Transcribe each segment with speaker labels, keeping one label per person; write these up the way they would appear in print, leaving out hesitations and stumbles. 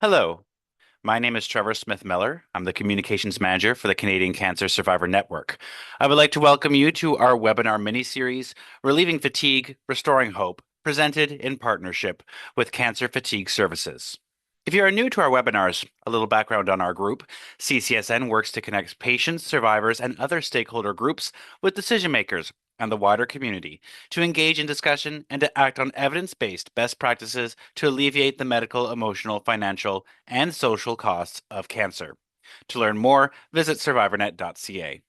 Speaker 1: Hello, my name is Trevor Smith-Miller. I'm the Communications Manager for the Canadian Cancer Survivor Network. I would like to welcome you to our webinar mini-series, Relieving Fatigue, Restoring Hope, presented in partnership with Cancer Fatigue Services. If you are new to our webinars, a little background on our group. CCSN works to connect patients, survivors, and other stakeholder groups with decision makers and the wider community to engage in discussion and to act on evidence-based best practices to alleviate the medical, emotional, financial, and social costs of cancer. To learn more, visit survivornet.ca.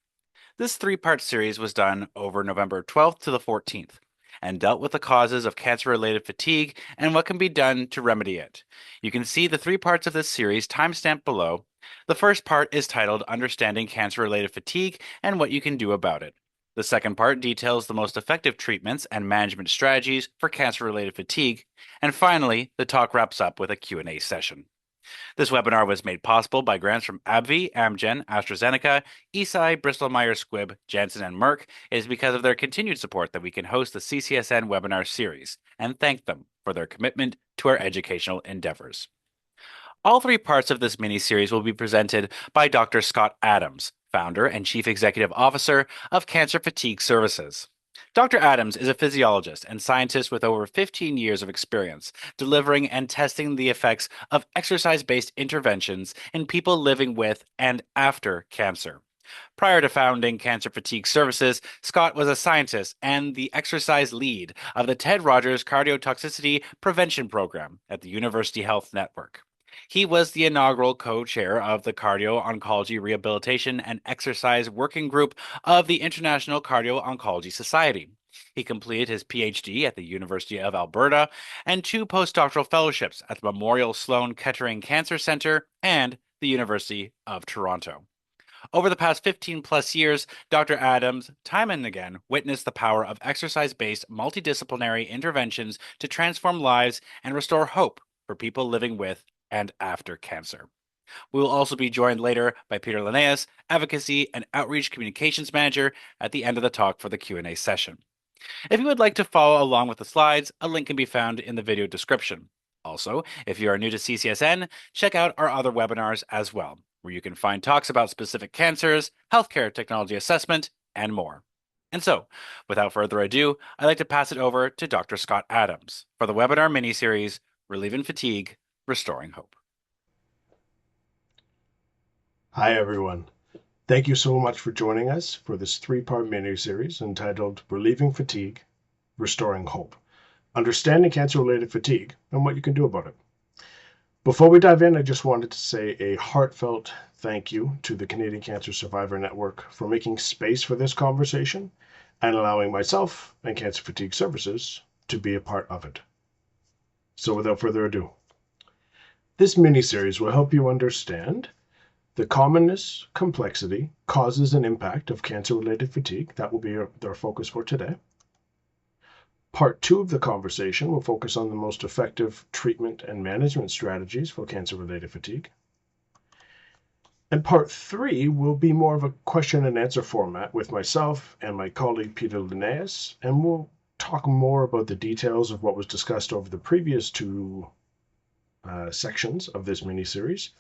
Speaker 1: This three-part series was done over November 12th to the 14th and dealt with the causes of cancer-related fatigue and what can be done to remedy it. You can see the three parts of this series timestamped below. The first part is titled Understanding Cancer-Related Fatigue and What You Can Do About It. The second part details the most effective treatments and management strategies for cancer-related fatigue. And finally, the talk wraps up with a Q&A session. This webinar was made possible by grants from AbbVie, Amgen, AstraZeneca, Eisai, Bristol Myers Squibb, Janssen, and Merck. It is because of their continued support that we can host the CCSN webinar series, and thank them for their commitment to our educational endeavors. All three parts of this mini-series will be presented by Dr. Scott Adams, founder and chief executive officer of Cancer Fatigue Services. Dr. Adams is a physiologist and scientist with over 15 years of experience delivering and testing the effects of exercise-based interventions in people living with and after cancer. Prior to founding Cancer Fatigue Services, Scott was a scientist and the exercise lead of the Ted Rogers Cardiotoxicity Prevention Program at the University Health Network. He was the inaugural co-chair of the Cardio-Oncology Rehabilitation and Exercise Working Group of the International Cardio-Oncology Society. He completed his PhD at the University of Alberta and two postdoctoral fellowships at the Memorial Sloan Kettering Cancer Center and the University of Toronto. Over the past 15 plus years, Dr. Adams time and again witnessed the power of exercise-based multidisciplinary interventions to transform lives and restore hope for people living with and after cancer. We will also be joined later by Peter Linnaeus, Advocacy and Outreach Communications Manager, at the end of the talk for the Q&A session. If you would like to follow along with the slides, a link can be found in the video description. Also, if you are new to CCSN, check out our other webinars as well, where you can find talks about specific cancers, healthcare technology assessment, and more. And so, without further ado, I'd like to pass it over to Dr. Scott Adams for the webinar mini-series, Relieving Fatigue, Restoring Hope.
Speaker 2: Hi, everyone. Thank you so much for joining us for this three-part mini-series entitled Relieving Fatigue, Restoring Hope, Understanding Cancer-Related Fatigue, and What You Can Do About it. Before we dive in, I just wanted to say a heartfelt thank you to the Canadian Cancer Survivor Network for making space for this conversation and allowing myself and Cancer Fatigue Services to be a part of it. So without further ado, this mini-series will help you understand the commonness, complexity, causes, and impact of cancer-related fatigue. That will be our focus for today. Part 2 of the conversation will focus on the most effective treatment and management strategies for cancer-related fatigue. And Part 3 will be more of a question and answer format with myself and my colleague Peter Linnaeus, and we'll talk more about the details of what was discussed over the previous two sections of this mini-series,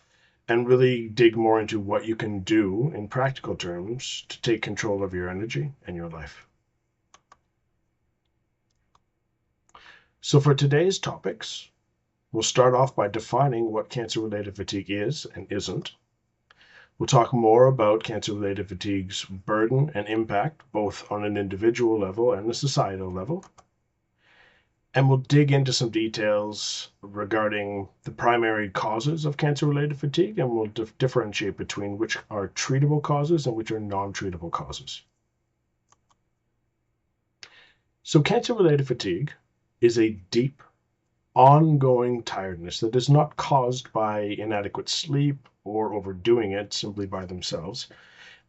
Speaker 2: and really dig more into what you can do in practical terms to take control of your energy and your life. So for today's topics, we'll start off by defining what cancer-related fatigue is and isn't. We'll talk more about cancer-related fatigue's burden and impact, both on an individual level and a societal level. And we'll dig into some details regarding the primary causes of cancer-related fatigue, and we'll differentiate between which are treatable causes and which are non-treatable causes. So cancer-related fatigue is a deep, ongoing tiredness that is not caused by inadequate sleep or overdoing it simply by themselves,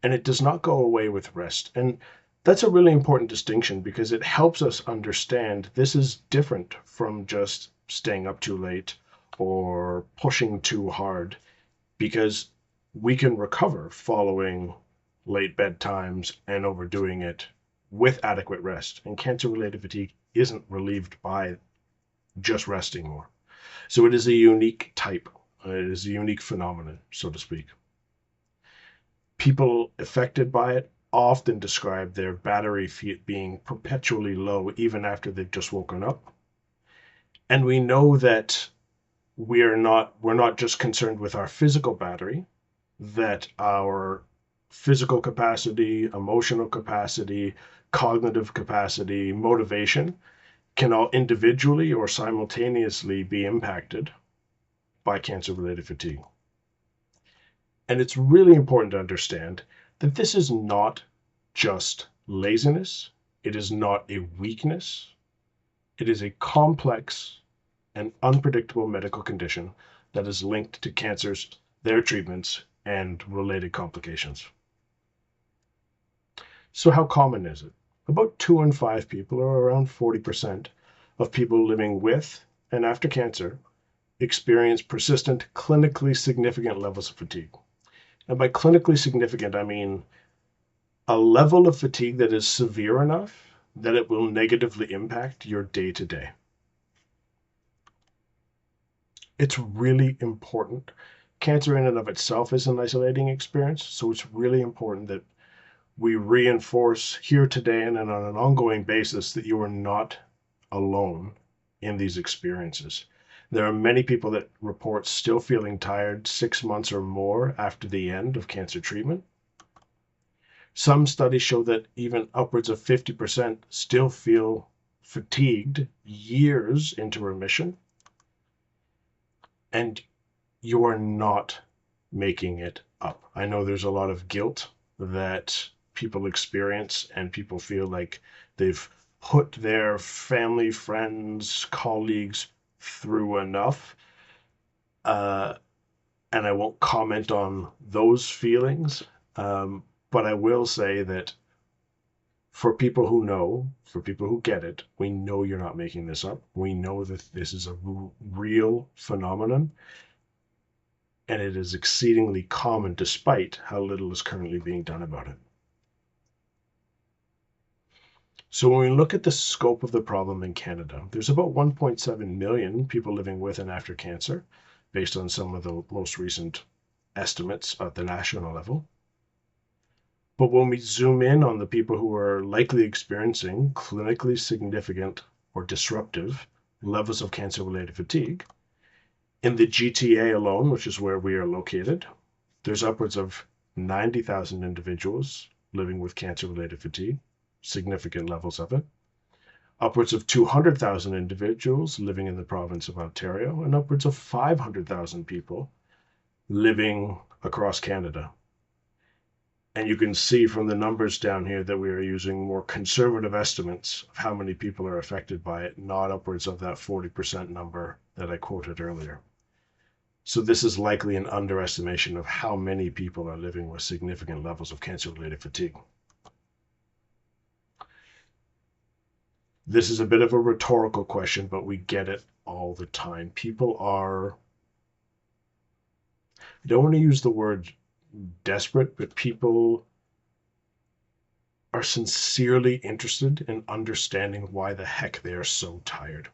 Speaker 2: and it does not go away with rest. And that's a really important distinction because it helps us understand this is different from just staying up too late or pushing too hard, because we can recover following late bedtimes and overdoing it with adequate rest. And cancer-related fatigue isn't relieved by just resting more. So it is a unique type It is a unique phenomenon, so to speak. People affected by it often describe their battery being perpetually low even after they've just woken up. And we know that we're not just concerned with our physical battery, that our physical capacity, emotional capacity, cognitive capacity, motivation can all individually or simultaneously be impacted by cancer-related fatigue. And it's really important to understand that this is not just laziness. It is not a weakness. It is a complex and unpredictable medical condition that is linked to cancers, their treatments, and related complications. So how common is it? About 2 in 5 people, or around 40% of people living with and after cancer, experience persistent, clinically significant levels of fatigue. And by clinically significant, I mean a level of fatigue that is severe enough that it will negatively impact your day-to-day. It's really important. Cancer in and of itself is an isolating experience, so it's really important that we reinforce here today and on an ongoing basis that you are not alone in these experiences. There are many people that report still feeling tired 6 months or more after the end of cancer treatment. Some studies show that even upwards of 50% still feel fatigued years into remission, and you are not making it up. I know there's a lot of guilt that people experience, and people feel like they've put their family, friends, colleagues through enough. And I won't comment on those feelings, but I will say that for people who know, for people who get it, we know you're not making this up. We know that this is a real phenomenon, and it is exceedingly common despite how little is currently being done about it. So when we look at the scope of the problem in Canada, there's about 1.7 million people living with and after cancer, based on some of the most recent estimates at the national level. But when we zoom in on the people who are likely experiencing clinically significant or disruptive levels of cancer-related fatigue, in the GTA alone, which is where we are located, there's upwards of 90,000 individuals living with cancer-related fatigue, significant levels of it. Upwards of 200,000 individuals living in the province of Ontario, and upwards of 500,000 people living across Canada. And you can see from the numbers down here that we are using more conservative estimates of how many people are affected by it, not upwards of that 40% number that I quoted earlier. So this is likely an underestimation of how many people are living with significant levels of cancer-related fatigue. This is a bit of a rhetorical question, but we get it all the time. People are, I don't want to use the word desperate, but people are sincerely interested in understanding why the heck they are so tired.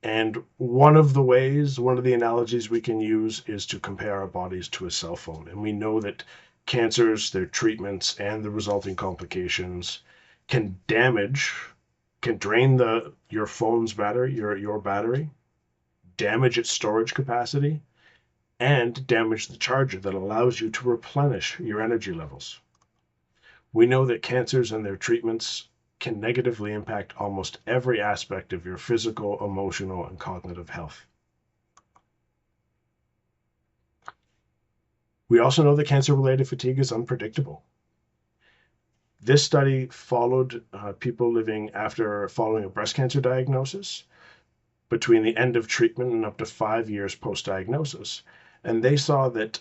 Speaker 2: And one of the analogies we can use is to compare our bodies to a cell phone. And we know that cancers, their treatments, and the resulting complications can drain your phone's battery, your battery, damage its storage capacity, and damage the charger that allows you to replenish your energy levels. We know that cancers and their treatments can negatively impact almost every aspect of your physical, emotional, and cognitive health. We also know that cancer-related fatigue is unpredictable. This study followed people living after following a breast cancer diagnosis between the end of treatment and up to 5 years post-diagnosis. And they saw that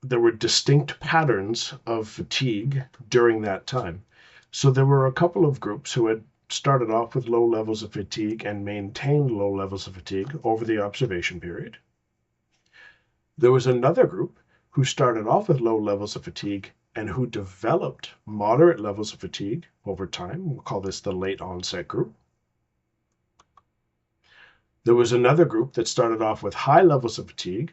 Speaker 2: there were distinct patterns of fatigue during that time. So there were a couple of groups who had started off with low levels of fatigue and maintained low levels of fatigue over the observation period. There was another group who started off with low levels of fatigue and who developed moderate levels of fatigue over time. We'll call this the late onset group. There was another group that started off with high levels of fatigue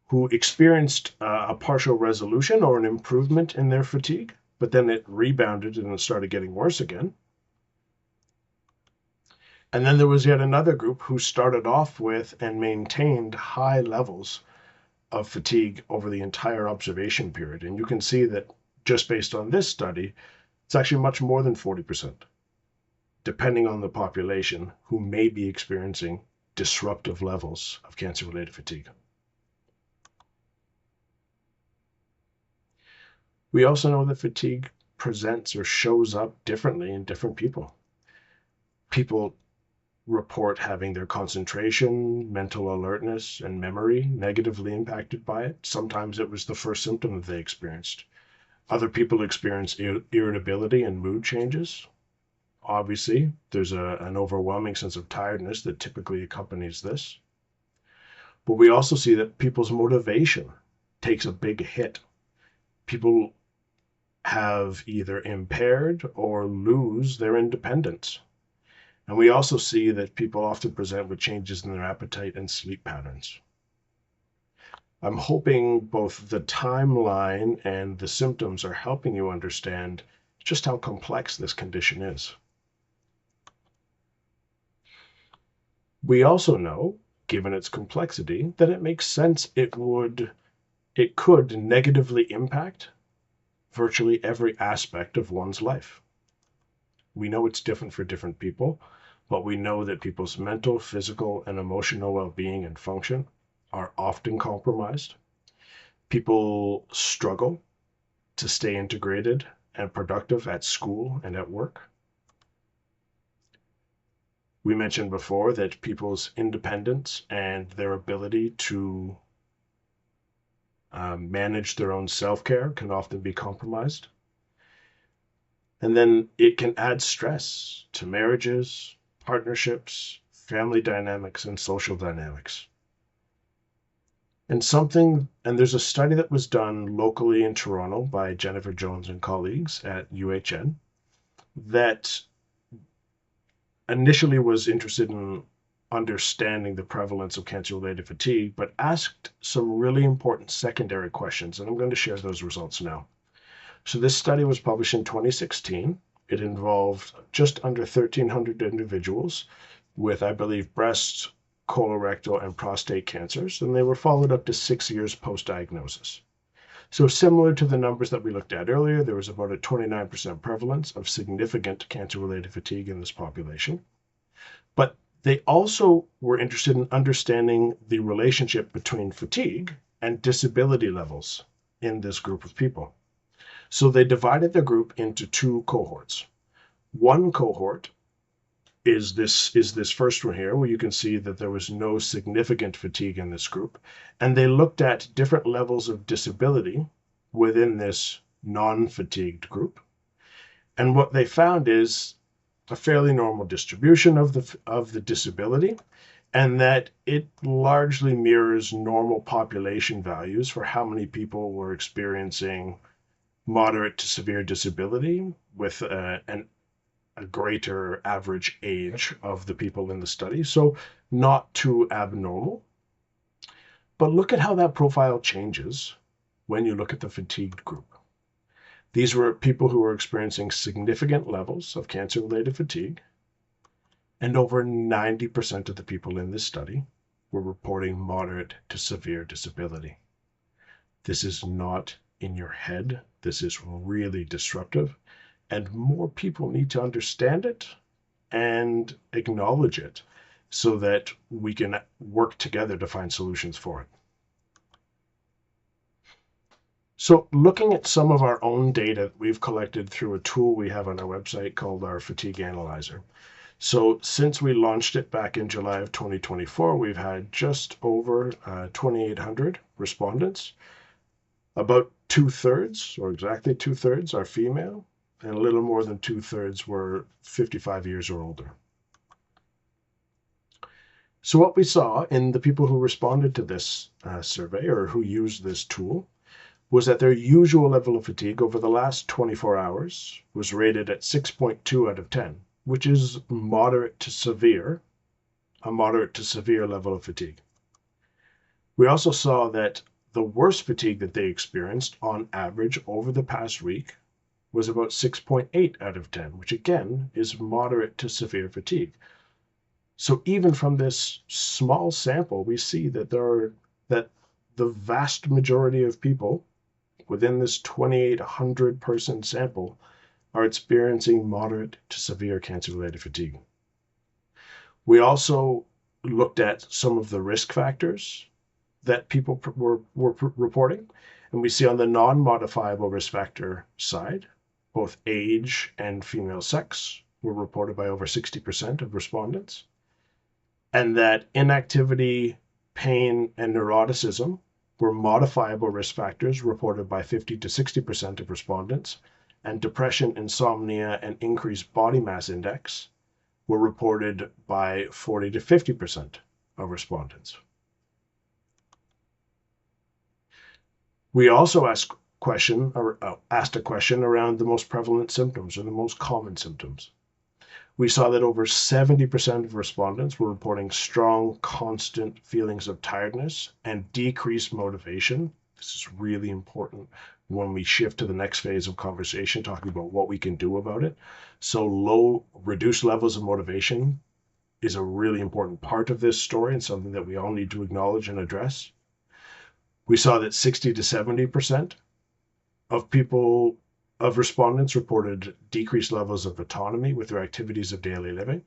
Speaker 2: who experienced a partial resolution or an improvement in their fatigue, but then it rebounded and it started getting worse again. And then there was yet another group who started off with and maintained high levels of fatigue over the entire observation period. And you can see that just based on this study, it's actually much more than 40%, depending on the population who may be experiencing disruptive levels of cancer-related fatigue. We also know that fatigue presents or shows up differently in different people. People report having their concentration, mental alertness, and memory negatively impacted by it. Sometimes it was the first symptom that they experienced. Other people experience irritability and mood changes. Obviously, there's an overwhelming sense of tiredness that typically accompanies this. But we also see that people's motivation takes a big hit. People have either impaired or lose their independence. And we also see that people often present with changes in their appetite and sleep patterns. I'm hoping both the timeline and the symptoms are helping you understand just how complex this condition is. We also know, given its complexity, that it makes sense it could negatively impact virtually every aspect of one's life. We know it's different for different people, but we know that people's mental, physical, and emotional well-being and function are often compromised. People struggle to stay integrated and productive at school and at work. We mentioned before that people's independence and their ability to manage their own self-care can often be compromised. And then it can add stress to marriages, partnerships, family dynamics, and social dynamics. And there's a study that was done locally in Toronto by Jennifer Jones and colleagues at UHN that initially was interested in understanding the prevalence of cancer-related fatigue, but asked some really important secondary questions, and I'm going to share those results now. So this study was published in 2016. It involved just under 1,300 individuals with, I believe, breast, colorectal, and prostate cancers, and they were followed up to 6 years post-diagnosis. So similar to the numbers that we looked at earlier, there was about a 29% prevalence of significant cancer-related fatigue in this population. But they also were interested in understanding the relationship between fatigue and disability levels in this group of people. So they divided the group into two cohorts. One cohort is this first one here, where you can see that there was no significant fatigue in this group. And they looked at different levels of disability within this non-fatigued group. And what they found is a fairly normal distribution of the disability, and that it largely mirrors normal population values for how many people were experiencing moderate to severe disability with a greater average age of the people in the study. So not too abnormal. But look at how that profile changes when you look at the fatigued group. These were people who were experiencing significant levels of cancer-related fatigue, and over 90% of the people in this study were reporting moderate to severe disability. This is not in your head. This is really disruptive, and more people need to understand it and acknowledge it so that we can work together to find solutions for it. So looking at some of our own data we've collected through a tool we have on our website called our Fatigue Analyzer. So since we launched it back in July of 2024, we've had just over 2,800 respondents. About 2/3, or exactly 2/3, are female, and a little more than 2/3 were 55 years or older. So what we saw in the people who responded to this survey, or who used this tool, was that their usual level of fatigue over the last 24 hours was rated at 6.2 out of 10, which is moderate to severe, a moderate to severe level of fatigue. We also saw that the worst fatigue that they experienced on average over the past week was about 6.8 out of 10, which again is moderate to severe fatigue. So even from this small sample, we see that that the vast majority of people within this 2,800 person sample are experiencing moderate to severe cancer-related fatigue. We also looked at some of the risk factors that people were reporting, and we see on the non-modifiable risk factor side, both age and female sex were reported by over 60% of respondents, and that inactivity, pain, and neuroticism were modifiable risk factors reported by 50 to 60% of respondents, and depression, insomnia, and increased body mass index were reported by 40 to 50% of respondents. We also asked a question around the most prevalent symptoms or the most common symptoms. We saw that over 70% of respondents were reporting strong, constant feelings of tiredness and decreased motivation. This is really important when we shift to the next phase of conversation, talking about what we can do about it. So reduced levels of motivation is a really important part of this story and something that we all need to acknowledge and address. We saw that 60 to 70% of respondents reported decreased levels of autonomy with their activities of daily living,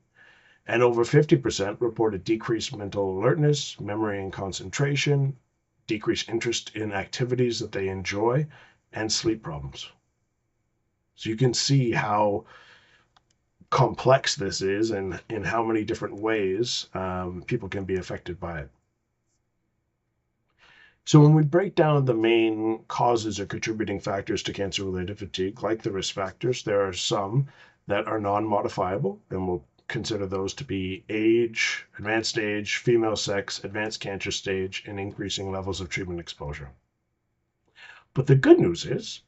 Speaker 2: and over 50% reported decreased mental alertness, memory and concentration, decreased interest in activities that they enjoy, and sleep problems. So you can see how complex this is and in how many different ways people can be affected by it. So when we break down the main causes or contributing factors to cancer-related fatigue, like the risk factors, there are some that are non-modifiable, and we'll consider those to be age, advanced age, female sex, advanced cancer stage, and increasing levels of treatment exposure. But the good news is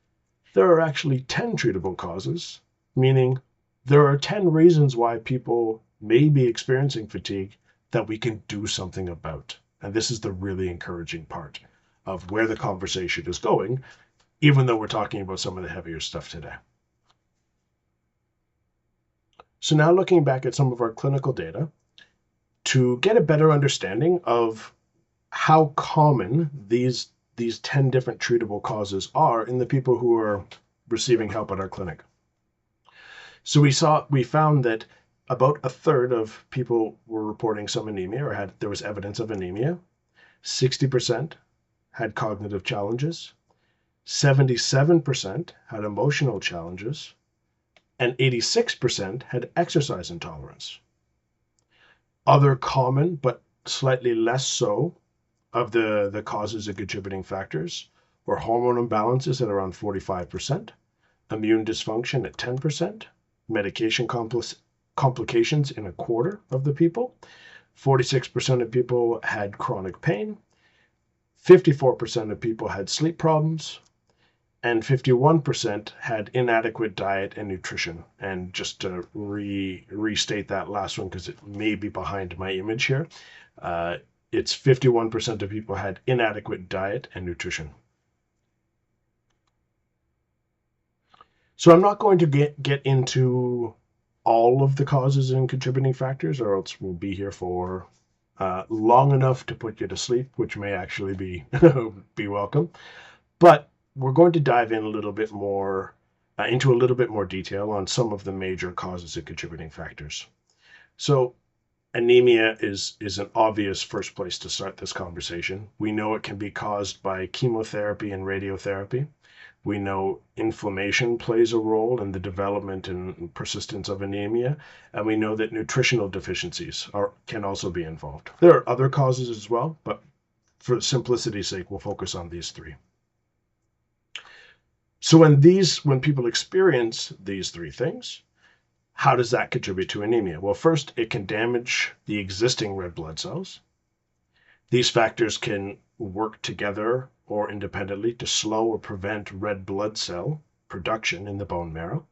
Speaker 2: there are actually 10 treatable causes, meaning there are 10 reasons why people may be experiencing fatigue that we can do something about. And this is the really encouraging part of where the conversation is going, even though we're talking about some of the heavier stuff today. So now looking back at some of our clinical data to get a better understanding of how common these 10 different treatable causes are in the people who are receiving help at our clinic. So we found that about a third of people were reporting some anemia or there was evidence of anemia. 60% had cognitive challenges. 77% had emotional challenges. And 86% had exercise intolerance. Other common, but slightly less so, of the causes and contributing factors were hormone imbalances at around 45%, immune dysfunction at 10%, medication complications in a quarter of the people, 46% of people had chronic pain, 54% of people had sleep problems, and 51% had inadequate diet and nutrition. And just to restate that last one, because it may be behind my image here, it's 51% of people had inadequate diet and nutrition. So I'm not going to get into all of the causes and contributing factors, or else we'll be here for long enough to put you to sleep, which may actually be be welcome. But we're going to dive in a little bit more into a little bit more detail on some of the major causes and contributing factors. So anemia is an obvious first place to start this conversation. We know it can be caused by chemotherapy and radiotherapy. We know inflammation plays a role in the development and persistence of anemia, and we know that nutritional deficiencies can also be involved. There are other causes as well, but for simplicity's sake, we'll focus on these three. So when people experience these three things, how does that contribute to anemia? Well, first, it can damage the existing red blood cells. These factors can work together or independently to slow or prevent red blood cell production in the bone marrow.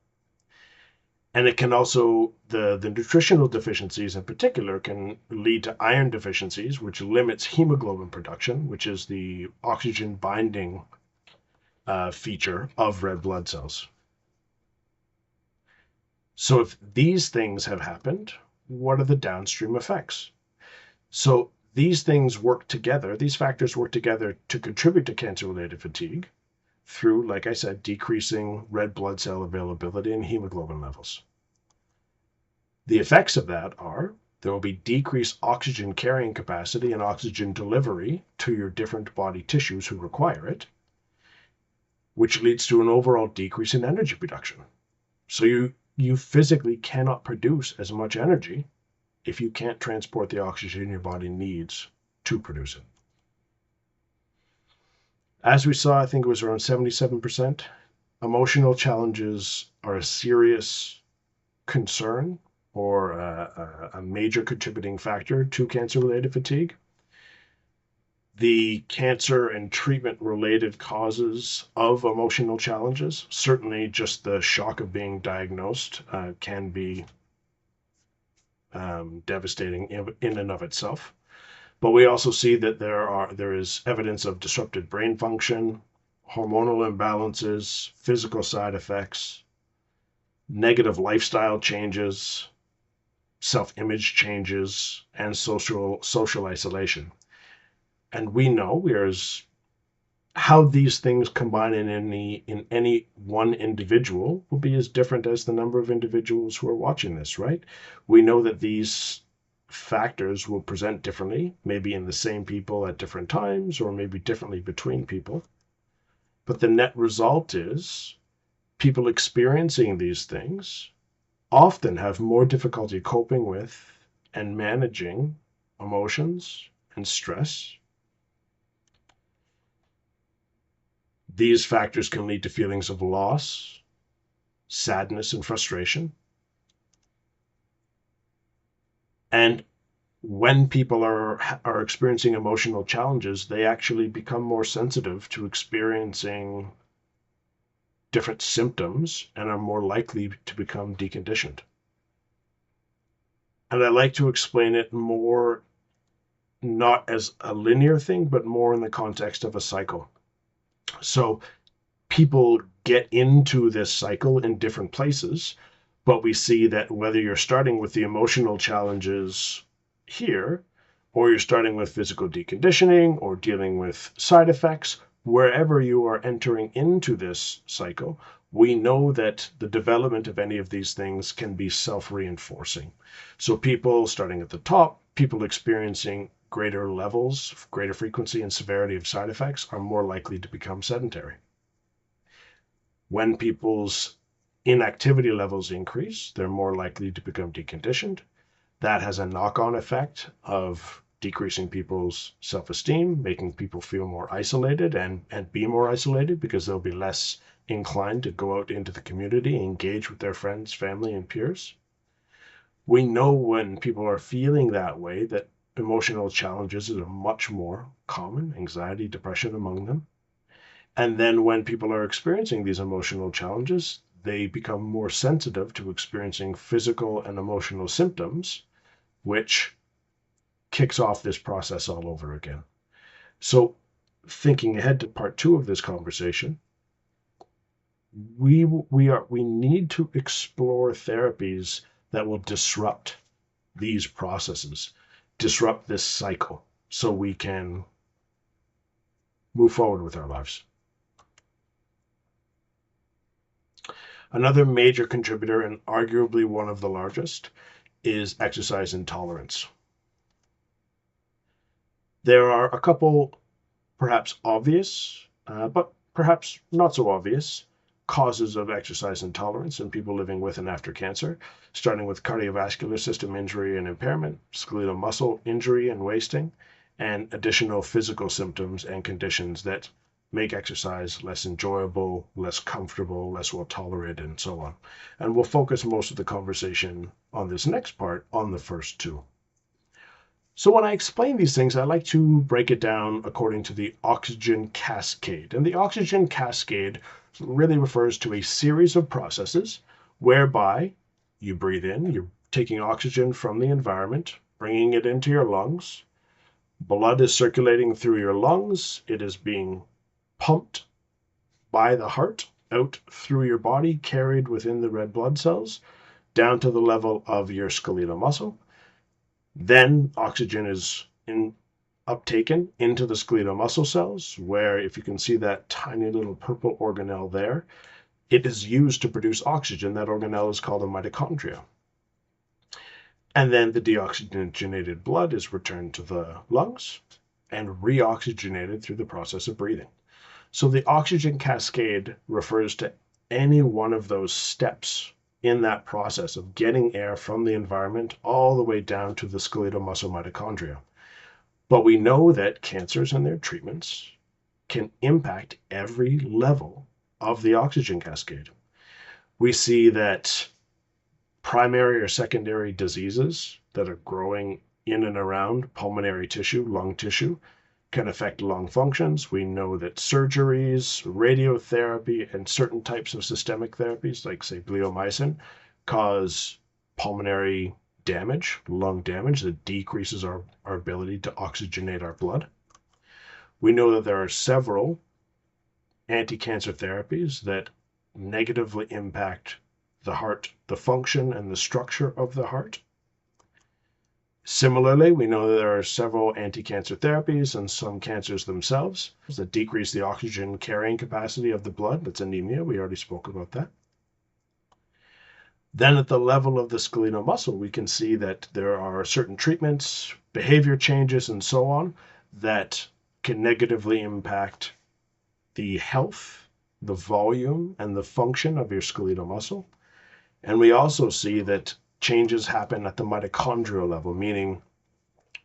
Speaker 2: And it can also, the nutritional deficiencies in particular can lead to iron deficiencies, which limits hemoglobin production, which is the oxygen binding feature of red blood cells. So if these things have happened, what are the downstream effects? So these things work together, these factors work together to contribute to cancer-related fatigue through, like I said, decreasing red blood cell availability and hemoglobin levels. The effects of that are there will be decreased oxygen carrying capacity and oxygen delivery to your different body tissues who require it, which leads to an overall decrease in energy production. So you physically cannot produce as much energy if you can't transport the oxygen your body needs to produce it. As we saw, I think it was around 77%, emotional challenges are a serious concern or a major contributing factor to cancer-related fatigue. The cancer and treatment-related causes of emotional challenges, certainly just the shock of being diagnosed, can be devastating in and of itself. But we also see that there is evidence of disrupted brain function, hormonal imbalances, physical side effects, negative lifestyle changes, self-image changes, and social isolation. And we know, whereas how these things combine in any one individual will be as different as the number of individuals who are watching this, right? We know that these factors will present differently, maybe in the same people at different times, or maybe differently between people. But the net result is people experiencing these things often have more difficulty coping with and managing emotions and stress. These factors can lead to feelings of loss, sadness, and frustration. And when people are experiencing emotional challenges, they actually become more sensitive to experiencing different symptoms and are more likely to become deconditioned. And I like to explain it more not as a linear thing, but more in the context of a cycle. So people get into this cycle in different places, but we see that whether you're starting with the emotional challenges here, or you're starting with physical deconditioning or dealing with side effects, wherever you are entering into this cycle, we know that the development of any of these things can be self-reinforcing. So people starting at the top, people experiencing greater levels, greater frequency and severity of side effects are more likely to become sedentary. When people's inactivity levels increase, they're more likely to become deconditioned. That has a knock-on effect of decreasing people's self-esteem, making people feel more isolated and be more isolated because they'll be less inclined to go out into the community, engage with their friends, family, and peers. We know when people are feeling that way that emotional challenges are much more common, anxiety, depression among them. And then when people are experiencing these emotional challenges, they become more sensitive to experiencing physical and emotional symptoms, which kicks off this process all over again. So thinking ahead to part two of this conversation, we need to explore therapies that will disrupt these processes, disrupt this cycle, so we can move forward with our lives. Another major contributor, and arguably one of the largest, is exercise intolerance. There are a couple perhaps obvious, but perhaps not so obvious, causes of exercise intolerance in people living with and after cancer, starting with cardiovascular system injury and impairment, skeletal muscle injury and wasting, and additional physical symptoms and conditions that make exercise less enjoyable, less comfortable, less well tolerated, and so on. And we'll focus most of the conversation on this next part on the first two. So when I explain these things, I like to break it down according to the oxygen cascade. And the oxygen cascade really refers to a series of processes whereby You breathe in, you're taking oxygen from the environment, bringing it into your lungs. Blood is circulating through your lungs. It is being pumped by the heart out through your body, carried within the red blood cells, down to the level of your skeletal muscle. Then oxygen is uptaken into the skeletal muscle cells, where, if you can see that tiny little purple organelle there, it is used to produce oxygen. That organelle is called a mitochondria. And then the deoxygenated blood is returned to the lungs and reoxygenated through the process of breathing. So the oxygen cascade refers to any one of those steps in that process of getting air from the environment all the way down to the skeletal muscle mitochondria. But we know that cancers and their treatments can impact every level of the oxygen cascade. We see that primary or secondary diseases that are growing in and around pulmonary tissue, lung tissue, can affect lung functions. We know that surgeries, radiotherapy, and certain types of systemic therapies, like, say, bleomycin, cause pulmonary damage, lung damage that decreases our ability to oxygenate our blood. We know that there are several anti-cancer therapies that negatively impact the heart, the function and the structure of the heart. Similarly, we know that there are several anti-cancer therapies and some cancers themselves that decrease the oxygen carrying capacity of the blood. That's anemia. We already spoke about that. Then at the level of the skeletal muscle, we can see that there are certain treatments, behavior changes, and so on that can negatively impact the health, the volume, and the function of your skeletal muscle. And we also see that changes happen at the mitochondrial level, meaning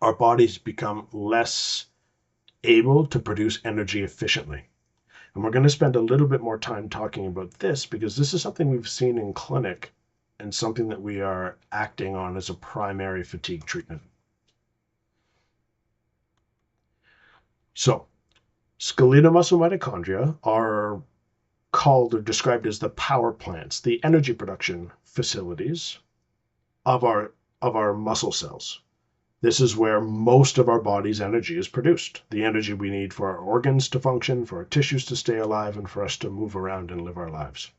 Speaker 2: our bodies become less able to produce energy efficiently. And we're going to spend a little bit more time talking about this because this is something we've seen in clinic and something that we are acting on as a primary fatigue treatment. So, skeletal muscle mitochondria are called or described as the power plants, the energy production facilities of our muscle cells. This is where most of our body's energy is produced, the energy we need for our organs to function, for our tissues to stay alive, and for us to move around and live our lives.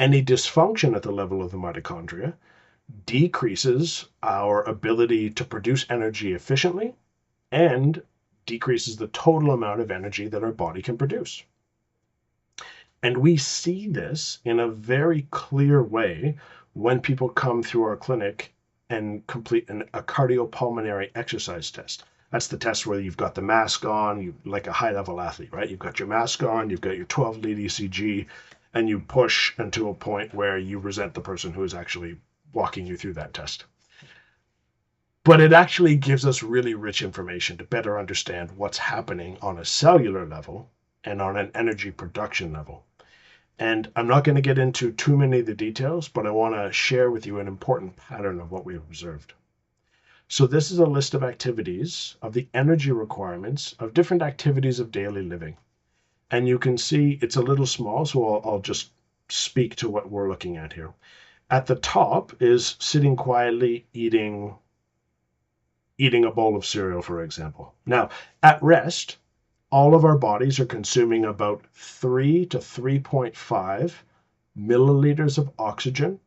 Speaker 2: Any dysfunction at the level of the mitochondria decreases our ability to produce energy efficiently and decreases the total amount of energy that our body can produce. And we see this in a very clear way when people come through our clinic and complete a cardiopulmonary exercise test. That's the test where you've got the mask on, like a high-level athlete, right? You've got your mask on, you've got your 12-lead ECG, and you push until a point where you resent the person who is actually walking you through that test. But it actually gives us really rich information to better understand what's happening on a cellular level and on an energy production level. And I'm not going to get into too many of the details, but I want to share with you an important pattern of what we've observed. So this is a list of activities, of the energy requirements of different activities of daily living. And you can see it's a little small, so I'll just speak to what we're looking at here. At the top is sitting quietly eating a bowl of cereal, for example. Now, at rest, all of our bodies are consuming about 3 to 3.5 milliliters of oxygen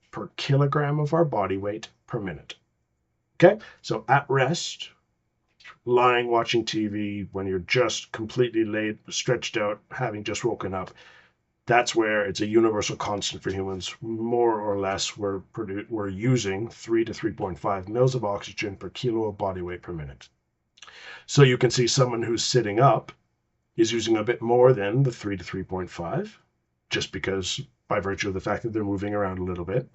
Speaker 2: per kilogram of our body weight per minute. Okay, so at rest, lying, watching TV, when you're just completely laid, stretched out, having just woken up, that's where it's a universal constant for humans. More or less, we're using 3 to 3.5 mils of oxygen per kilo of body weight per minute. So you can see someone who's sitting up is using a bit more than the 3 to 3.5, just because by virtue of the fact that they're moving around a little bit.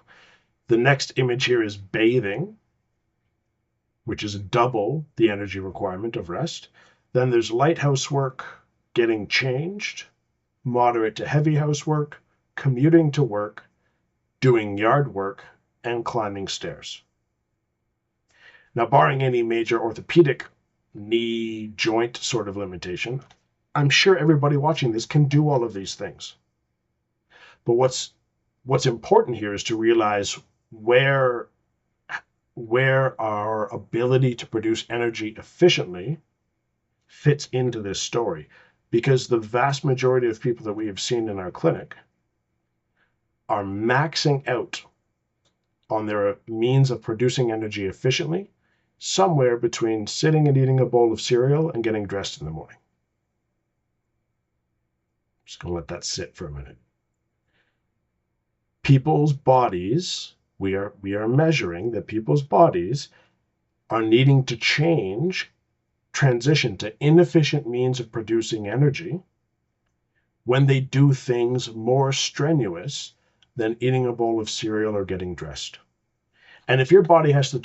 Speaker 2: The next image here is bathing, which is double the energy requirement of rest. Then there's light housework, getting changed, moderate to heavy housework, commuting to work, doing yard work, and climbing stairs. Now, barring any major orthopedic knee joint sort of limitation, I'm sure everybody watching this can do all of these things. But what's what's important here is to realize where our ability to produce energy efficiently fits into this story, because the vast majority of people that we have seen in our clinic are maxing out on their means of producing energy efficiently somewhere between sitting and eating a bowl of cereal and getting dressed in the morning. Just going to let that sit for a minute. People's bodies, we are measuring that people's bodies are needing to transition to inefficient means of producing energy when they do things more strenuous than eating a bowl of cereal or getting dressed. And if your body has to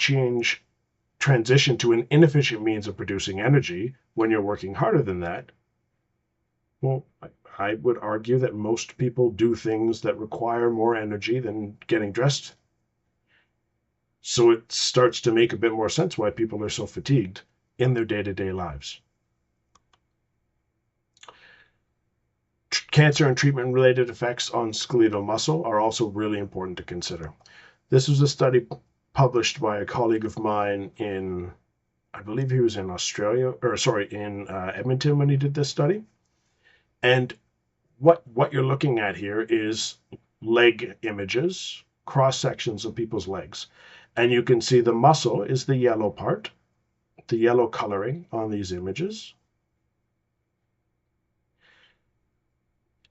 Speaker 2: transition to an inefficient means of producing energy when you're working harder than that, well, I would argue that most people do things that require more energy than getting dressed. So it starts to make a bit more sense why people are so fatigued in their day-to-day lives. Cancer and treatment-related effects on skeletal muscle are also really important to consider. This was a study published by a colleague of mine I believe he was in Edmonton when he did this study. And what you're looking at here is leg images, cross sections of people's legs. And you can see the muscle is the yellow part, the yellow coloring on these images.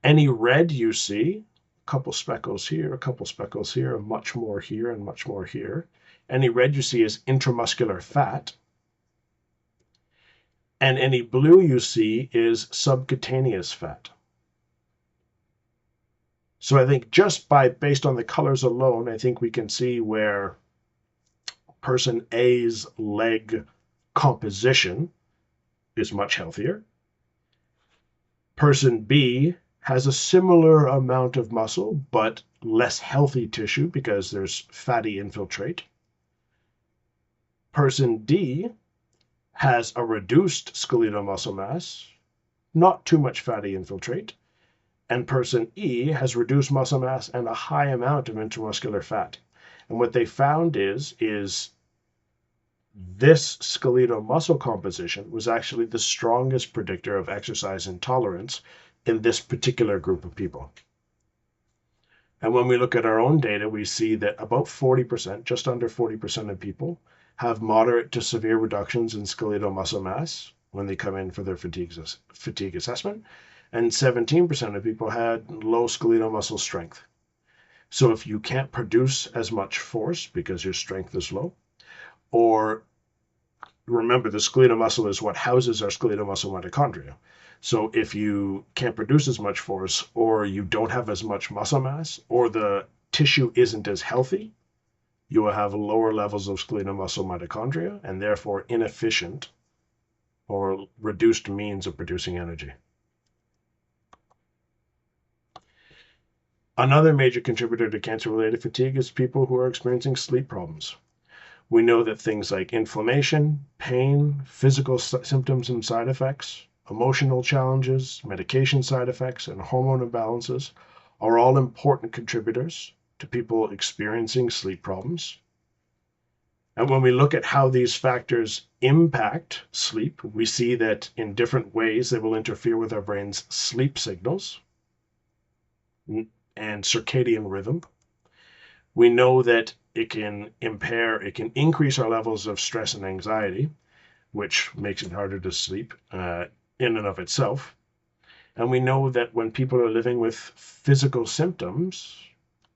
Speaker 2: Any red you see, a couple speckles here, a couple speckles here, much more here, and much more here. Any red you see is intramuscular fat. And any blue you see is subcutaneous fat. So I think based on the colors alone, I think we can see where person A's leg composition is much healthier. Person B has a similar amount of muscle, but less healthy tissue because there's fatty infiltrate. Person D has a reduced skeletal muscle mass, not too much fatty infiltrate. And person E has reduced muscle mass and a high amount of intramuscular fat. And what they found is this skeletal muscle composition was actually the strongest predictor of exercise intolerance in this particular group of people. And when we look at our own data, we see that about 40%, just under 40% of people have moderate to severe reductions in skeletal muscle mass when they come in for their fatigue assessment. And 17% of people had low skeletal muscle strength. So if you can't produce as much force because your strength is low, or remember the skeletal muscle is what houses our skeletal muscle mitochondria. So if you can't produce as much force, or you don't have as much muscle mass, or the tissue isn't as healthy, you will have lower levels of skeletal muscle mitochondria and therefore inefficient or reduced means of producing energy. Another major contributor to cancer-related fatigue is people who are experiencing sleep problems. We know that things like inflammation, pain, physical symptoms and side effects, emotional challenges, medication side effects, and hormone imbalances are all important contributors to people experiencing sleep problems. And when we look at how these factors impact sleep, we see that in different ways they will interfere with our brain's sleep signals and circadian rhythm. We know that it can increase our levels of stress and anxiety, which makes it harder to sleep in and of itself. And we know that when people are living with physical symptoms,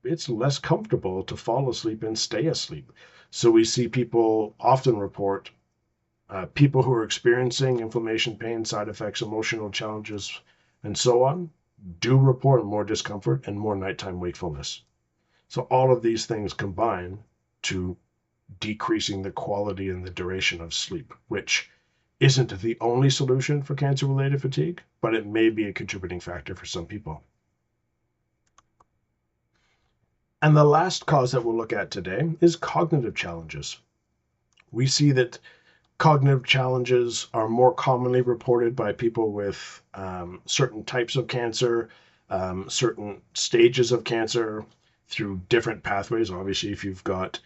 Speaker 2: it's less comfortable to fall asleep and stay asleep. So we see people often report people who are experiencing inflammation, pain, side effects, emotional challenges, and so on, do report more discomfort and more nighttime wakefulness. So all of these things combine to decreasing the quality and the duration of sleep, which isn't the only solution for cancer-related fatigue, but it may be a contributing factor for some people. And the last cause that we'll look at today is cognitive challenges. We see that cognitive challenges are more commonly reported by people with certain types of cancer, certain stages of cancer, through different pathways. Obviously, if you've got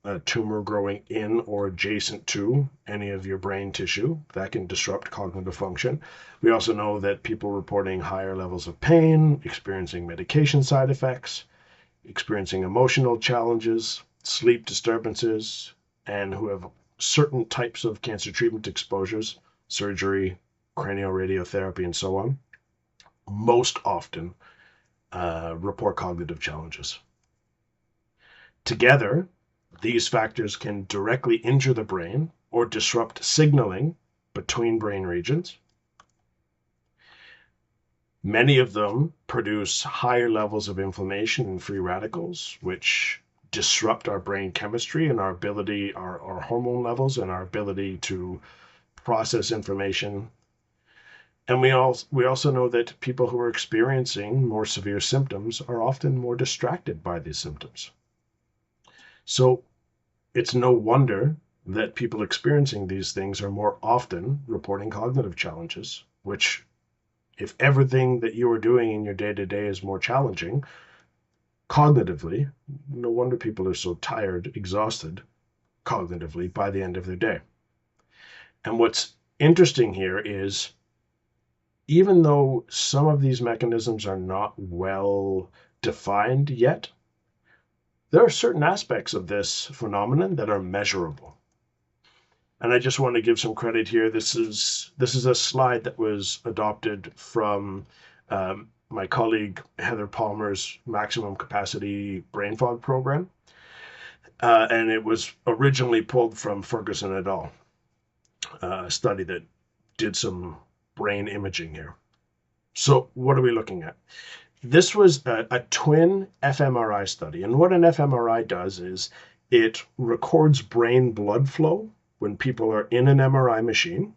Speaker 2: a tumor growing in or adjacent to any of your brain tissue, that can disrupt cognitive function. We also know that people reporting higher levels of pain, experiencing medication side effects, experiencing emotional challenges, sleep disturbances, and who have certain types of cancer treatment exposures, surgery, cranioradiotherapy, and so on, most often report cognitive challenges. Together, these factors can directly injure the brain or disrupt signaling between brain regions. Many of them produce higher levels of inflammation and free radicals, which disrupt our brain chemistry and our ability, our hormone levels, and our ability to process information. And we also know that people who are experiencing more severe symptoms are often more distracted by these symptoms. So it's no wonder that people experiencing these things are more often reporting cognitive challenges, which, if everything that you are doing in your day-to-day is more challenging cognitively, no wonder people are so tired, exhausted cognitively by the end of their day. And what's interesting here is, even though some of these mechanisms are not well defined yet, there are certain aspects of this phenomenon that are measurable. And I just want to give some credit here. This is a slide that was adopted from my colleague Heather Palmer's maximum capacity brain fog program. And it was originally pulled from Ferguson et al., a study that did some brain imaging here. So what are we looking at? This was a twin fMRI study. And what an fMRI does is it records brain blood flow when people are in an MRI machine,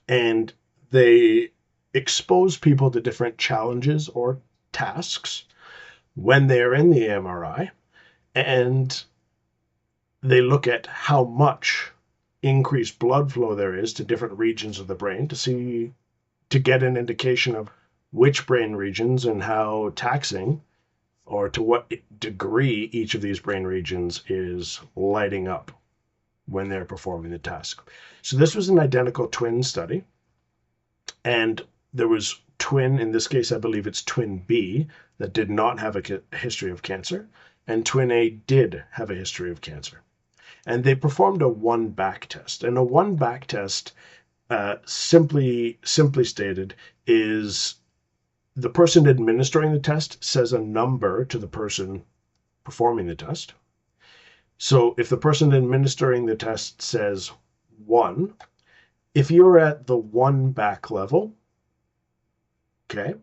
Speaker 2: and they expose people to different challenges or tasks when they're in the MRI, and they look at how much increased blood flow there is to different regions of the brain to get an indication of which brain regions and how taxing or to what degree each of these brain regions is lighting up when they're performing the task. So this was an identical twin study, and there was twin, in this case I believe it's twin B, that did not have a history of cancer, and twin A did have a history of cancer. And they performed a one-back test. And a one-back test, simply stated, is the person administering the test says a number to the person performing the test. So if the person administering the test says 1, if you're at the 1 back level, okay,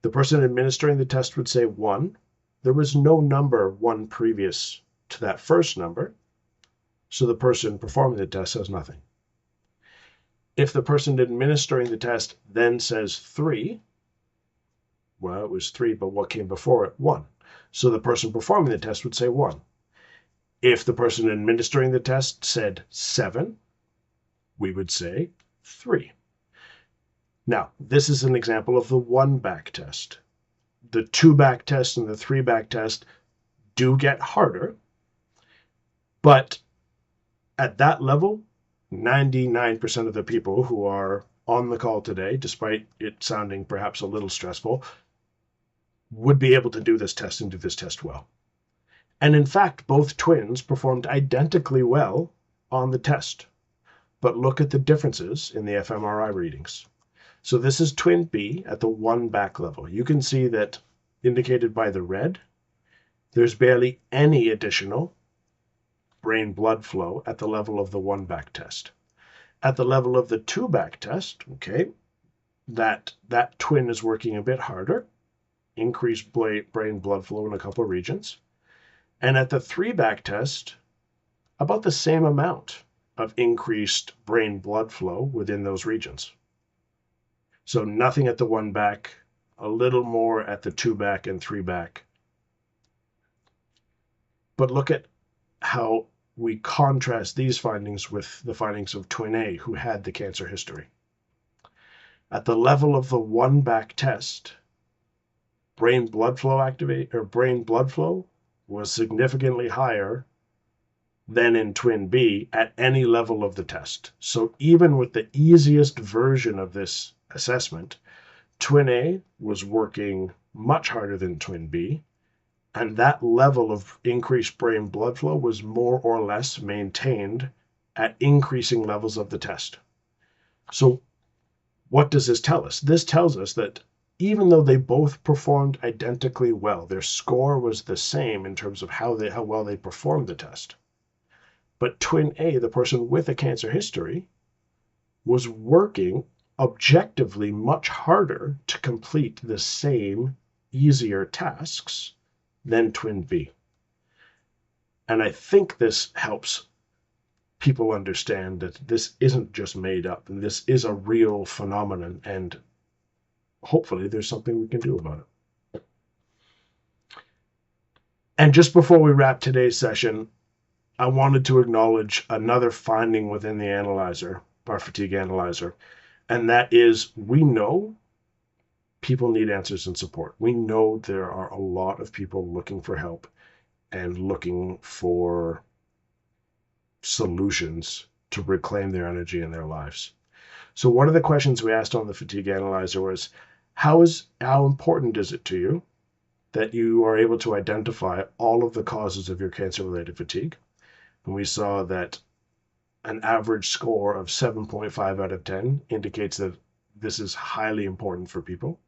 Speaker 2: the person administering the test would say 1. There was no number 1 previous to that first number, so the person performing the test says nothing. If the person administering the test then says 3, well, it was 3, but what came before it? 1. So the person performing the test would say 1. If the person administering the test said 7, we would say 3. Now, this is an example of the 1-back test. The 2-back test and the 3-back test do get harder, but at that level, 99% of the people who are on the call today, despite it sounding perhaps a little stressful, would be able to do this test and do this test well. And in fact, both twins performed identically well on the test. But look at the differences in the fMRI readings. So this is twin B at the 1-back level. You can see that, indicated by the red, there's barely any additional brain blood flow at the level of the 1-back test. At the level of the 2-back test, okay, that twin is working a bit harder, increased brain blood flow in a couple of regions. And at the 3-back test, about the same amount of increased brain blood flow within those regions. So nothing at the 1-back, a little more at the 2-back and 3-back. But look at how we contrast these findings with the findings of twin A, who had the cancer history. At the level of the 1-back test, brain blood flow was significantly higher than in twin B at any level of the test. So even with the easiest version of this assessment, twin A was working much harder than twin B, and that level of increased brain blood flow was more or less maintained at increasing levels of the test. So what does this tell us? This tells us that even though they both performed identically well, their score was the same in terms of how well they performed the test. But twin A, the person with a cancer history, was working objectively much harder to complete the same easier tasks than twin B. And I think this helps people understand that this isn't just made up, and this is a real phenomenon, and hopefully there's something we can do about it. And just before we wrap today's session, I wanted to acknowledge another finding within the analyzer, our fatigue analyzer, and that is we know people need answers and support. We know there are a lot of people looking for help and looking for solutions to reclaim their energy in their lives. So one of the questions we asked on the fatigue analyzer was, how important is it to you that you are able to identify all of the causes of your cancer-related fatigue? And we saw that an average score of 7.5 out of 10 indicates that this is highly important for people.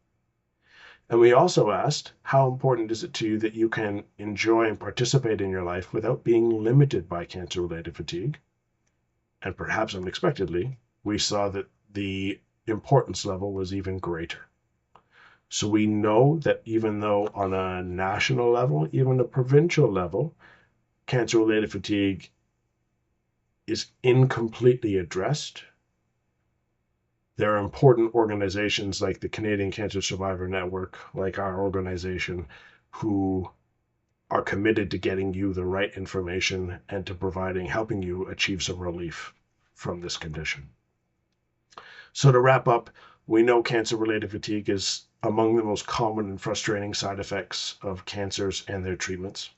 Speaker 2: And we also asked, how important is it to you that you can enjoy and participate in your life without being limited by cancer-related fatigue? And perhaps unexpectedly, we saw that the importance level was even greater. So we know that even though on a national level, even a provincial level, cancer-related fatigue is incompletely addressed, there are important organizations like the Canadian Cancer Survivor Network, like our organization, who are committed to getting you the right information and to helping you achieve some relief from this condition. So to wrap up, we know cancer-related fatigue is among the most common and frustrating side effects of cancers and their treatments.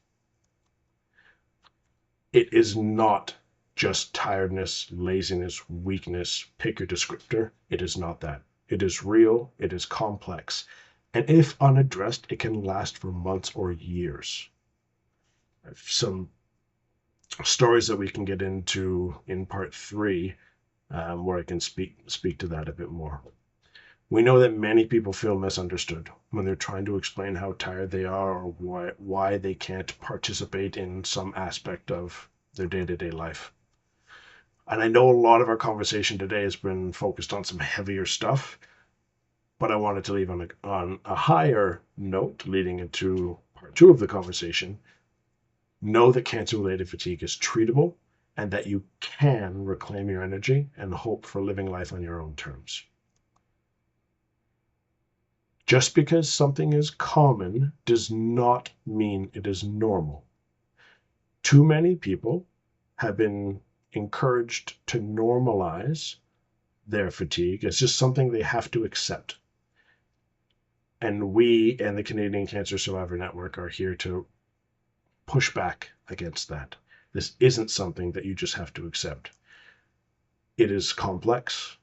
Speaker 2: It is not just tiredness, laziness, weakness, pick your descriptor. It is not that. It is real, it is complex, and if unaddressed, it can last for months or years. I have some stories that we can get into in part 3, where I can speak to that a bit more. We know that many people feel misunderstood when they're trying to explain how tired they are or why they can't participate in some aspect of their day-to-day life. And I know a lot of our conversation today has been focused on some heavier stuff, but I wanted to leave on a higher note leading into part 2 of the conversation. Know that cancer-related fatigue is treatable and that you can reclaim your energy and hope for living life on your own terms. Just because something is common does not mean it is normal. Too many people have been encouraged to normalize their fatigue. It's just something they have to accept. And we and the Canadian Cancer Survivor Network are here to push back against that. This isn't something that you just have to accept. It is complex,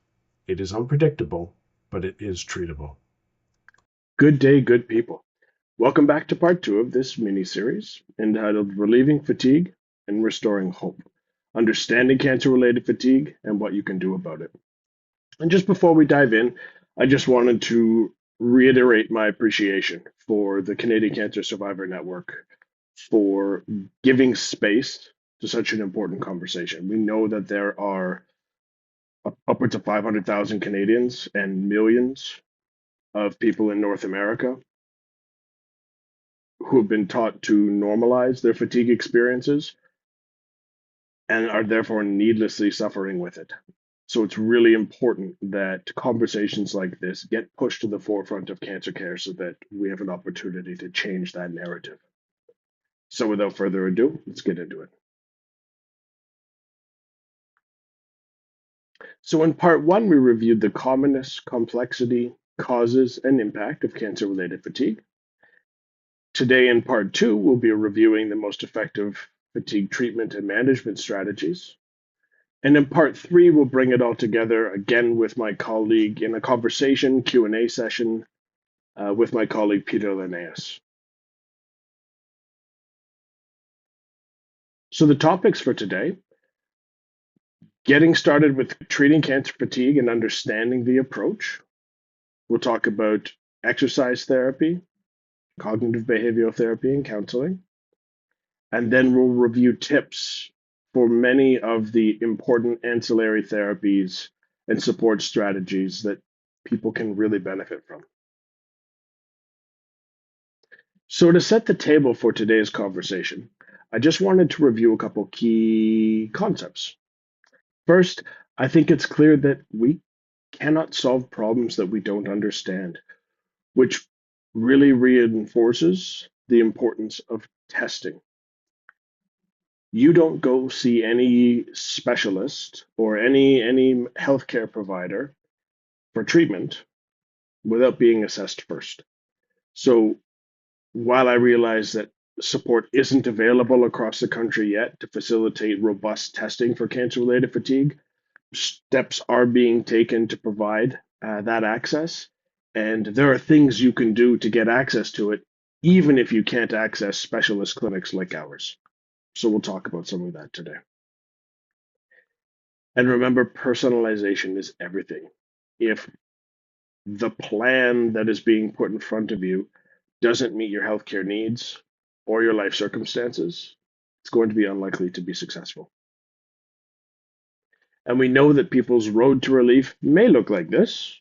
Speaker 2: it is unpredictable, but it is treatable. Good day, good people. Welcome back to part 2 of this mini-series entitled Relieving Fatigue and Restoring Hope, Understanding Cancer-Related Fatigue and What You Can Do About It. And just before we dive in, I just wanted to reiterate my appreciation for the Canadian Cancer Survivor Network for giving space to such an important conversation. We know that there are upwards of 500,000 Canadians and millions of people in North America who have been taught to normalize their fatigue experiences and are therefore needlessly suffering with it. So it's really important that conversations like this get pushed to the forefront of cancer care so that we have an opportunity to change that narrative. So without further ado, let's get into it. So in part 1, we reviewed the commonness, complexity, causes, and impact of cancer-related fatigue. Today in part two, we'll be reviewing the most effective fatigue treatment and management strategies. And in part three, we'll bring it all together again with my colleague in a conversation Q&A session with my colleague Peter Linnaeus. So the topics for today: getting started with treating cancer fatigue and understanding the approach. We'll talk about exercise therapy, cognitive behavioral therapy, and counseling. And then we'll review tips for many of the important ancillary therapies and support strategies that people can really benefit from. So to set the table for today's conversation, I just wanted to review a couple key concepts. First, I think it's clear that we cannot solve problems that we don't understand, which really reinforces the importance of testing. You don't go see any specialist or any healthcare provider for treatment without being assessed first. So while I realize that support isn't available across the country yet to facilitate robust testing for cancer-related fatigue, steps are being taken to provide that access. And there are things you can do to get access to it, even if you can't access specialist clinics like ours. So we'll talk about some of that today. And remember, personalization is everything. If the plan that is being put in front of you doesn't meet your healthcare needs or your life circumstances, it's going to be unlikely to be successful. And we know that people's road to relief may look like this,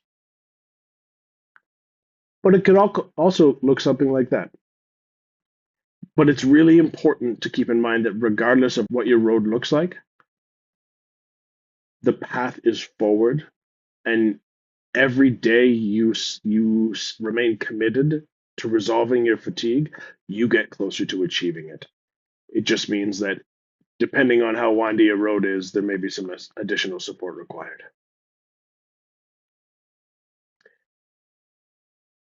Speaker 2: but it could also look something like that. But it's really important to keep in mind that regardless of what your road looks like, the path is forward, and every day you remain committed to resolving your fatigue, you get closer to achieving it. It just means that depending on how windy a road is, there may be some additional support required.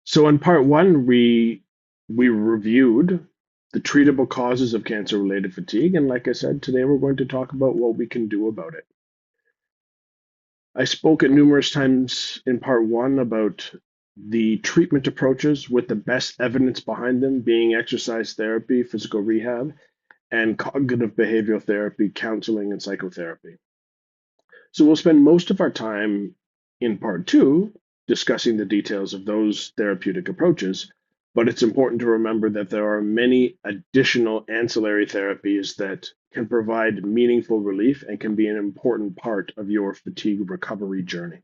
Speaker 2: So in part one, we reviewed the treatable causes of cancer-related fatigue, and like I said, today we're going to talk about what we can do about it. I spoke at numerous times in part one about the treatment approaches with the best evidence behind them being exercise therapy, physical rehab, and cognitive behavioral therapy, counseling, and psychotherapy. So we'll spend most of our time in part two discussing the details of those therapeutic approaches, but it's important to remember that there are many additional ancillary therapies that can provide meaningful relief and can be an important part of your fatigue recovery journey.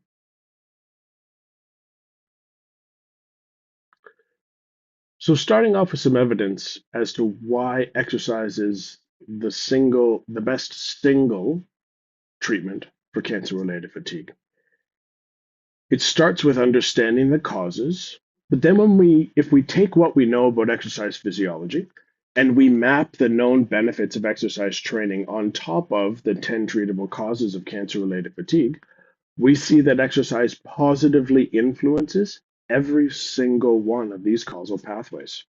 Speaker 2: So starting off with some evidence as to why exercise is the best single treatment for cancer-related fatigue. It starts with understanding the causes, but then if we take what we know about exercise physiology and we map the known benefits of exercise training on top of the 10 treatable causes of cancer-related fatigue, we see that exercise positively influences every single one of these causal pathways.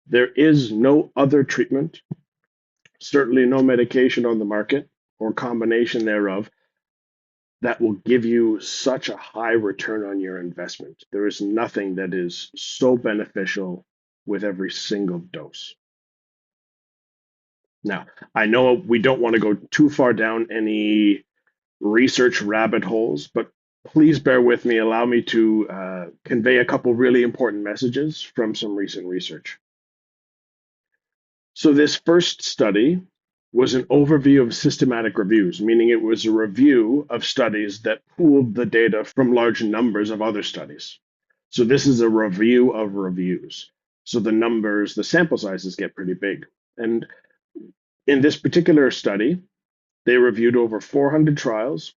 Speaker 2: There is no other treatment, certainly no medication on the market or combination thereof, that will give you such a high return on your investment. There is nothing that is so beneficial with every single dose. Now, I know we don't want to go too far down any research rabbit holes, but please bear with me. Allow me to convey a couple really important messages from some recent research. So this first study was an overview of systematic reviews, meaning it was a review of studies that pooled the data from large numbers of other studies. So this is a review of reviews. So the sample sizes get pretty big. And in this particular study, they reviewed over 400 trials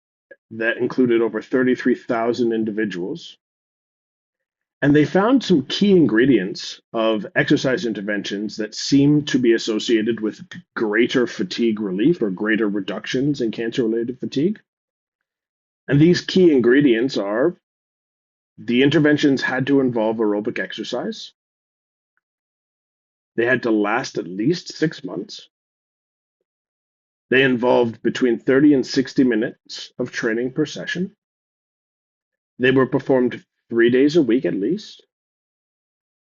Speaker 2: that included over 33,000 individuals. And they found some key ingredients of exercise interventions that seem to be associated with greater fatigue relief or greater reductions in cancer-related fatigue. And these key ingredients are: the interventions had to involve aerobic exercise, They had to last at least 6 months. They involved between 30 and 60 minutes of training per session. They were performed 3 days a week at least,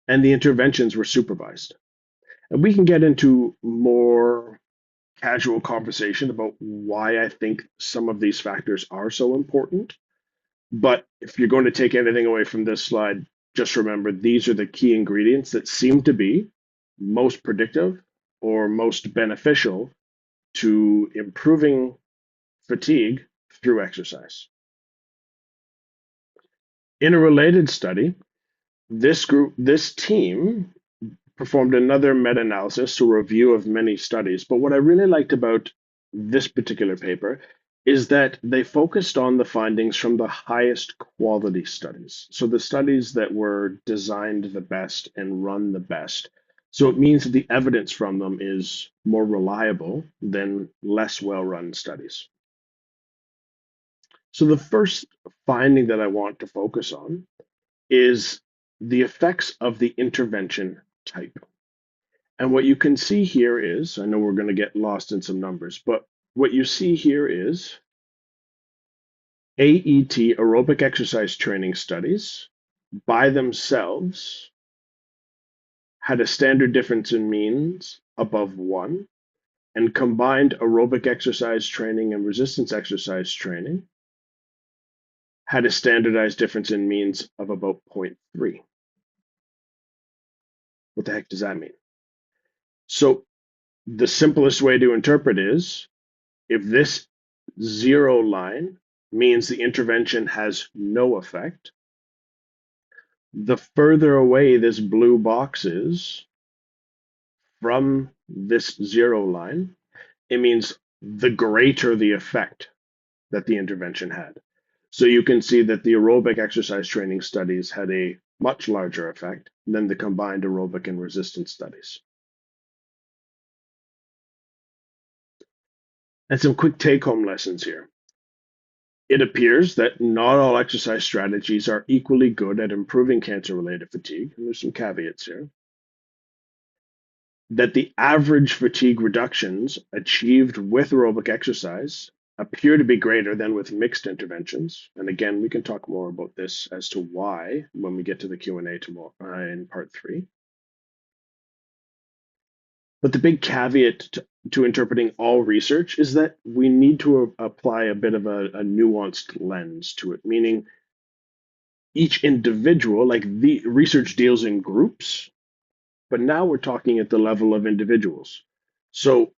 Speaker 2: and the interventions were supervised. And we can get into more casual conversation about why I think some of these factors are so important. But if you're going to take anything away from this slide, just remember these are the key ingredients that seem to be most predictive or most beneficial to improving fatigue through exercise. In a related study, this team performed another meta-analysis, so a review of many studies. But what I really liked about this particular paper is that they focused on the findings from the highest quality studies. So the studies that were designed the best and run the best. So it means that the evidence from them is more reliable than less well-run studies. So the first finding that I want to focus on is the effects of the intervention type. And what you can see here is, I know we're going to get lost in some numbers, but what you see here is AET, aerobic exercise training studies, by themselves had a standard difference in means above 1, and combined aerobic exercise training and resistance exercise training had a standardized difference in means of about 0.3. What the heck does that mean? So the simplest way to interpret is if this 0 line means the intervention has no effect, the further away this blue box is from this 0 line, it means the greater the effect that the intervention had. So you can see that the aerobic exercise training studies had a much larger effect than the combined aerobic and resistance studies. And some quick take-home lessons here. It appears that not all exercise strategies are equally good at improving cancer-related fatigue, and there's some caveats here. That the average fatigue reductions achieved with aerobic exercise appear to be greater than with mixed interventions. And again, we can talk more about this as to why when we get to the Q&A tomorrow in part 3. But the big caveat to interpreting all research is that we need to apply a bit of a nuanced lens to it, meaning each individual, like the research deals in groups, but now we're talking at the level of individuals. So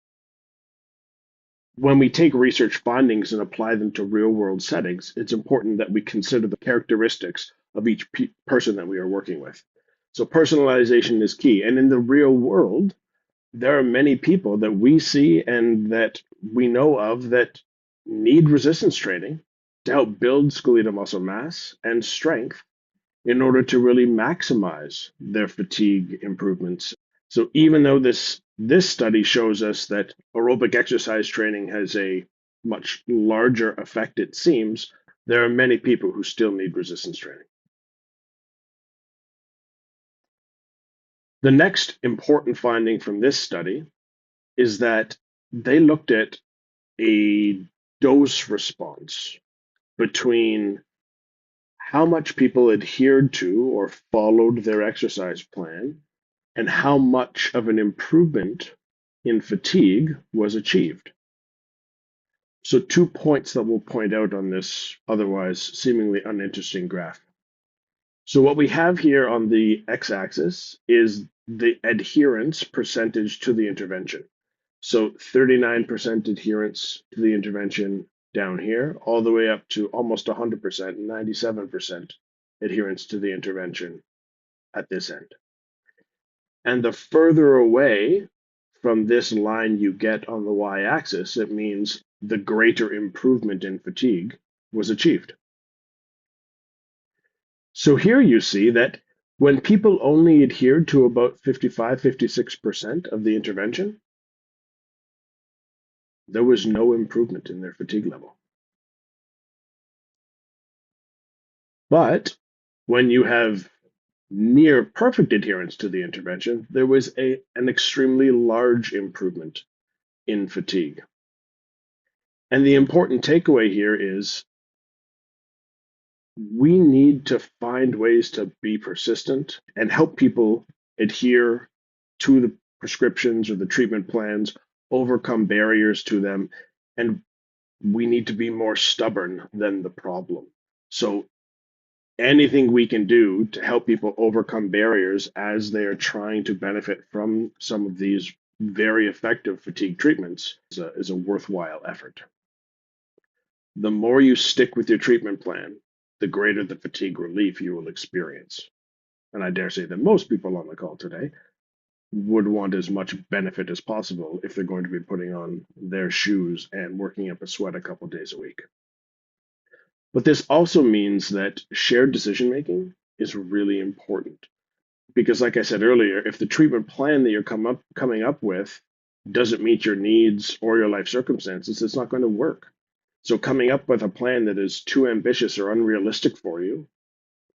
Speaker 2: when we take research findings and apply them to real world settings, it's important that we consider the characteristics of each person that we are working with. So personalization is key. And in the real world, there are many people that we see and that we know of that need resistance training to help build skeletal muscle mass and strength in order to really maximize their fatigue improvements. So even though this study shows us that aerobic exercise training has a much larger effect, it seems, there are many people who still need resistance training. The next important finding from this study is that they looked at a dose response between how much people adhered to or followed their exercise plan and how much of an improvement in fatigue was achieved. So 2 points that we'll point out on this otherwise seemingly uninteresting graph. So what we have here on the x-axis is the adherence percentage to the intervention. So 39% adherence to the intervention down here, all the way up to almost 100%, 97% adherence to the intervention at this end. And the further away from this line you get on the y-axis, it means the greater improvement in fatigue was achieved. So here you see that when people only adhered to about 55, 56% of the intervention, there was no improvement in their fatigue level. But when you have near perfect adherence to the intervention, there was an extremely large improvement in fatigue. And the important takeaway here is we need to find ways to be persistent and help people adhere to the prescriptions or the treatment plans, overcome barriers to them, and we need to be more stubborn than the problem. So anything we can do to help people overcome barriers as they are trying to benefit from some of these very effective fatigue treatments is a worthwhile effort. The more you stick with your treatment plan, the greater the fatigue relief you will experience. And I dare say that most people on the call today would want as much benefit as possible if they're going to be putting on their shoes and working up a sweat a couple days a week. But this also means that shared decision making is really important because, like I said earlier, if the treatment plan that you're coming up with doesn't meet your needs or your life circumstances, it's not going to work. So coming up with a plan that is too ambitious or unrealistic for you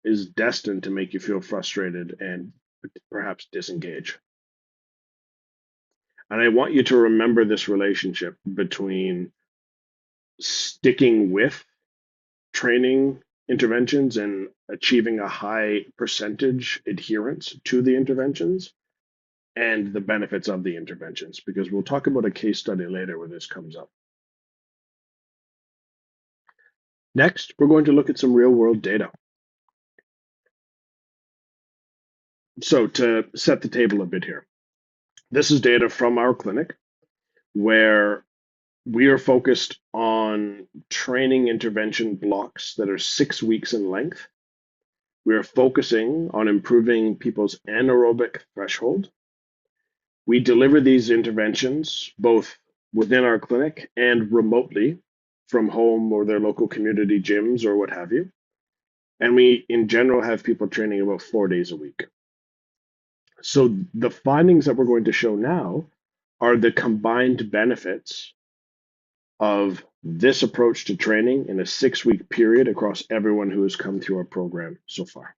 Speaker 2: is destined to make you feel frustrated and perhaps disengage. And I want you to remember this relationship between sticking with training interventions and achieving a high percentage adherence to the interventions and the benefits of the interventions, because we'll talk about a case study later where this comes up. Next, we're going to look at some real world data. So to set the table a bit here, this is data from our clinic where we are focused on training intervention blocks that are 6 weeks in length. We are focusing on improving people's anaerobic threshold. We deliver these interventions both within our clinic and remotely from home or their local community gyms or what have you. And we, in general, have people training about 4 days a week. So the findings that we're going to show now are the combined benefits of this approach to training in a 6-week period across everyone who has come through our program so far.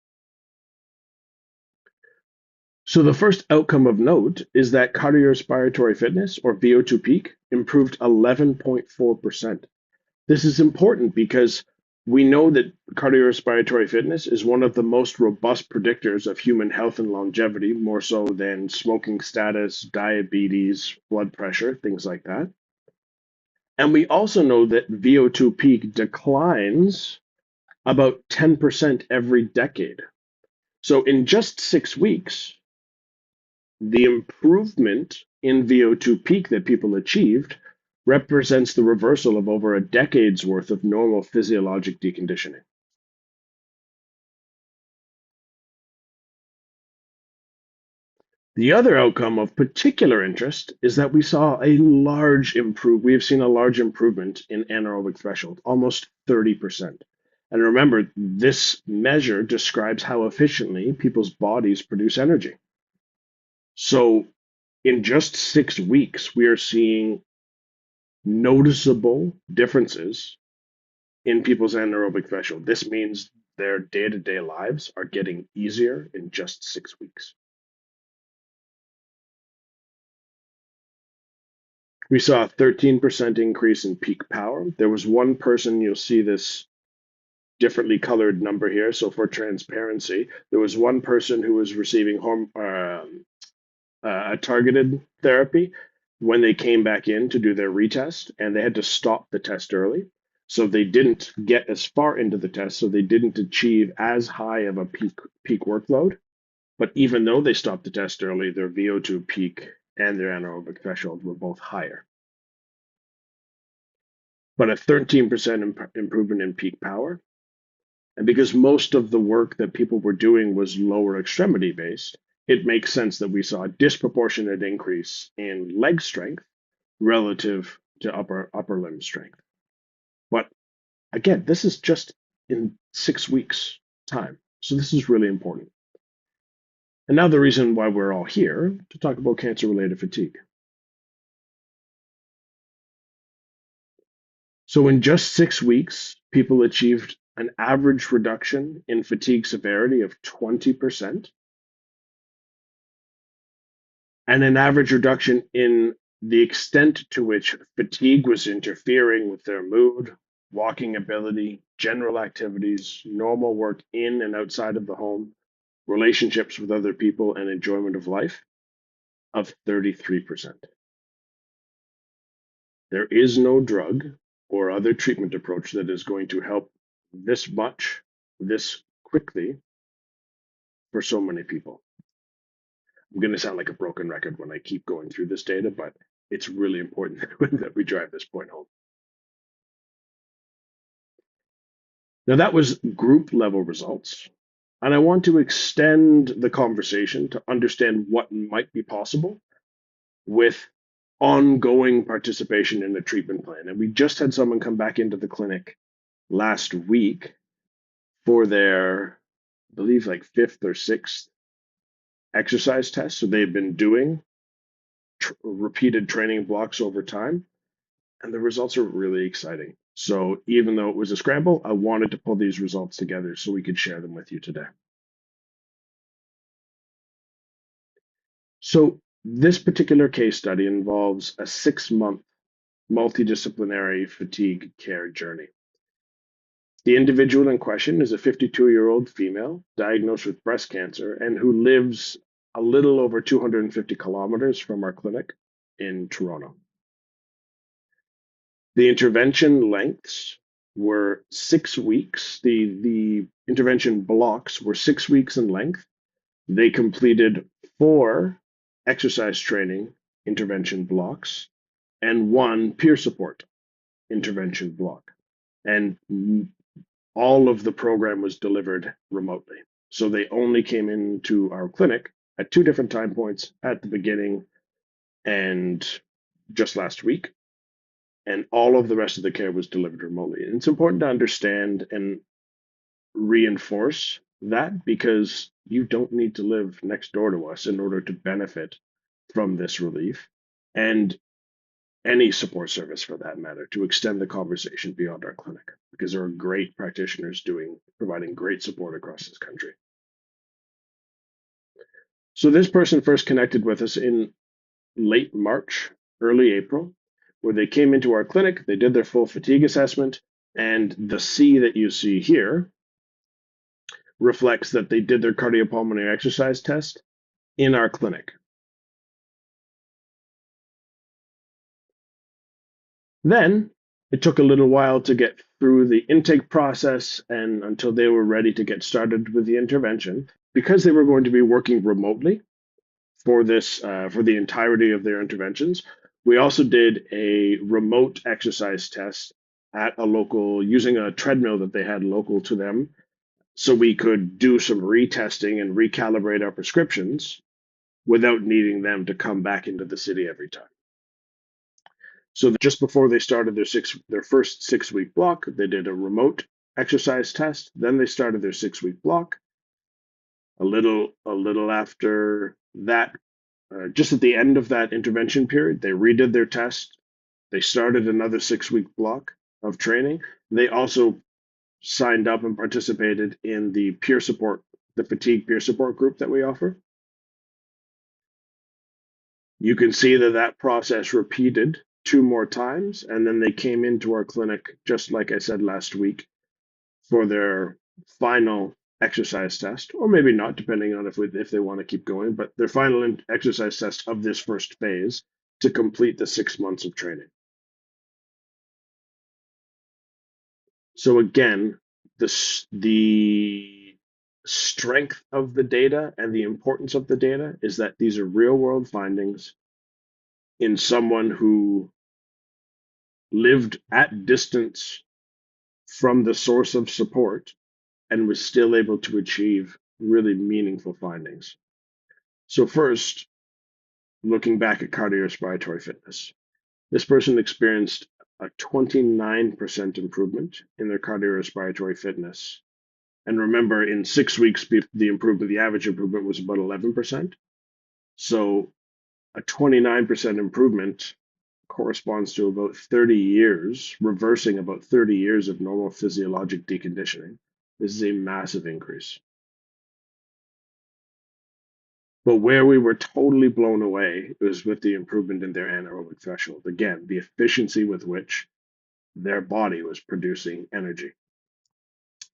Speaker 2: So the first outcome of note is that cardiorespiratory fitness, or VO2 peak, improved 11.4%. This is important because we know that cardiorespiratory fitness is one of the most robust predictors of human health and longevity, more so than smoking status, diabetes, blood pressure, things like that. And we also know that VO2 peak declines about 10% every decade. So in just 6 weeks, the improvement in VO2 peak that people achieved represents the reversal of over a decade's worth of normal physiologic deconditioning. The other outcome of particular interest is that we have seen a large improvement in anaerobic threshold, almost 30%. And remember, this measure describes how efficiently people's bodies produce energy. So in just 6 weeks, we are seeing noticeable differences in people's anaerobic threshold. This means their day-to-day lives are getting easier in just 6 weeks. We saw a 13% increase in peak power. There was one person, you'll see this differently colored number here. So for transparency, there was one person who was receiving a targeted therapy when they came back in to do their retest, and they had to stop the test early. So they didn't get as far into the test, so they didn't achieve as high of a peak workload. But even though they stopped the test early, their VO2 peak and their anaerobic threshold were both higher. But a 13% improvement in peak power. And because most of the work that people were doing was lower extremity based, it makes sense that we saw a disproportionate increase in leg strength relative to upper limb strength. But again, this is just in 6 weeks time. So this is really important. And now the reason why we're all here to talk about cancer-related fatigue. So in just 6 weeks, people achieved an average reduction in fatigue severity of 20%, and an average reduction in the extent to which fatigue was interfering with their mood, walking ability, general activities, normal work in and outside of the home, relationships with other people, and enjoyment of life of 33%. There is no drug or other treatment approach that is going to help this much, this quickly for so many people. I'm going to sound like a broken record when I keep going through this data, but it's really important that we drive this point home. Now, that was group level results. And I want to extend the conversation to understand what might be possible with ongoing participation in a treatment plan. And we just had someone come back into the clinic last week for their, I believe, like fifth or sixth exercise test. So they've been doing repeated training blocks over time, and the results are really exciting. So even though it was a scramble, I wanted to pull these results together so we could share them with you today. So this particular case study involves a 6-month multidisciplinary fatigue care journey. The individual in question is a 52-year-old female diagnosed with breast cancer and who lives a little over 250 kilometers from our clinic in Toronto. The intervention lengths were 6 weeks. The intervention blocks were 6 weeks in length. They completed 4 exercise training intervention blocks and 1 peer support intervention block. And all of the program was delivered remotely. So they only came into our clinic at 2 different time points at the beginning and just last week. And all of the rest of the care was delivered remotely. And it's important to understand and reinforce that because you don't need to live next door to us in order to benefit from this relief and any support service for that matter to extend the conversation beyond our clinic because there are great practitioners providing great support across this country. So this person first connected with us in late March, early April, where they came into our clinic, they did their full fatigue assessment, and the C that you see here reflects that they did their cardiopulmonary exercise test in our clinic. Then it took a little while to get through the intake process and until they were ready to get started with the intervention. Because they were going to be working remotely for this, for the entirety of their interventions, we also did a remote exercise test at a local, using a treadmill that they had local to them, so we could do some retesting and recalibrate our prescriptions without needing them to come back into the city every time. So just before they started their first 6-week block, they did a remote exercise test. Then they started their 6-week block. A little after that, just at the end of that intervention period, they redid their test. They started another 6-week block of training. They also signed up and participated in the peer support, the fatigue peer support group that we offer. You can see that process repeated 2 more times, and then they came into our clinic, just like I said last week, for their final exercise test, or maybe not, depending on if they want to keep going, but their final exercise test of this first phase to complete the 6 months of training. So again, the strength of the data and the importance of the data is that these are real world findings in someone who lived at distance from the source of support and was still able to achieve really meaningful findings. So first, looking back at cardiorespiratory fitness, this person experienced a 29% improvement in their cardiorespiratory fitness. And remember, in 6 weeks, the average improvement was about 11%. So a 29% improvement corresponds to about 30 years, reversing about 30 years of normal physiologic deconditioning. This is a massive increase. But where we were totally blown away was with the improvement in their anaerobic threshold. Again, the efficiency with which their body was producing energy.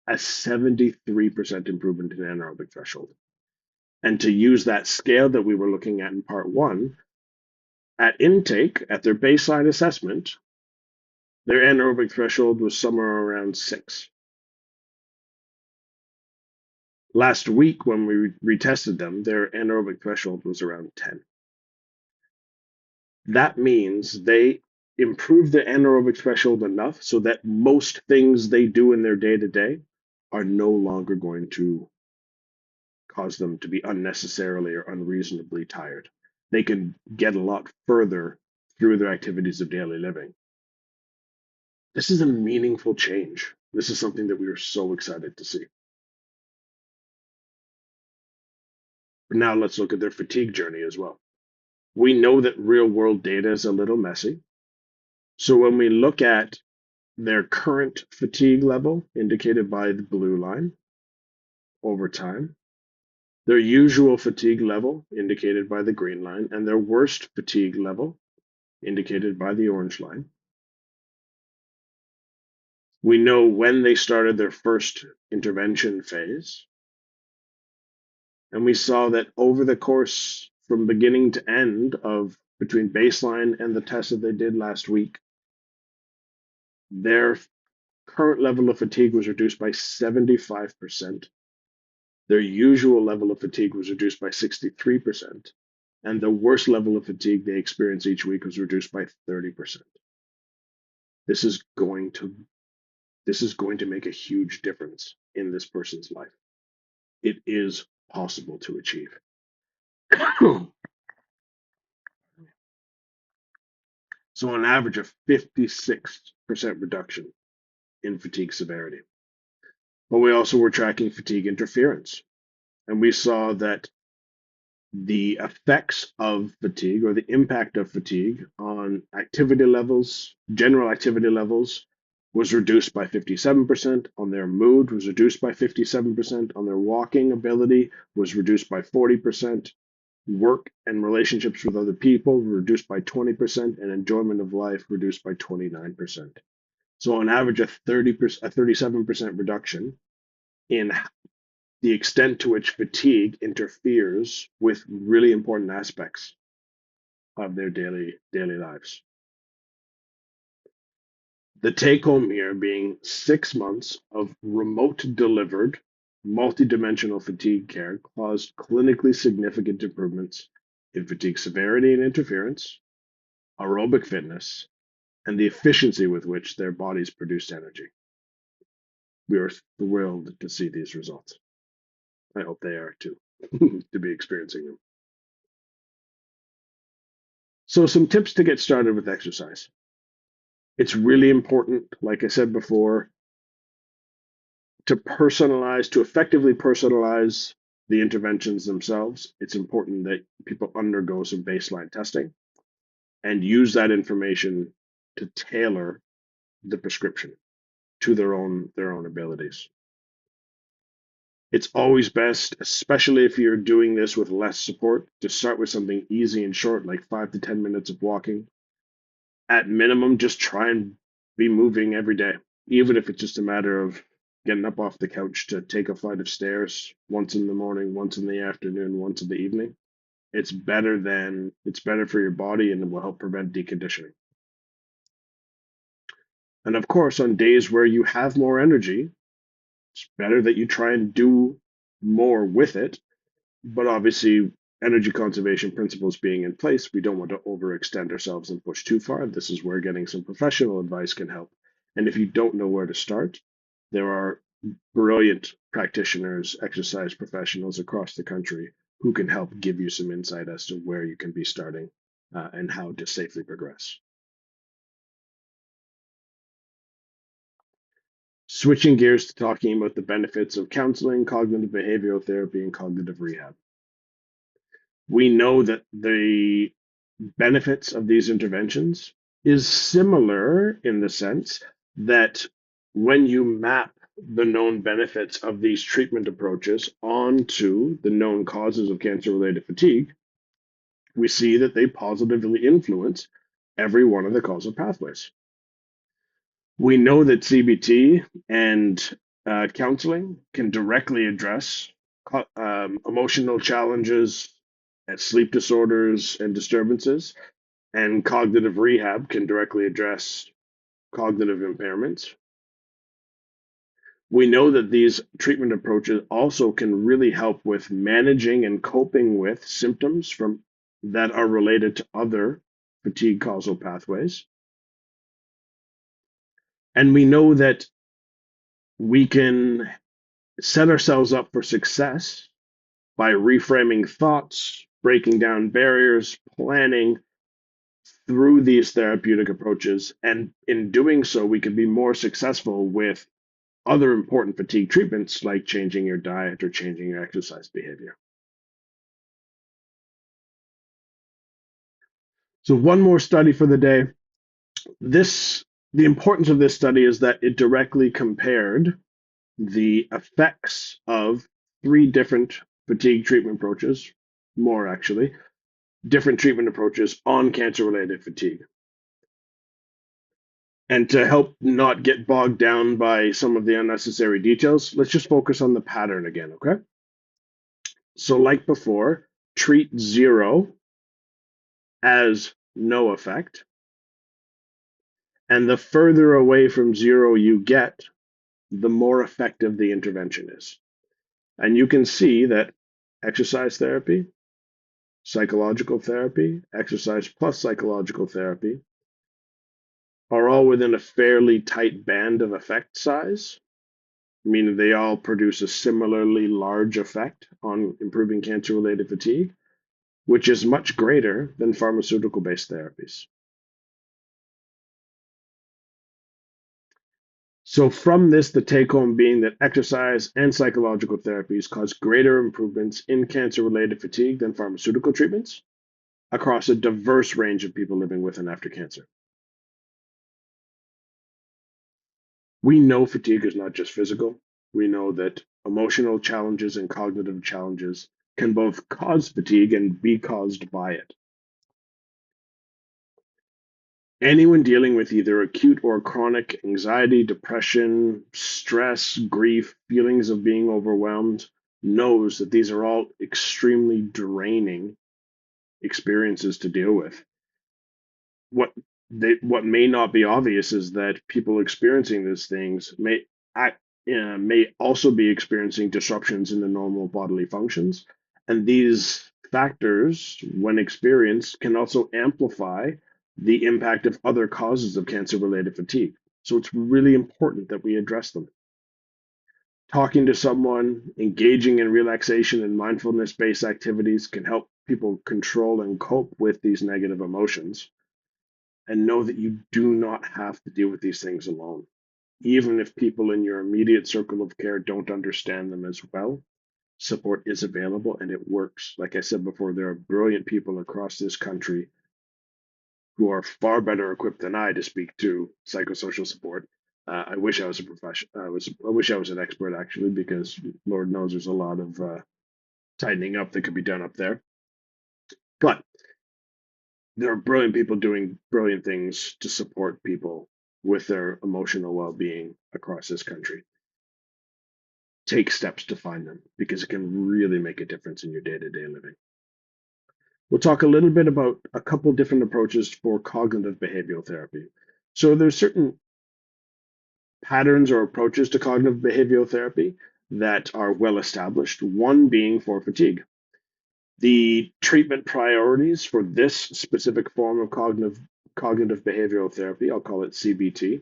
Speaker 2: A 73% improvement in anaerobic threshold. And to use that scale that we were looking at in part one, at intake, at their baseline assessment, their anaerobic threshold was somewhere around 6. Last week, when we retested them, their anaerobic threshold was around 10. That means they improve the anaerobic threshold enough so that most things they do in their day to day are no longer going to cause them to be unnecessarily or unreasonably tired. They can get a lot further through their activities of daily living. This is a meaningful change. This is something that we are so excited to see. But now let's look at their fatigue journey as well. We know that real world data is a little messy. So when we look at their current fatigue level, indicated by the blue line, over time, their usual fatigue level, indicated by the green line, and their worst fatigue level, indicated by the orange line. We know when they started their first intervention phase. And we saw that over the course from beginning to end of between baseline and the test that they did last week, their current level of fatigue was reduced by 75%. Their usual level of fatigue was reduced by 63%. And the worst level of fatigue they experience each week was reduced by 30%. This is going to make a huge difference in this person's life. It is possible to achieve. So an average of 56% reduction in fatigue severity. But we also were tracking fatigue interference. And we saw that the effects of fatigue or the impact of fatigue on activity levels, general activity levels, was reduced by 57%, on their mood was reduced by 57%, on their walking ability was reduced by 40%, work and relationships with other people were reduced by 20%, and enjoyment of life reduced by 29%. So on average, a 37% reduction in the extent to which fatigue interferes with really important aspects of their daily lives. The take home here being 6 months of remote delivered multidimensional fatigue care caused clinically significant improvements in fatigue severity and interference, aerobic fitness, and the efficiency with which their bodies produced energy. We are thrilled to see these results. I hope they are too, to be experiencing them. So some tips to get started with exercise. It's really important, like I said before, to effectively personalize the interventions themselves. It's important that people undergo some baseline testing and use that information to tailor the prescription to their own abilities. It's always best, especially if you're doing this with less support, to start with something easy and short, like 5 to 10 minutes of walking. At minimum, just try and be moving every day, even if it's just a matter of getting up off the couch to take a flight of stairs once in the morning, once in the afternoon, once in the evening. It's better for your body, and it will help prevent deconditioning. And of course, on days where you have more energy, it's better that you try and do more with it. But obviously, energy conservation principles being in place, we don't want to overextend ourselves and push too far. This is where getting some professional advice can help. And if you don't know where to start, there are brilliant practitioners, exercise professionals across the country who can help give you some insight as to where you can be starting and how to safely progress. Switching gears to talking about the benefits of counseling, cognitive behavioral therapy, and cognitive rehab. We know that the benefits of these interventions is similar in the sense that when you map the known benefits of these treatment approaches onto the known causes of cancer-related fatigue, we see that they positively influence every one of the causal pathways. We know that CBT and counseling can directly address emotional challenges, and sleep disorders and disturbances, and cognitive rehab can directly address cognitive impairments. We know that these treatment approaches also can really help with managing and coping with symptoms that are related to other fatigue causal pathways. And we know that we can set ourselves up for success by reframing thoughts, breaking down barriers, planning through these therapeutic approaches. And in doing so, we can be more successful with other important fatigue treatments like changing your diet or changing your exercise behavior. So one more study for the day. The importance of this study is that it directly compared the effects of three different fatigue treatment approaches, more actually, different treatment approaches on cancer-related fatigue. And to help not get bogged down by some of the unnecessary details, let's just focus on the pattern again, okay? So like before, treat 0 as no effect. And the further away from 0 you get, the more effective the intervention is. And you can see that exercise therapy, psychological therapy, exercise plus psychological therapy are all within a fairly tight band of effect size, meaning they all produce a similarly large effect on improving cancer-related fatigue, which is much greater than pharmaceutical-based therapies. So from this, the take-home being that exercise and psychological therapies cause greater improvements in cancer-related fatigue than pharmaceutical treatments across a diverse range of people living with and after cancer. We know fatigue is not just physical. We know that emotional challenges and cognitive challenges can both cause fatigue and be caused by it. Anyone dealing with either acute or chronic anxiety, depression, stress, grief, feelings of being overwhelmed knows that these are all extremely draining experiences to deal with. What may not be obvious is that people experiencing these things may also be experiencing disruptions in the normal bodily functions, and these factors, when experienced, can also amplify the impact of other causes of cancer-related fatigue. So it's really important that we address them. Talking to someone, engaging in relaxation and mindfulness-based activities can help people control and cope with these negative emotions, and know that you do not have to deal with these things alone. Even if people in your immediate circle of care don't understand them as well, support is available and it works. Like I said before, there are brilliant people across this country who are far better equipped than I to speak to psychosocial support. I wish I was a professional. I wish I was an expert actually, because Lord knows there's a lot of tightening up that could be done up there. But there are brilliant people doing brilliant things to support people with their emotional well-being across this country. Take steps to find them because it can really make a difference in your day-to-day living. We'll talk a little bit about a couple different approaches for cognitive behavioral therapy. So there's certain patterns or approaches to cognitive behavioral therapy that are well established, one being for fatigue. The treatment priorities for this specific form of cognitive behavioral therapy, I'll call it CBT,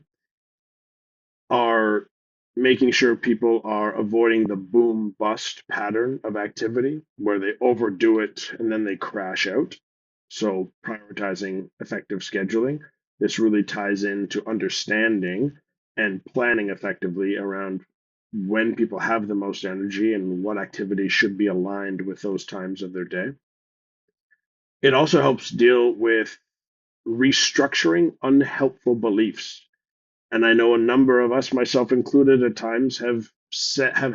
Speaker 2: are making sure people are avoiding the boom bust pattern of activity where they overdo it and then they crash out. So, prioritizing effective scheduling. This really ties into understanding and planning effectively around when people have the most energy and what activities should be aligned with those times of their day. It also helps deal with restructuring unhelpful beliefs. And I know a number of us, myself included, at times have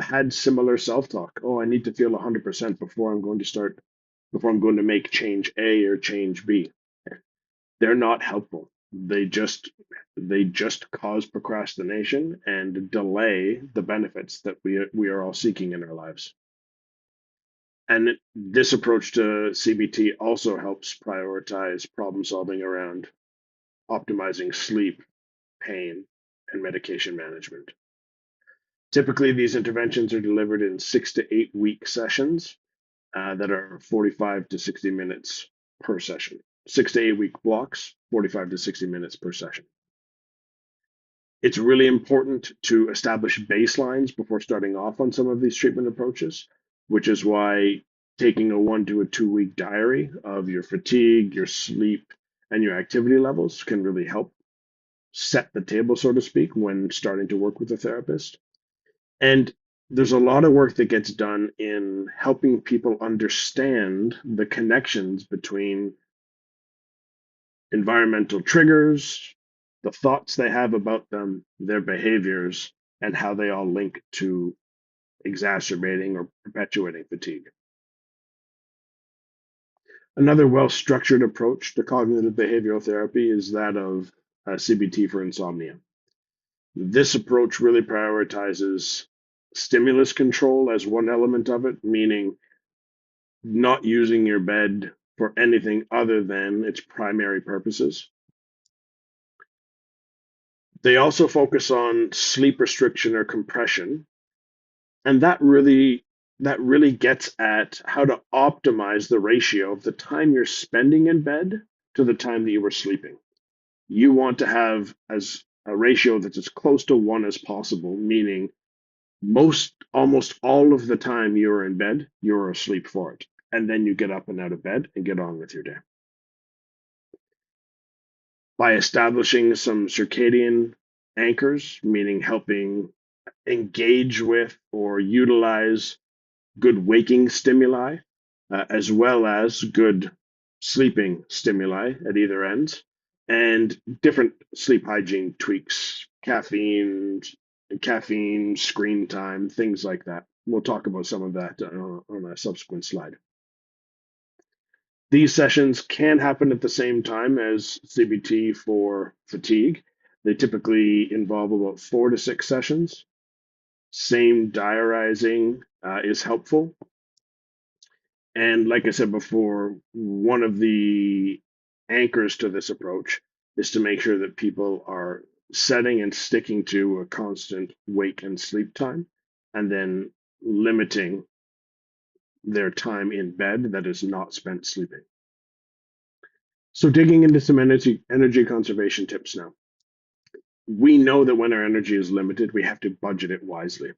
Speaker 2: had similar self-talk. Oh, I need to feel 100% before I'm going to make change A or change B. They're not helpful. They just cause procrastination and delay the benefits that we are all seeking in our lives. And this approach to CBT also helps prioritize problem solving around optimizing sleep, pain, and medication management. Typically, these interventions are delivered in 6 to 8 week sessions that are 45 to 60 minutes per session. 6 to 8 week blocks, 45 to 60 minutes per session. It's really important to establish baselines before starting off on some of these treatment approaches, which is why taking a 1 to 2 week diary of your fatigue, your sleep, and your activity levels can really help set the table, so to speak, when starting to work with a therapist. And there's a lot of work that gets done in helping people understand the connections between environmental triggers, the thoughts they have about them, their behaviors, and how they all link to exacerbating or perpetuating fatigue. Another well structured approach to cognitive behavioral therapy is that of CBT for insomnia. This approach really prioritizes stimulus control as one element of it, meaning not using your bed for anything other than its primary purposes. They also focus on sleep restriction or compression, and that really gets at how to optimize the ratio of the time you're spending in bed to the time that you were sleeping. You want to have as a ratio that's as close to one as possible, meaning almost all of the time you're in bed, you're asleep for it. And then you get up and out of bed and get on with your day. By establishing some circadian anchors, meaning helping engage with or utilize good waking stimuli, as well as good sleeping stimuli at either end, and different sleep hygiene tweaks, caffeine, screen time, things like that. We'll talk about some of that on a subsequent slide. These sessions can happen at the same time as CBT for fatigue. They typically involve about 4 to 6 sessions. Same diarizing is helpful. And like I said before, one of the anchors to this approach is to make sure that people are setting and sticking to a constant wake and sleep time, and then limiting their time in bed that is not spent sleeping. So digging into some energy conservation tips now. We know that when our energy is limited, we have to budget it wisely.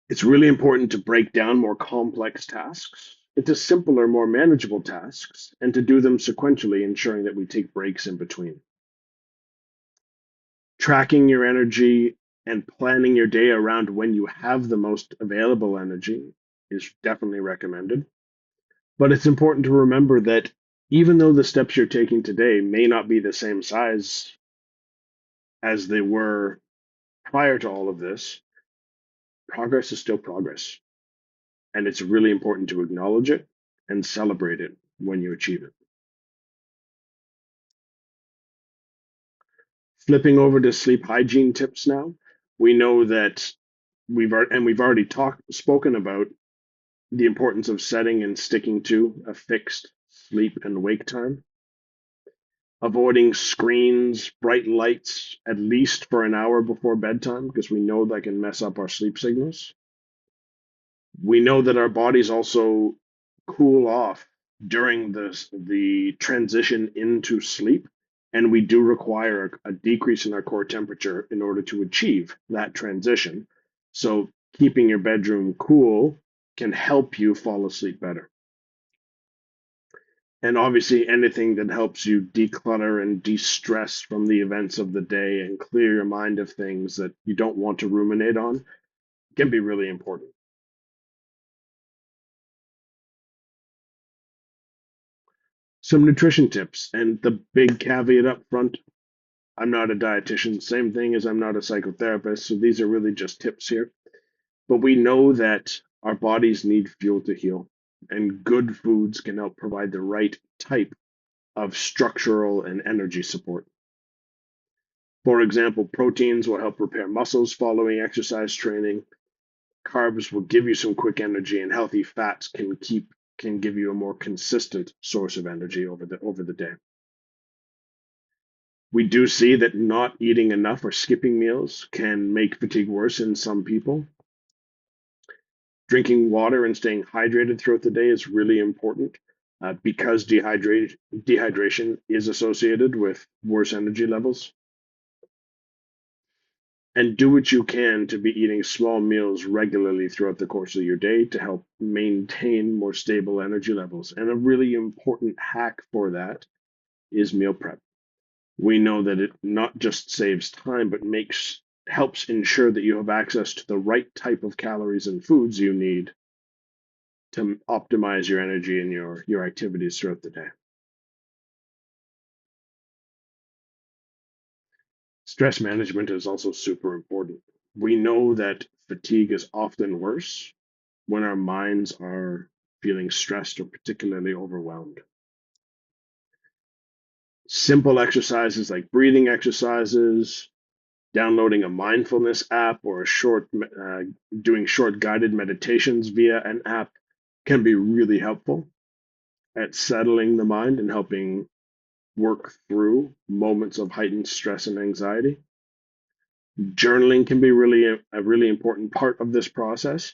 Speaker 2: It's really important to break down more complex tasks into simpler, more manageable tasks, and to do them sequentially, ensuring that we take breaks in between. Tracking your energy and planning your day around when you have the most available energy is definitely recommended. But it's important to remember that even though the steps you're taking today may not be the same size as they were prior to all of this, progress is still progress. And it's really important to acknowledge it and celebrate it when you achieve it. Flipping over to sleep hygiene tips now, we know that we've already spoken about the importance of setting and sticking to a fixed sleep and wake time. Avoiding screens, bright lights, at least for an hour before bedtime, because we know that can mess up our sleep signals. We know that our bodies also cool off during the transition into sleep, and we do require a decrease in our core temperature in order to achieve that transition. So keeping your bedroom cool can help you fall asleep better. And obviously, anything that helps you declutter and de-stress from the events of the day and clear your mind of things that you don't want to ruminate on can be really important. Some nutrition tips, and the big caveat up front, I'm not a dietitian, same thing as I'm not a psychotherapist, so these are really just tips here. But we know that our bodies need fuel to heal, and good foods can help provide the right type of structural and energy support. For example, proteins will help repair muscles following exercise training. Carbs will give you some quick energy, and healthy fats can give you a more consistent source of energy over the day. We do see that not eating enough or skipping meals can make fatigue worse in some people. Drinking water and staying hydrated throughout the day is really important because dehydration is associated with worse energy levels. And do what you can to be eating small meals regularly throughout the course of your day to help maintain more stable energy levels. And a really important hack for that is meal prep. We know that it not just saves time, but helps ensure that you have access to the right type of calories and foods you need to optimize your energy and your activities throughout the day. Stress management is also super important. We know that fatigue is often worse when our minds are feeling stressed or particularly overwhelmed. Simple exercises like breathing exercises, downloading a mindfulness app, or doing short guided meditations via an app can be really helpful at settling the mind and helping work through moments of heightened stress and anxiety. Journaling can be a really important part of this process,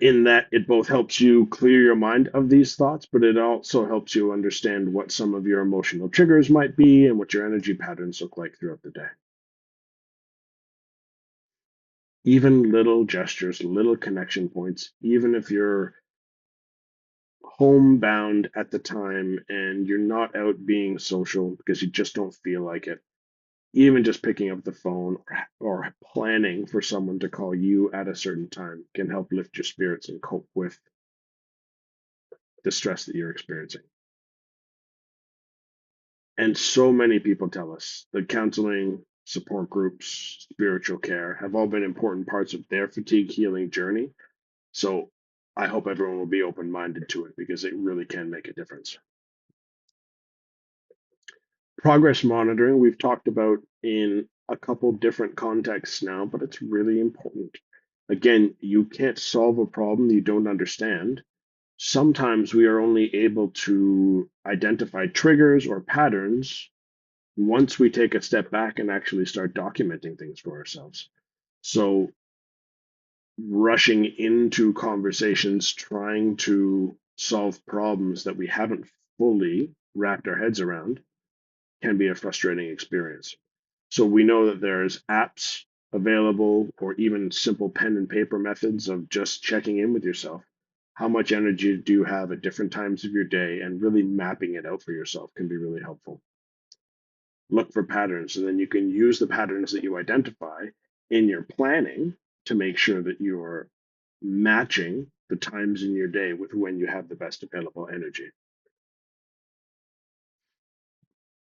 Speaker 2: in that it both helps you clear your mind of these thoughts, but it also helps you understand what some of your emotional triggers might be and what your energy patterns look like throughout the day. Even little gestures, little connection points, even if you're homebound at the time and you're not out being social because you just don't feel like it, even just picking up the phone or planning for someone to call you at a certain time can help lift your spirits and cope with the stress that you're experiencing. And so many people tell us that counseling, support groups, spiritual care have all been important parts of their fatigue healing journey. So I hope everyone will be open minded to it because it really can make a difference. Progress monitoring, we've talked about in a couple different contexts now, but it's really important. Again, you can't solve a problem you don't understand. Sometimes we are only able to identify triggers or patterns once we take a step back and actually start documenting things for ourselves. So, rushing into conversations trying to solve problems that we haven't fully wrapped our heads around can be a frustrating experience. So we know that there's apps available or even simple pen and paper methods of just checking in with yourself. How much energy do you have at different times of your day, and really mapping it out for yourself can be really helpful. Look for patterns, and then you can use the patterns that you identify in your planning to make sure that you're matching the times in your day with when you have the best available energy.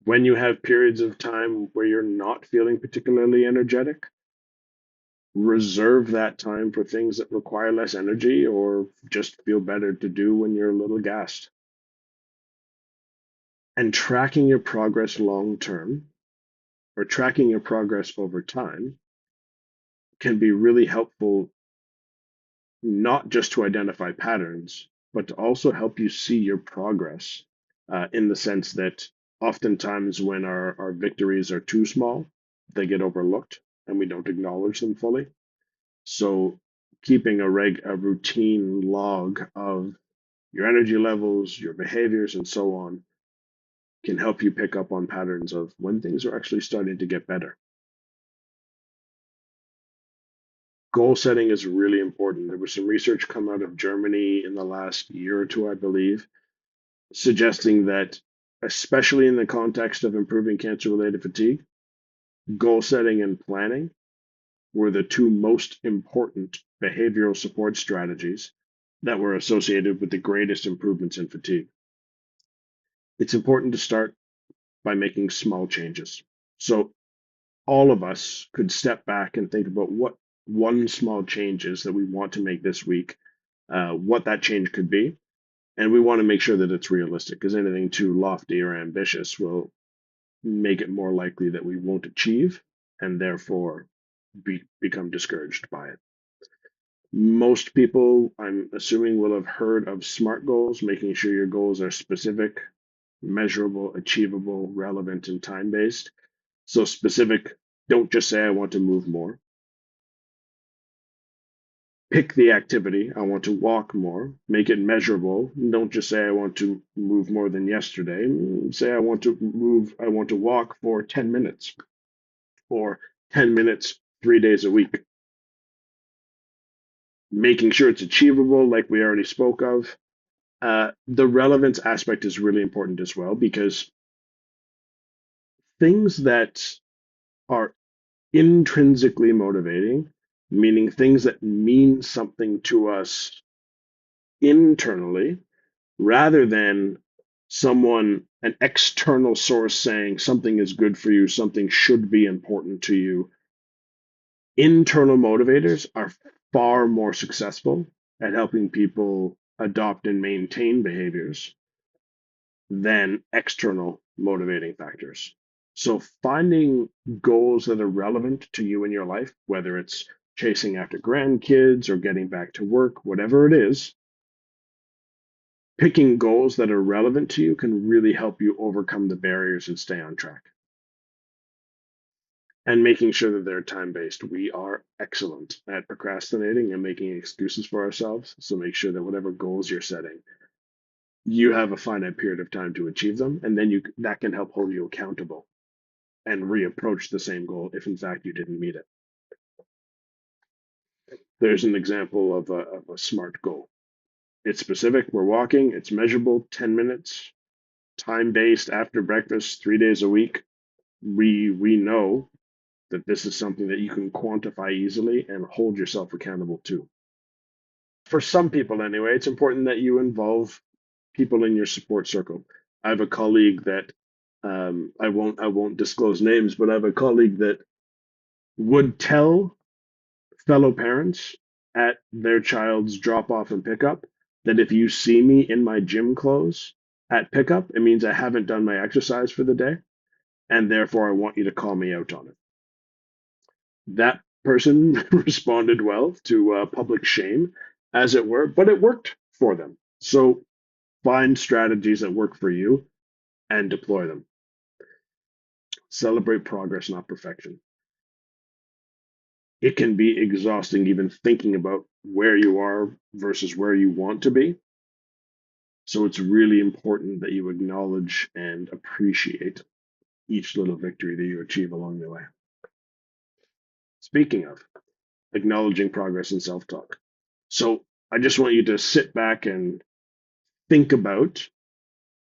Speaker 2: When you have periods of time where you're not feeling particularly energetic, reserve that time for things that require less energy or just feel better to do when you're a little gassed. And tracking your progress long term or tracking your progress over time can be really helpful, not just to identify patterns, but to also help you see your progress, in the sense that oftentimes when our victories are too small, they get overlooked and we don't acknowledge them fully. So keeping a routine log of your energy levels, your behaviors, and so on can help you pick up on patterns of when things are actually starting to get better. Goal setting is really important. There was some research come out of Germany in the last year or two, I believe, suggesting that, especially in the context of improving cancer-related fatigue, goal setting and planning were the two most important behavioral support strategies that were associated with the greatest improvements in fatigue. it's important to start by making small changes. So all of us could step back and think about what one small change is that we want to make this week, what that change could be. And we want to make sure that it's realistic because anything too lofty or ambitious will make it more likely that we won't achieve and therefore become discouraged by it. Most people, I'm assuming, will have heard of SMART goals, making sure your goals are specific, measurable, achievable, relevant, and time based. So, specific, don't just say, I want to move more. Pick the activity. I want to walk more. Make it measurable. Don't just say, I want to move more than yesterday. Say, I want to walk for 10 minutes or 10 minutes 3 days a week. Making sure it's achievable, like we already spoke of. The relevance aspect is really important as well because things that are intrinsically motivating, meaning things that mean something to us internally, rather than an external source saying something is good for you, something should be important to you. Internal motivators are far more successful at helping people adopt and maintain behaviors than external motivating factors. So finding goals that are relevant to you in your life, whether it's chasing after grandkids or getting back to work, whatever it is, picking goals that are relevant to you can really help you overcome the barriers and stay on track. And making sure that they're time based. We are excellent at procrastinating and making excuses for ourselves. So make sure that whatever goals you're setting, you have a finite period of time to achieve them, and then that can help hold you accountable and reapproach the same goal if in fact you didn't meet it. There's an example of a SMART goal. It's specific, we're walking, it's measurable, 10 minutes, time based after breakfast, 3 days a week. We know that this is something that you can quantify easily and hold yourself accountable to. For some people, anyway, it's important that you involve people in your support circle. I have a colleague that I won't disclose names, but I have a colleague that would tell fellow parents at their child's drop off and pickup that if you see me in my gym clothes at pickup, it means I haven't done my exercise for the day, and therefore I want you to call me out on it. That person responded well to public shame, as it were, but it worked for them. So find strategies that work for you and deploy them. Celebrate progress, not perfection. It can be exhausting even thinking about where you are versus where you want to be. So it's really important that you acknowledge and appreciate each little victory that you achieve along the way. Speaking of acknowledging progress and self talk. So I just want you to sit back and think about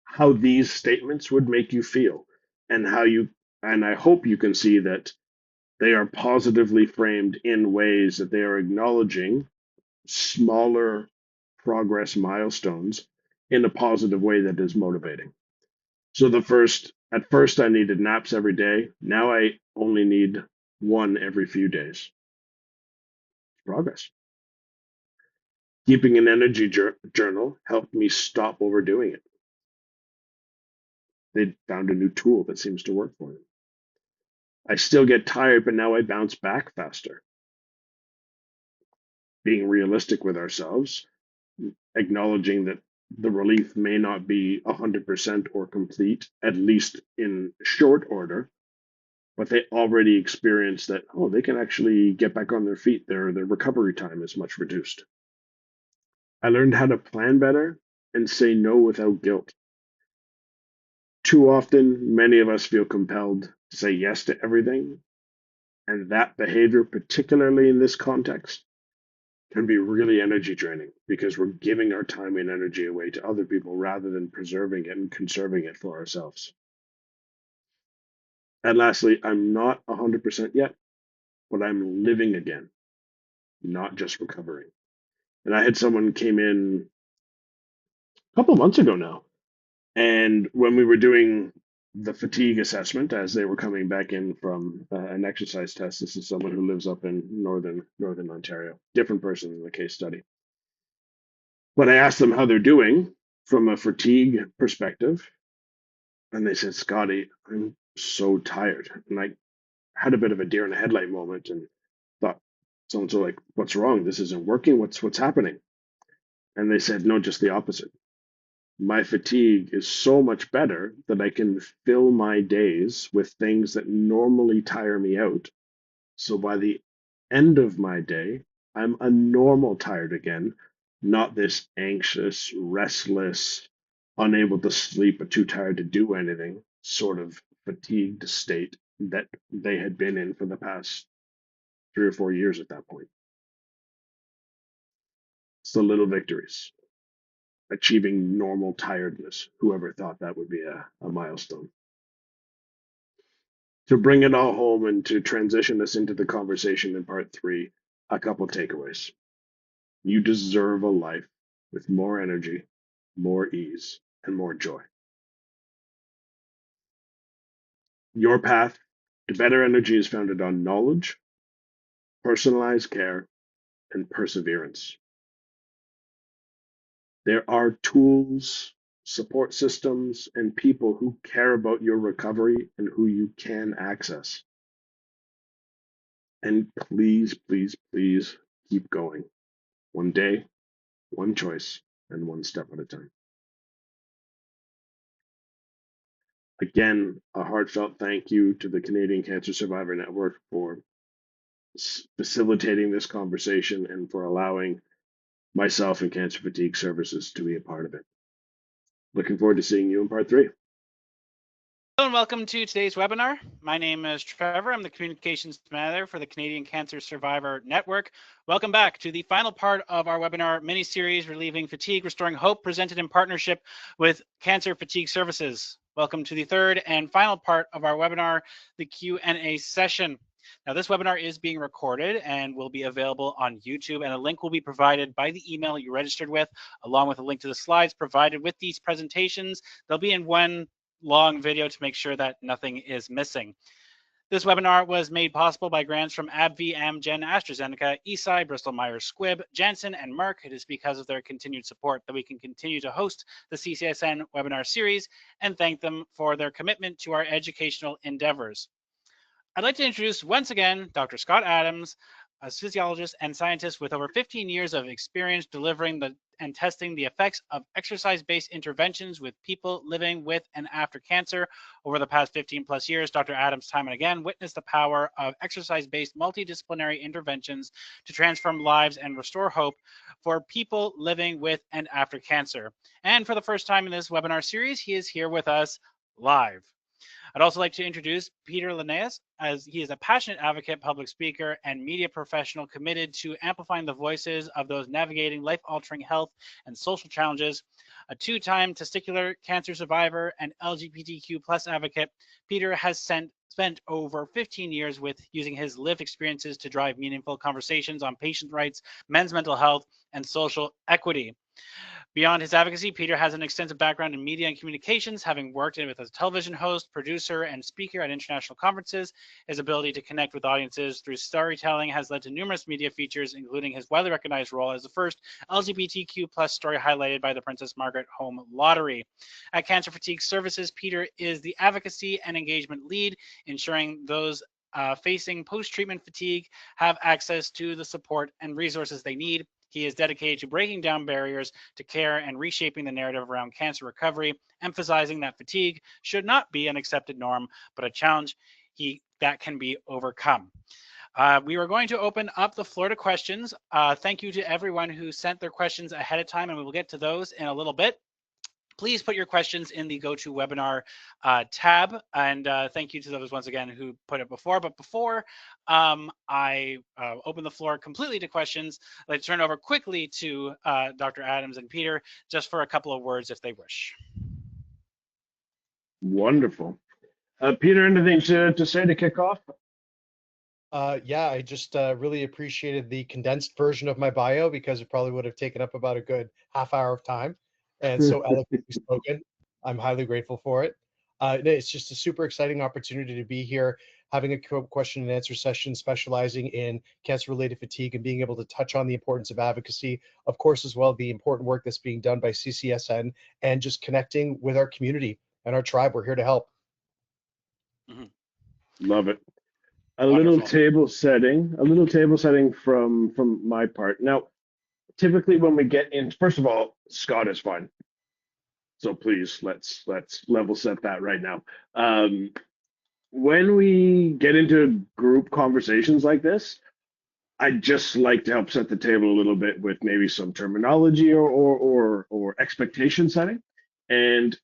Speaker 2: how these statements would make you feel and and I hope you can see that they are positively framed in ways that they are acknowledging smaller progress milestones in a positive way that is motivating. So at first I needed naps every day. Now I only need one every few days. Progress. Keeping an energy journal helped me stop overdoing it. They found a new tool that seems to work for them. I still get tired, but now I bounce back faster. Being realistic with ourselves, acknowledging that the relief may not be 100% or complete, at least in short order, but they already experience that, oh, they can actually get back on their feet. Their recovery time is much reduced. I learned how to plan better and say no without guilt. Too often, many of us feel compelled to say yes to everything, and that behavior, particularly in this context, can be really energy draining because we're giving our time and energy away to other people rather than preserving it and conserving it for ourselves. And lastly, I'm not 100% yet, but I'm living again, not just recovering. And I had someone came in a couple of months ago now, And when we were doing the fatigue assessment as they were coming back in from an exercise test, this is someone who lives up in northern Ontario, different person in the case study. But I asked them how they're doing from a fatigue perspective, and they said, Scotty, I'm so tired. And I had a bit of a deer in the headlight moment and thought, so like, what's wrong? This isn't working. What's happening? And they said, no, just the opposite. My fatigue is so much better that I can fill my days with things that normally tire me out. So by the end of my day, I'm a normal tired again, not this anxious, restless, unable to sleep, but too tired to do anything sort of fatigued state that they had been in for the past 3 or 4 years at that point. It's the little victories, achieving normal tiredness. Whoever thought that would be a milestone. To bring it all home and to transition us into the conversation in part three, a couple takeaways. You deserve a life with more energy, more ease, and more joy. Your path to better energy is founded on knowledge, personalized care, and perseverance. There are tools, support systems, and people who care about your recovery and who you can access. And please, please, please keep going. One day, one choice, and one step at a time. Again, a heartfelt thank you to the Canadian Cancer Survivor Network for facilitating this conversation and for allowing myself and Cancer Fatigue Services to be a part of it. Looking forward to seeing you in part three.
Speaker 1: Hello and welcome to today's webinar. My name is Trevor. I'm the Communications Manager for the Canadian Cancer Survivor Network. Welcome back to the final part of our webinar mini-series, Relieving Fatigue, Restoring Hope, presented in partnership with Cancer Fatigue Services. Welcome to the third and final part of our webinar, the Q&A session. Now, this webinar is being recorded and will be available on YouTube, and a link will be provided by the email you registered with, along with a link to the slides provided with these presentations. They'll be in one long video to make sure that nothing is missing. This webinar was made possible by grants from AbbVie, Amgen, AstraZeneca, Eisai, Bristol Myers Squibb, Janssen, and Merck. It is because of their continued support that we can continue to host the CCSN webinar series, and thank them for their commitment to our educational endeavors. I'd like to introduce once again Dr. Scott Adams, a physiologist and scientist with over 15 years of experience delivering and testing the effects of exercise-based interventions with people living with and after cancer. Over the past 15 plus years, Dr. Adams time and again witnessed the power of exercise-based multidisciplinary interventions to transform lives and restore hope for people living with and after cancer. And for the first time in this webinar series, he is here with us live. I'd also like to introduce Peter Linnaeus, as he is a passionate advocate, public speaker, and media professional committed to amplifying the voices of those navigating life-altering health and social challenges. A two-time testicular cancer survivor and LGBTQ plus advocate, Peter has spent over 15 years with using his lived experiences to drive meaningful conversations on patient rights, men's mental health, and social equity. Beyond his advocacy, Peter has an extensive background in media and communications, having worked as a television host, producer, and speaker at international conferences. His ability to connect with audiences through storytelling has led to numerous media features, including his widely recognized role as the first LGBTQ plus story highlighted by the Princess Margaret Home Lottery. At Cancer Fatigue Services, Peter is the advocacy and engagement lead, ensuring those facing post-treatment fatigue have access to the support and resources they need. He is dedicated to breaking down barriers to care and reshaping the narrative around cancer recovery, emphasizing that fatigue should not be an accepted norm, but a challenge that can be overcome. We are going to open up the floor to questions. Thank you to everyone who sent their questions ahead of time, and we will get to those in a little bit. Please put your questions in the GoToWebinar tab, and thank you to those once again who put it before. But before I open the floor completely to questions, I'd like to turn over quickly to Dr. Adams and Peter just for a couple of words if they wish.
Speaker 2: Wonderful. Peter, anything to say to kick off?
Speaker 3: Yeah, I just really appreciated the condensed version of my bio because it probably would have taken up about a good half hour of time, and so eloquently spoken. I'm highly grateful for it. It's just a super exciting opportunity to be here, having a question and answer session specializing in cancer-related fatigue and being able to touch on the importance of advocacy, of course, as well, the important work that's being done by CCSN, and just connecting with our community and our tribe. We're here to help.
Speaker 1: Mhm.
Speaker 4: Love it. A
Speaker 1: Wonderful.
Speaker 4: little table setting from my part. Now, typically when we get in, first of all, Scott is fine. So please let's level set that right now. When we get into group conversations like this, I just like to help set the table a little bit with maybe some terminology or expectation setting. And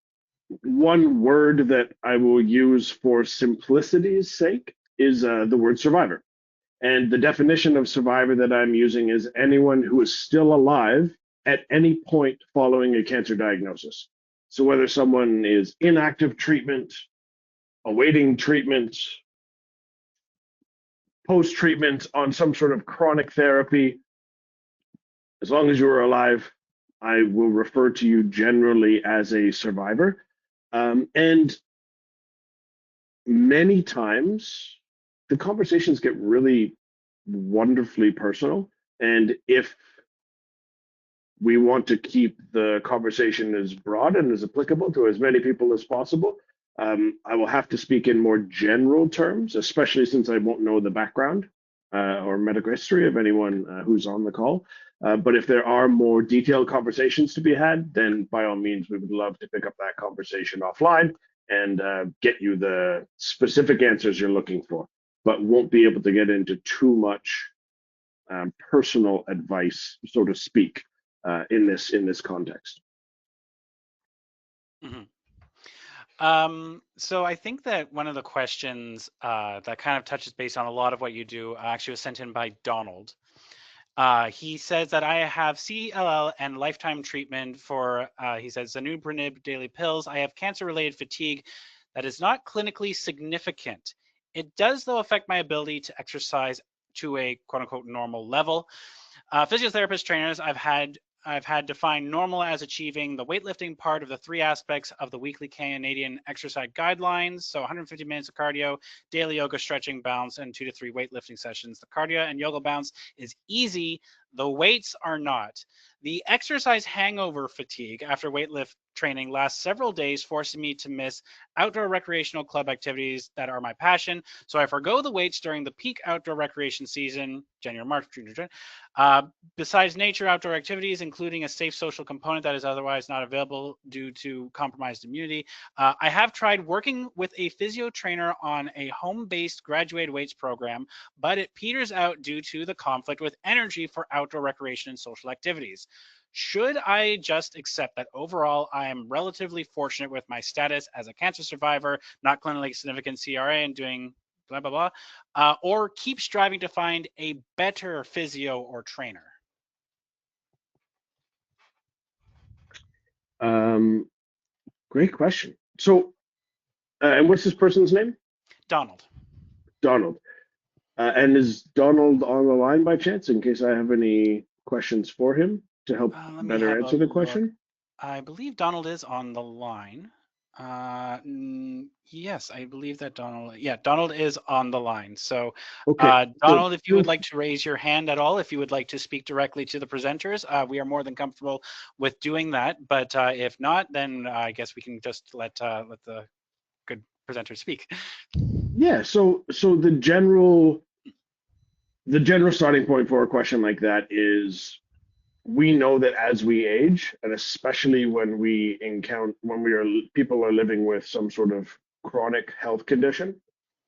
Speaker 4: one word that I will use for simplicity's sake is the word survivor. And the definition of survivor that I'm using is anyone who is still alive at any point following a cancer diagnosis. So whether someone is in active treatment, awaiting treatment, post treatment on some sort of chronic therapy, as long as you are alive, I will refer to you generally as a survivor. And many times the conversations get really wonderfully personal. And if we want to keep the conversation as broad and as applicable to as many people as possible, I will have to speak in more general terms, especially since I won't know the background or medical history of anyone who's on the call. But if there are more detailed conversations to be had, then by all means, we would love to pick up that conversation offline and get you the specific answers you're looking for, but won't be able to get into too much personal advice, so to speak, in this context.
Speaker 1: Mhm. So I think that one of the questions that kind of touches base on a lot of what you do actually was sent in by Donald. He says that I have CLL and lifetime treatment for, he says, zanubrinib daily pills. I have cancer-related fatigue that is not clinically significant. It does, though, affect my ability to exercise to a quote-unquote normal level. Physiotherapist trainers I've had defined normal as achieving the weightlifting part of the three aspects of the weekly Canadian exercise guidelines. So 150 minutes of cardio, daily yoga, stretching, bounce, and 2 to 3 weightlifting sessions. The cardio and yoga bounce is easy. The weights are not. The exercise hangover fatigue after weightlift training lasts several days, forcing me to miss outdoor recreational club activities that are my passion. So I forgo the weights during the peak outdoor recreation season, January, March, June, July. Besides nature outdoor activities, including a safe social component that is otherwise not available due to compromised immunity, I have tried working with a physio trainer on a home-based graduated weights program, but it peters out due to the conflict with energy for outdoor recreation and social activities. Should I just accept that overall I am relatively fortunate with my status as a cancer survivor, not clinically significant CRA, and doing blah, blah, blah, or keep striving to find a better physio or trainer?
Speaker 4: Great question. So, and what's this person's name?
Speaker 1: Donald.
Speaker 4: Donald. And is Donald on the line by chance, in case I have any questions for him to help
Speaker 1: Let me
Speaker 4: better
Speaker 1: have a
Speaker 4: answer the
Speaker 1: look.
Speaker 4: question?
Speaker 1: I believe Donald is on the line. Yes, I believe that Donald, yeah, Donald is on the line. So,
Speaker 4: Okay, so
Speaker 1: Donald, if you would like to raise your hand at all, if you would like to speak directly to the presenters, we are more than comfortable with doing that. But if not, then I guess we can just let the good presenters speak.
Speaker 4: yeah, so the general starting point for a question like that is we know that as we age, and especially when people are living with some sort of chronic health condition,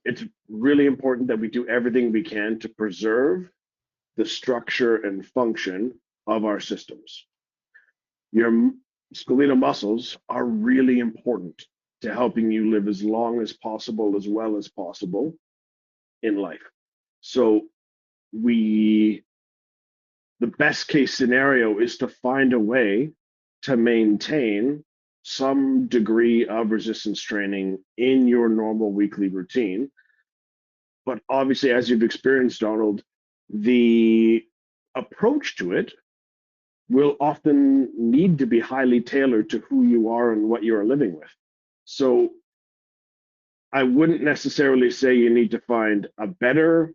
Speaker 4: it's really important that we do everything we can to preserve the structure and function of our systems. Your skeletal muscles are really important to helping you live as long as possible, as well as possible in life. So we the best case scenario is to find a way to maintain some degree of resistance training in your normal weekly routine. But obviously, as you've experienced, Donald, the approach to it will often need to be highly tailored to who you are and what you are living with. So I wouldn't necessarily say you need to find a better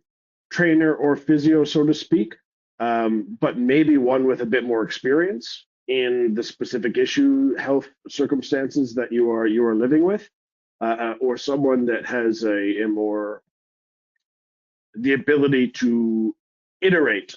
Speaker 4: trainer or physio, so to speak, but maybe one with a bit more experience in the specific health circumstances that you are living with, or someone that has a more the ability to iterate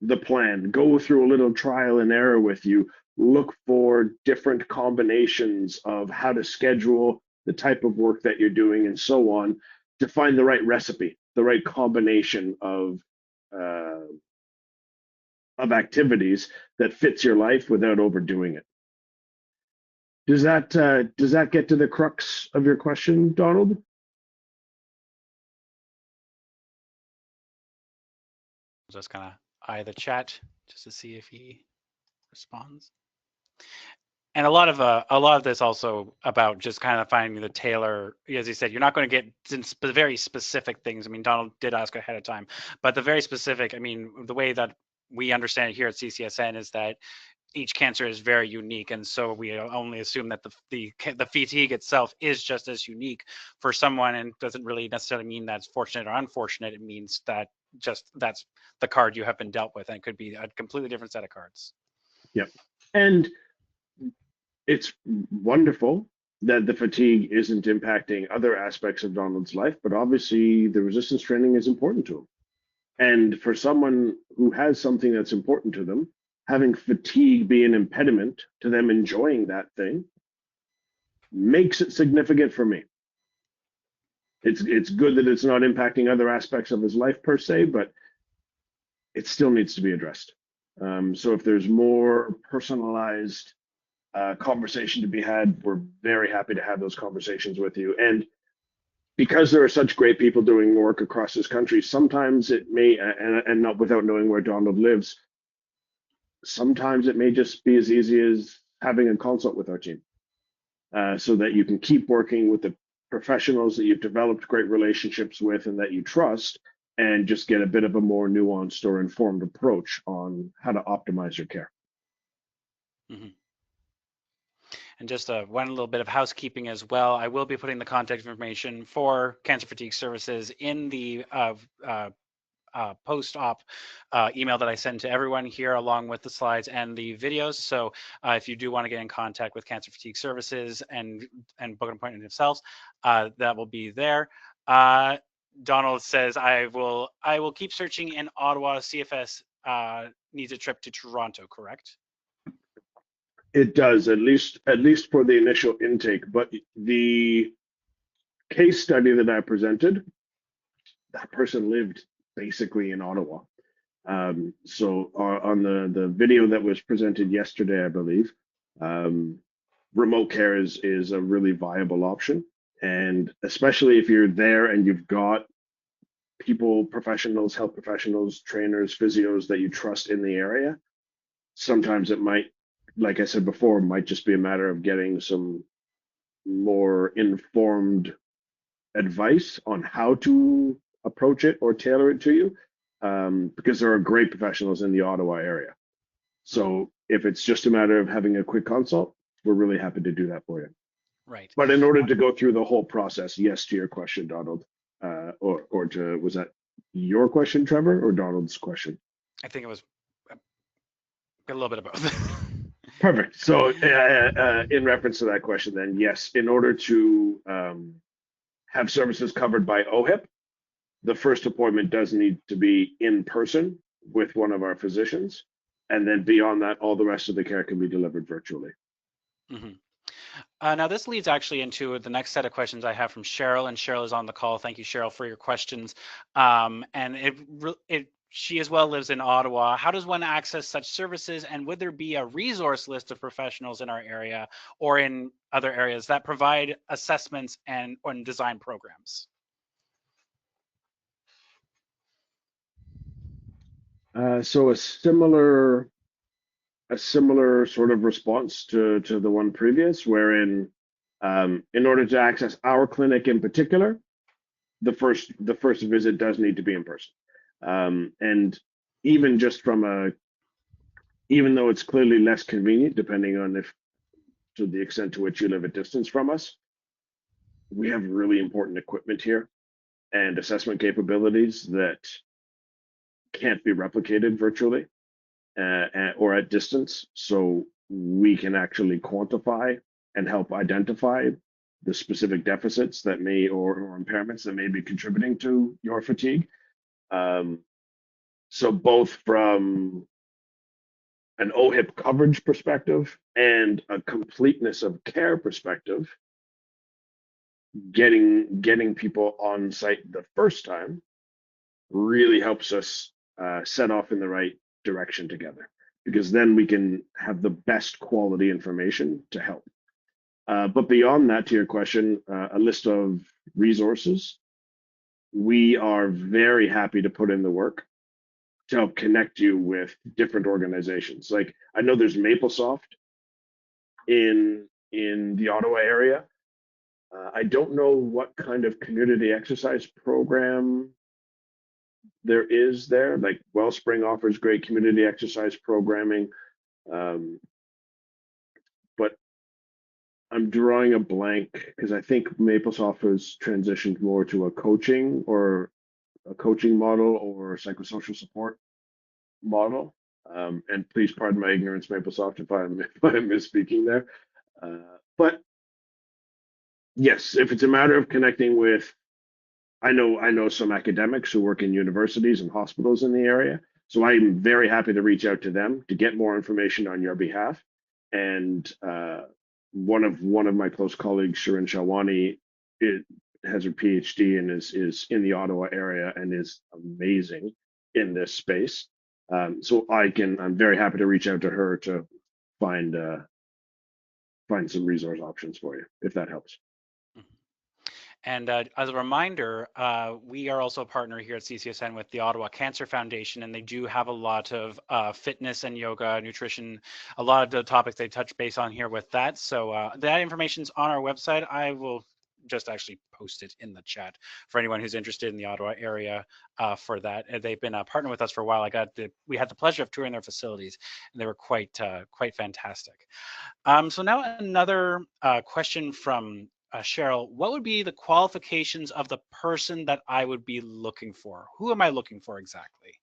Speaker 4: the plan, go through a little trial and error with you, look for different combinations of how to schedule the type of work that you're doing and so on to find the right recipe, the right combination of activities that fits your life without overdoing it. Does that get to the crux of your question, Donald?
Speaker 1: Just kind of eye the chat just to see if he responds. And a lot of this also about just kind of finding the tailor, as you said, you're not going to get very specific things. I mean, Donald did ask ahead of time, but the very specific, I mean, the way that we understand it here at CCSN is that each cancer is very unique, and so we only assume that the fatigue itself is just as unique for someone, and doesn't really necessarily mean that's fortunate or unfortunate. It means that that's the card you have been dealt with, and it could be a completely different set of cards.
Speaker 4: Yep. And it's wonderful that the fatigue isn't impacting other aspects of Donald's life, but obviously the resistance training is important to him. And for someone who has something that's important to them, having fatigue be an impediment to them enjoying that thing makes it significant for me. It's good that it's not impacting other aspects of his life per se, but it still needs to be addressed. So if there's more personalized conversation to be had, we're very happy to have those conversations with you. And because there are such great people doing work across this country, sometimes it may, and not without knowing where Donald lives, sometimes it may just be as easy as having a consult with our team, so that you can keep working with the professionals that you've developed great relationships with and that you trust, and just get a bit of a more nuanced or informed approach on how to optimize your care.
Speaker 1: Mm-hmm. And just one little bit of housekeeping as well. I will be putting the contact information for Cancer Fatigue Services in the post-op email that I send to everyone here, along with the slides and the videos. So if you do want to get in contact with Cancer Fatigue Services and book an appointment themselves, that will be there. Donald says, I will keep searching in Ottawa. CFS needs a trip to Toronto, correct?
Speaker 4: It does, at least for the initial intake. But the case study that I presented, that person lived basically in Ottawa. So on the video that was presented yesterday, I believe, remote care is a really viable option. And especially if you're there and you've got people, professionals, health professionals, trainers, physios that you trust in the area, sometimes it might, like I said before, might just be a matter of getting some more informed advice on how to approach it or tailor it to you, because there are great professionals in the Ottawa area. So if it's just a matter of having a quick consult, we're really happy to do that for you.
Speaker 1: Right.
Speaker 4: But in order to go through the whole process, yes to your question, Donald, or to, was that your question, Trevor, or Donald's question?
Speaker 1: I think it was a little bit of both.
Speaker 4: Perfect. So in reference to that question, then, yes, in order to have services covered by OHIP, the first appointment does need to be in person with one of our physicians. And then beyond that, all the rest of the care can be delivered virtually.
Speaker 1: Mm-hmm. Now, this leads actually into the next set of questions I have from Cheryl, and Cheryl is on the call. Thank you, Cheryl, for your questions. And she as well lives in Ottawa. How does one access such services, and would there be a resource list of professionals in our area or in other areas that provide assessments and design programs?
Speaker 4: So a similar sort of response to the one previous, wherein in order to access our clinic in particular, the first visit does need to be in person. And even just from a even though it's clearly less convenient, depending on if to the extent to which you live a distance from us, we have really important equipment here and assessment capabilities that can't be replicated virtually or at distance. So we can actually quantify and help identify the specific deficits that may or impairments that may be contributing to your fatigue. So both from an OHIP coverage perspective and a completeness of care perspective, getting people on site the first time really helps us set off in the right direction together, because then we can have the best quality information to help. But beyond that, to your question, a list of resources, we are very happy to put in the work to help connect you with different organizations. Like, I know there's MapleSoft in the Ottawa area. I don't know what kind of community exercise program there is there. Like, Wellspring offers great community exercise programming, but I'm drawing a blank because I think MapleSoft has transitioned more to a coaching model or psychosocial support model. And please pardon my ignorance, MapleSoft, if I'm misspeaking there. But yes, if it's a matter of connecting with, I know some academics who work in universities and hospitals in the area, so I'm very happy to reach out to them to get more information on your behalf. And one of my close colleagues, Shirin Shawani, has her PhD and is in the Ottawa area and is amazing in this space. So I'm very happy to reach out to her to find some resource options for you, if that helps.
Speaker 1: And as a reminder, we are also a partner here at CCSN with the Ottawa Cancer Foundation, and they do have a lot of fitness and yoga, nutrition, a lot of the topics they touch base on here with that. So that information's on our website. I will just actually post it in the chat for anyone who's interested in the Ottawa area for that. They've been a partner with us for a while. We had the pleasure of touring their facilities, and they were quite fantastic. So now another question from Cheryl. What would be the qualifications of the person that I would be looking for? Who am I looking for exactly?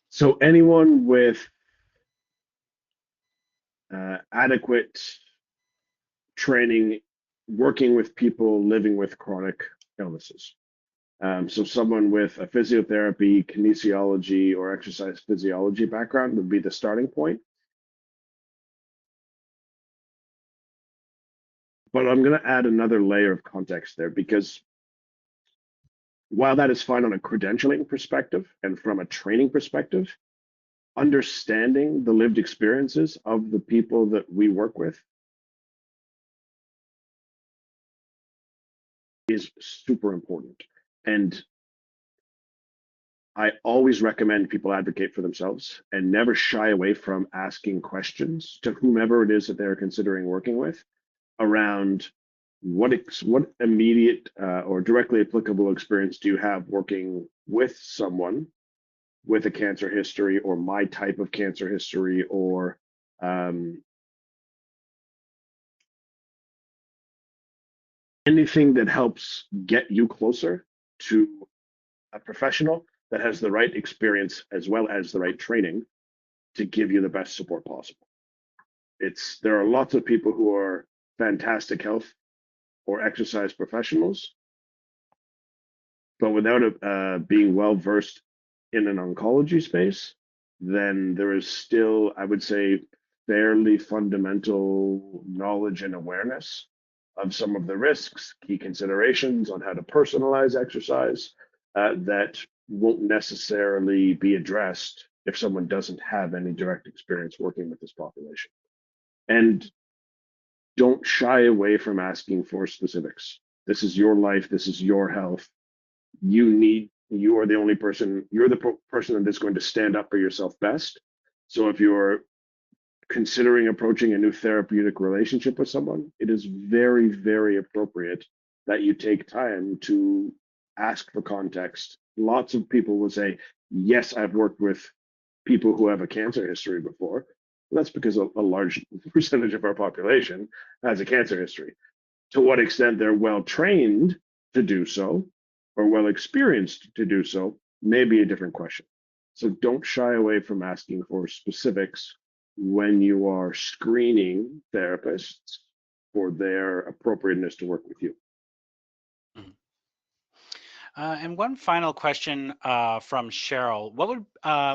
Speaker 4: So anyone with adequate training working with people living with chronic illnesses. So someone with a physiotherapy, kinesiology, or exercise physiology background would be the starting point. But I'm going to add another layer of context there, because while that is fine on a credentialing perspective and from a training perspective, understanding the lived experiences of the people that we work with is super important. And I always recommend people advocate for themselves and never shy away from asking questions to whomever it is that they're considering working with around what immediate or directly applicable experience do you have working with someone with a cancer history, or my type of cancer history, or anything that helps get you closer to a professional that has the right experience as well as the right training to give you the best support possible. There are lots of people who are fantastic health or exercise professionals, but without being well versed in an oncology space, then there is still, I would say, fairly fundamental knowledge and awareness of some of the risks, key considerations on how to personalize exercise that won't necessarily be addressed if someone doesn't have any direct experience working with this population. And don't shy away from asking for specifics. This is your life. This is your health. You are the only person, you're the person that is going to stand up for yourself best. So if you're considering approaching a new therapeutic relationship with someone, it is very, very appropriate that you take time to ask for context. Lots of people will say, yes, I've worked with people who have a cancer history before. That's because a large percentage of our population has a cancer history. To what extent they're well trained to do so or well experienced to do so may be a different question. So don't shy away from asking for specifics when you are screening therapists for their appropriateness to work with you.
Speaker 1: Mhm. And one final question from Cheryl.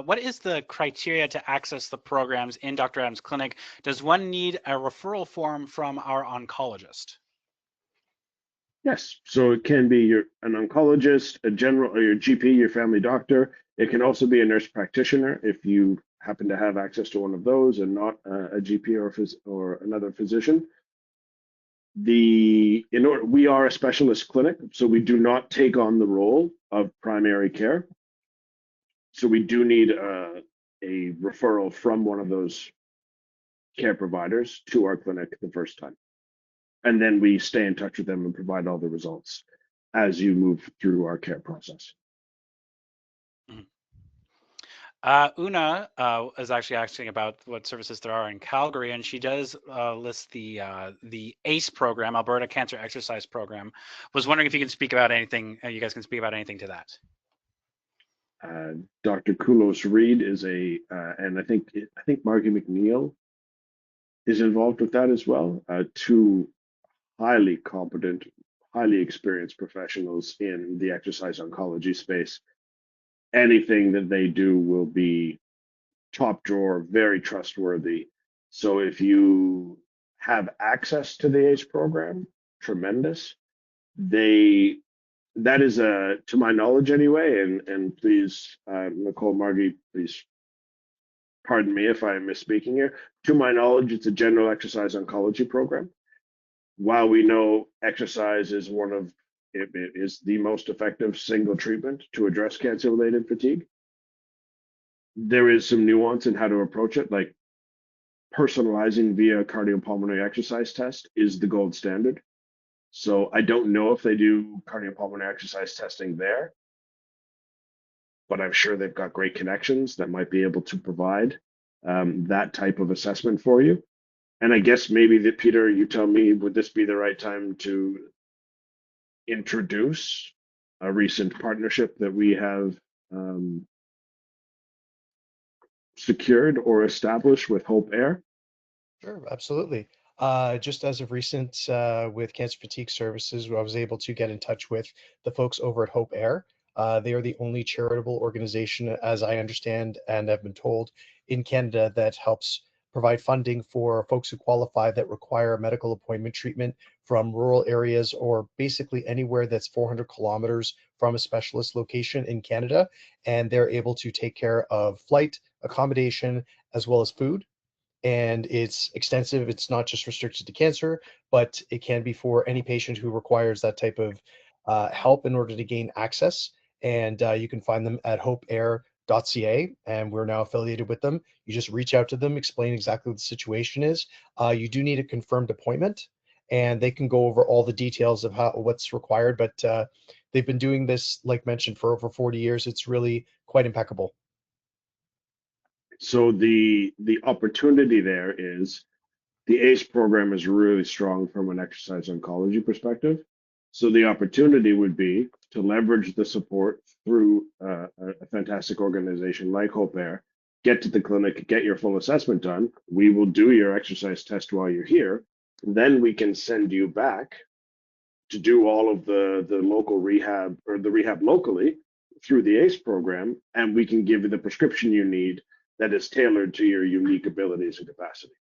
Speaker 1: What is the criteria to access the programs in Dr. Adams' clinic? Does one need a referral form from our oncologist?
Speaker 4: Yes, so it can be an oncologist, a general, or your GP, your family doctor. It can also be a nurse practitioner if you happen to have access to one of those and not a GP or another physician. We are a specialist clinic, so we do not take on the role of primary care. So we do need a referral from one of those care providers to our clinic the first time. And then we stay in touch with them and provide all the results as you move through our care process.
Speaker 1: Una is actually asking about what services there are in Calgary, and she does list the ACE program, Alberta Cancer Exercise Program. Was wondering if you can speak about anything. You guys can speak about anything to that.
Speaker 4: Dr. Kulos Reed is and I think Margie McNeil is involved with that as well. Two highly competent, highly experienced professionals in the exercise oncology space. Anything that they do will be top drawer, very trustworthy. So if you have access to the ACE program, tremendous. That is to my knowledge anyway, and please, Nicole, Margie, please pardon me if I am misspeaking here. To my knowledge, it's a general exercise oncology program. While we know exercise is it is the most effective single treatment to address cancer-related fatigue, there is some nuance in how to approach it, like personalizing via cardiopulmonary exercise test is the gold standard. So I don't know if they do cardiopulmonary exercise testing there, but I'm sure they've got great connections that might be able to provide that type of assessment for you. And I guess maybe that, Peter, you tell me, would this be the right time to introduce a recent partnership that we have secured or established with Hope Air?
Speaker 3: Sure, absolutely. Just as of recent, with Cancer Fatigue Services, I was able to get in touch with the folks over at Hope Air. They are the only charitable organization, as I understand and have been told, in Canada that helps provide funding for folks who qualify that require medical appointment treatment from rural areas or basically anywhere that's 400 kilometers from a specialist location in Canada. And they're able to take care of flight, accommodation, as well as food, and it's extensive. It's not just restricted to cancer, but it can be for any patient who requires that type of help in order to gain access. And you can find them at hopeair.ca, and we're now affiliated with them. You just reach out to them, explain exactly what the situation is. You do need a confirmed appointment, and they can go over all the details of what's required. But they've been doing this, like mentioned, for over 40 years. It's really quite impeccable.
Speaker 4: So the opportunity there is the ACE program is really strong from an exercise oncology perspective. So the opportunity would be to leverage the support through a fantastic organization like Hope Air, get to the clinic, get your full assessment done. We will do your exercise test while you're here. Then we can send you back to do all of the local rehab or the rehab locally through the ACE program, and we can give you the prescription you need that is tailored to your unique abilities and capacity.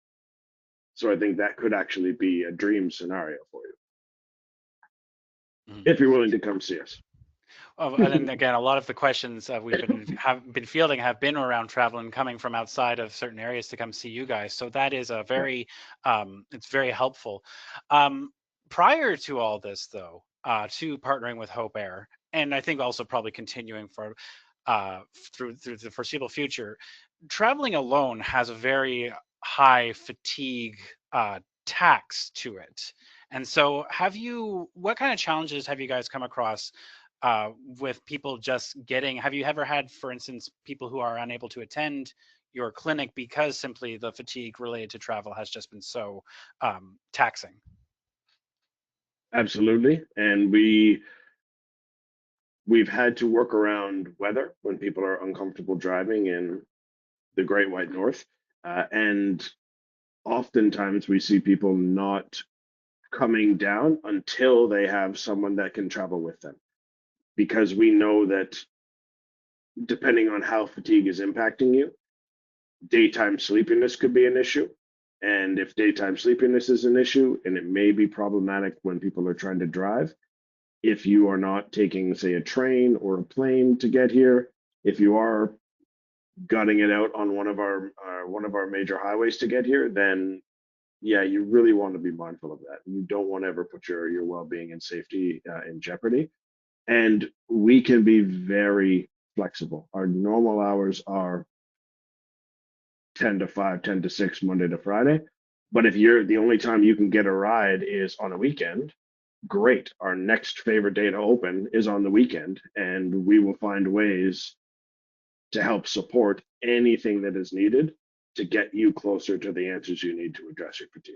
Speaker 4: So I think that could actually be a dream scenario for you, if you're willing to come see us.
Speaker 1: And then again, a lot of the questions we've been fielding have been around travel and coming from outside of certain areas to come see you guys. So that is a very, it's very helpful. Prior to all this, though, to partnering with Hope Air, and I think also probably continuing for through the foreseeable future, traveling alone has a very high fatigue tax to it. And so what kind of challenges have you guys come across with people just getting, have you ever had, for instance, people who are unable to attend your clinic because simply the fatigue related to travel has just been so taxing?
Speaker 4: Absolutely. And we've had to work around weather when people are uncomfortable driving in the Great White North. And oftentimes we see people not coming down until they have someone that can travel with them, because we know that depending on how fatigue is impacting you, daytime sleepiness could be an issue. And if daytime sleepiness is an issue, and it may be problematic when people are trying to drive, if you are not taking, say, a train or a plane to get here, if you are gutting it out on one of our major highways to get here, then yeah, you really want to be mindful of that. You don't want to ever put your well-being and safety in jeopardy. And we can be very flexible. Our normal hours are 10 to 5, 10 to 6, Monday to Friday. But if you're the only time you can get a ride is on a weekend, great. Our next favorite day to open is on the weekend, and we will find ways to help support anything that is needed to get you closer to the answers you need to address your fatigue.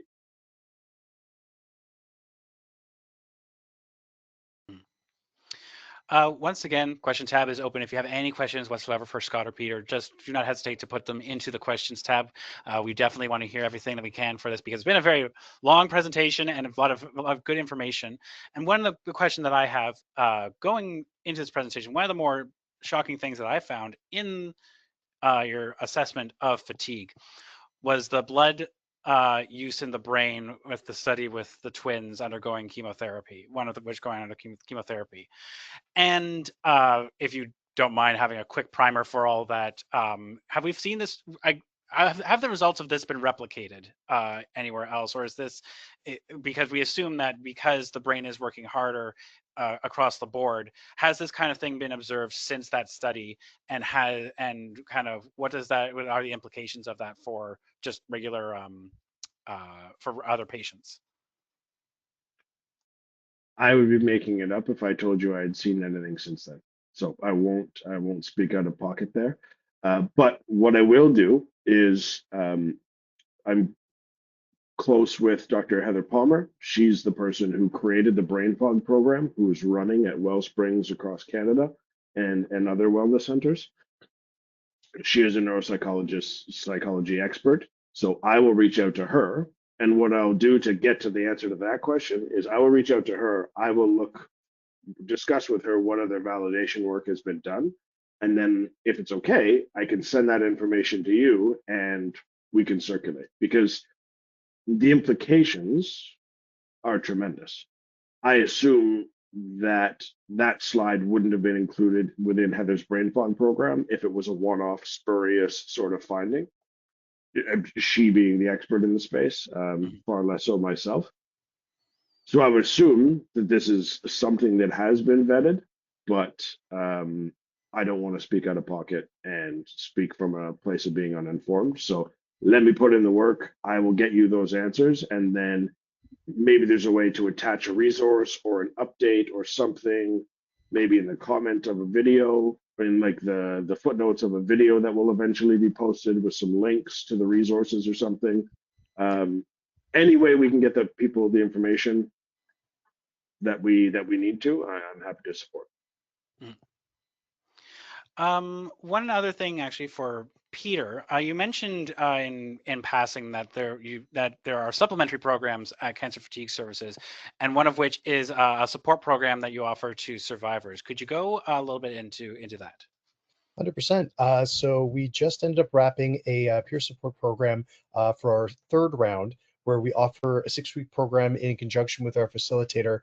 Speaker 1: Once again, question tab is open. If you have any questions whatsoever for Scott or Peter, just do not hesitate to put them into the questions tab. We definitely want to hear everything that we can for this, because it's been a very long presentation and a lot of good information. And one of the question that I have going into this presentation, one of the more shocking things that I found in your assessment of fatigue was the blood use in the brain with the study with the twins undergoing chemotherapy, one of which going under chemotherapy. And if you don't mind having a quick primer for all that, have we seen this? Have the results of this been replicated anywhere else, or is this because we assume that because the brain is working harder across the board, has this kind of thing been observed since that study, and kind of what are the implications of that for just regular for other patients?
Speaker 4: I would be making it up if I told you I had seen anything since then. So I won't speak out of pocket there. But what I will do is I'm close with Dr. Heather Palmer. She's the person who created the brain fog program, who is running at Wellsprings across Canada and other wellness centers. She is a neuropsychologist, psychology expert. So I will reach out to her. And what I'll do to get to the answer to that question is I will reach out to her. I will discuss with her what other validation work has been done. And then if it's okay, I can send that information to you and we can circulate, because the implications are tremendous. I assume that that slide wouldn't have been included within Heather's brain fog program if it was a one-off spurious sort of finding. She being the expert in the space, far less so myself. So I would assume that this is something that has been vetted, but I don't want to speak out of pocket and speak from a place of being uninformed. So let me put in the work. I will get you those answers, and then maybe there's a way to attach a resource or an update or something, maybe in the comment of a video, in like the footnotes of a video that will eventually be posted with some links to the resources or something. Any way we can get the people the information that we need to, I'm happy to support.
Speaker 1: One other thing, actually, for Peter, you mentioned in passing that there are supplementary programs at Cancer Fatigue Services, and one of which is a support program that you offer to survivors. Could you go a little bit into that?
Speaker 3: 100%. So we just ended up wrapping a peer support program for our third round, where we offer a 6-week program in conjunction with our facilitator.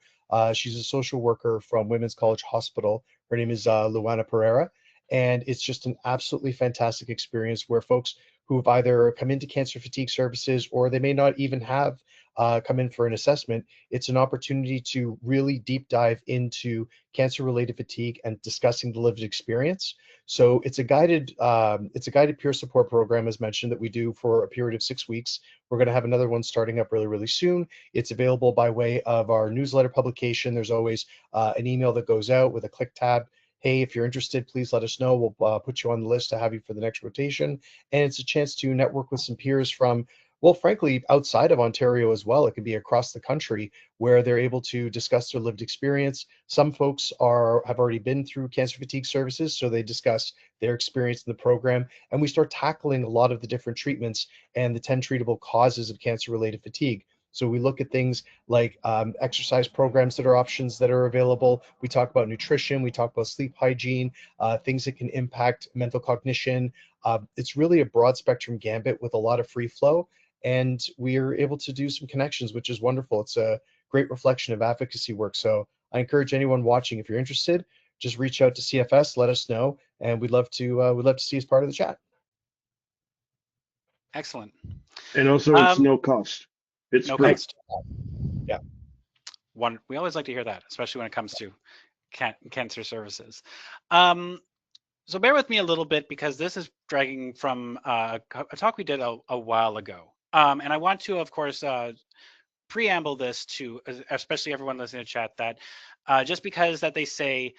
Speaker 3: She's a social worker from Women's College Hospital. Her name is Luana Pereira. And it's just an absolutely fantastic experience where folks who've either come into Cancer Fatigue Services, or they may not even have come in for an assessment, it's an opportunity to really deep dive into cancer-related fatigue and discussing the lived experience. So it's a guided peer support program, as mentioned, that we do for a period of 6 weeks. We're going to have another one starting up really, really soon. It's available by way of our newsletter publication. There's always an email that goes out with a click tab. Hey, if you're interested, please let us know. We'll put you on the list to have you for the next rotation. And it's a chance to network with some peers from, well, frankly, outside of Ontario as well. It could be across the country where they're able to discuss their lived experience. Some folks have already been through cancer fatigue services, so they discuss their experience in the program. And we start tackling a lot of the different treatments and the 10 treatable causes of cancer-related fatigue. So we look at things like exercise programs that are options that are available. We talk about nutrition. We talk about sleep hygiene, things that can impact mental cognition. It's really a broad spectrum gambit with a lot of free flow. And we're able to do some connections, which is wonderful. It's a great reflection of advocacy work. So I encourage anyone watching, if you're interested, just reach out to CFS, let us know, and we'd love to see you as part of the chat.
Speaker 1: Excellent.
Speaker 4: And also, it's no cost. It's
Speaker 1: No
Speaker 4: free.
Speaker 1: cost.
Speaker 3: Yeah.
Speaker 1: We always like to hear that, especially when it comes to cancer services. So bear with me a little bit because this is dragging from a talk we did a while ago. And I want to, of course, preamble this to especially everyone listening to chat that just because that they say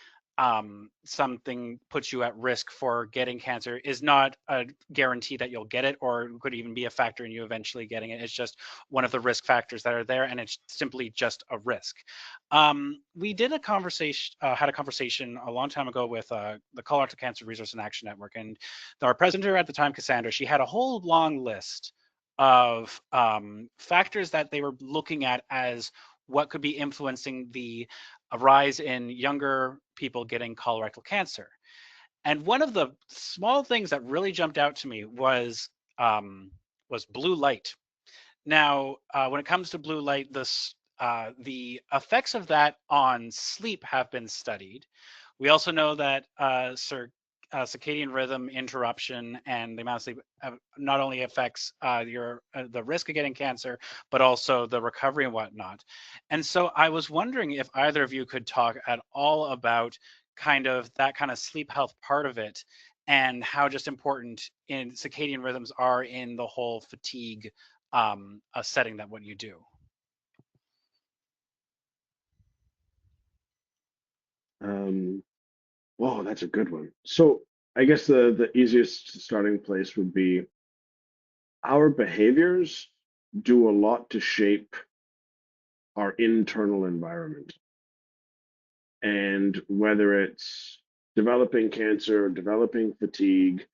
Speaker 1: something puts you at risk for getting cancer is not a guarantee that you'll get it, or could even be a factor in you eventually getting it. It's just one of the risk factors that are there, and it's simply just a risk. We did a conversation, had a conversation a long time ago with the Colorado Cancer Resource and Action Network, and our presenter at the time, Cassandra, she had a whole long list of factors that they were looking at as what could be influencing the rise in younger people getting colorectal cancer. And one of the small things that really jumped out to me was blue light. Now, when it comes to blue light, the effects of that on sleep have been studied. We also know that circadian rhythm interruption and the amount of sleep not only affects the risk of getting cancer, but also the recovery and whatnot. And so I was wondering if either of you could talk at all about kind of that kind of sleep health part of it and how just important in circadian rhythms are in the whole fatigue setting that what you do.
Speaker 4: Whoa, that's a good one. So I guess the easiest starting place would be our behaviors do a lot to shape our internal environment. And whether it's developing cancer, developing fatigue,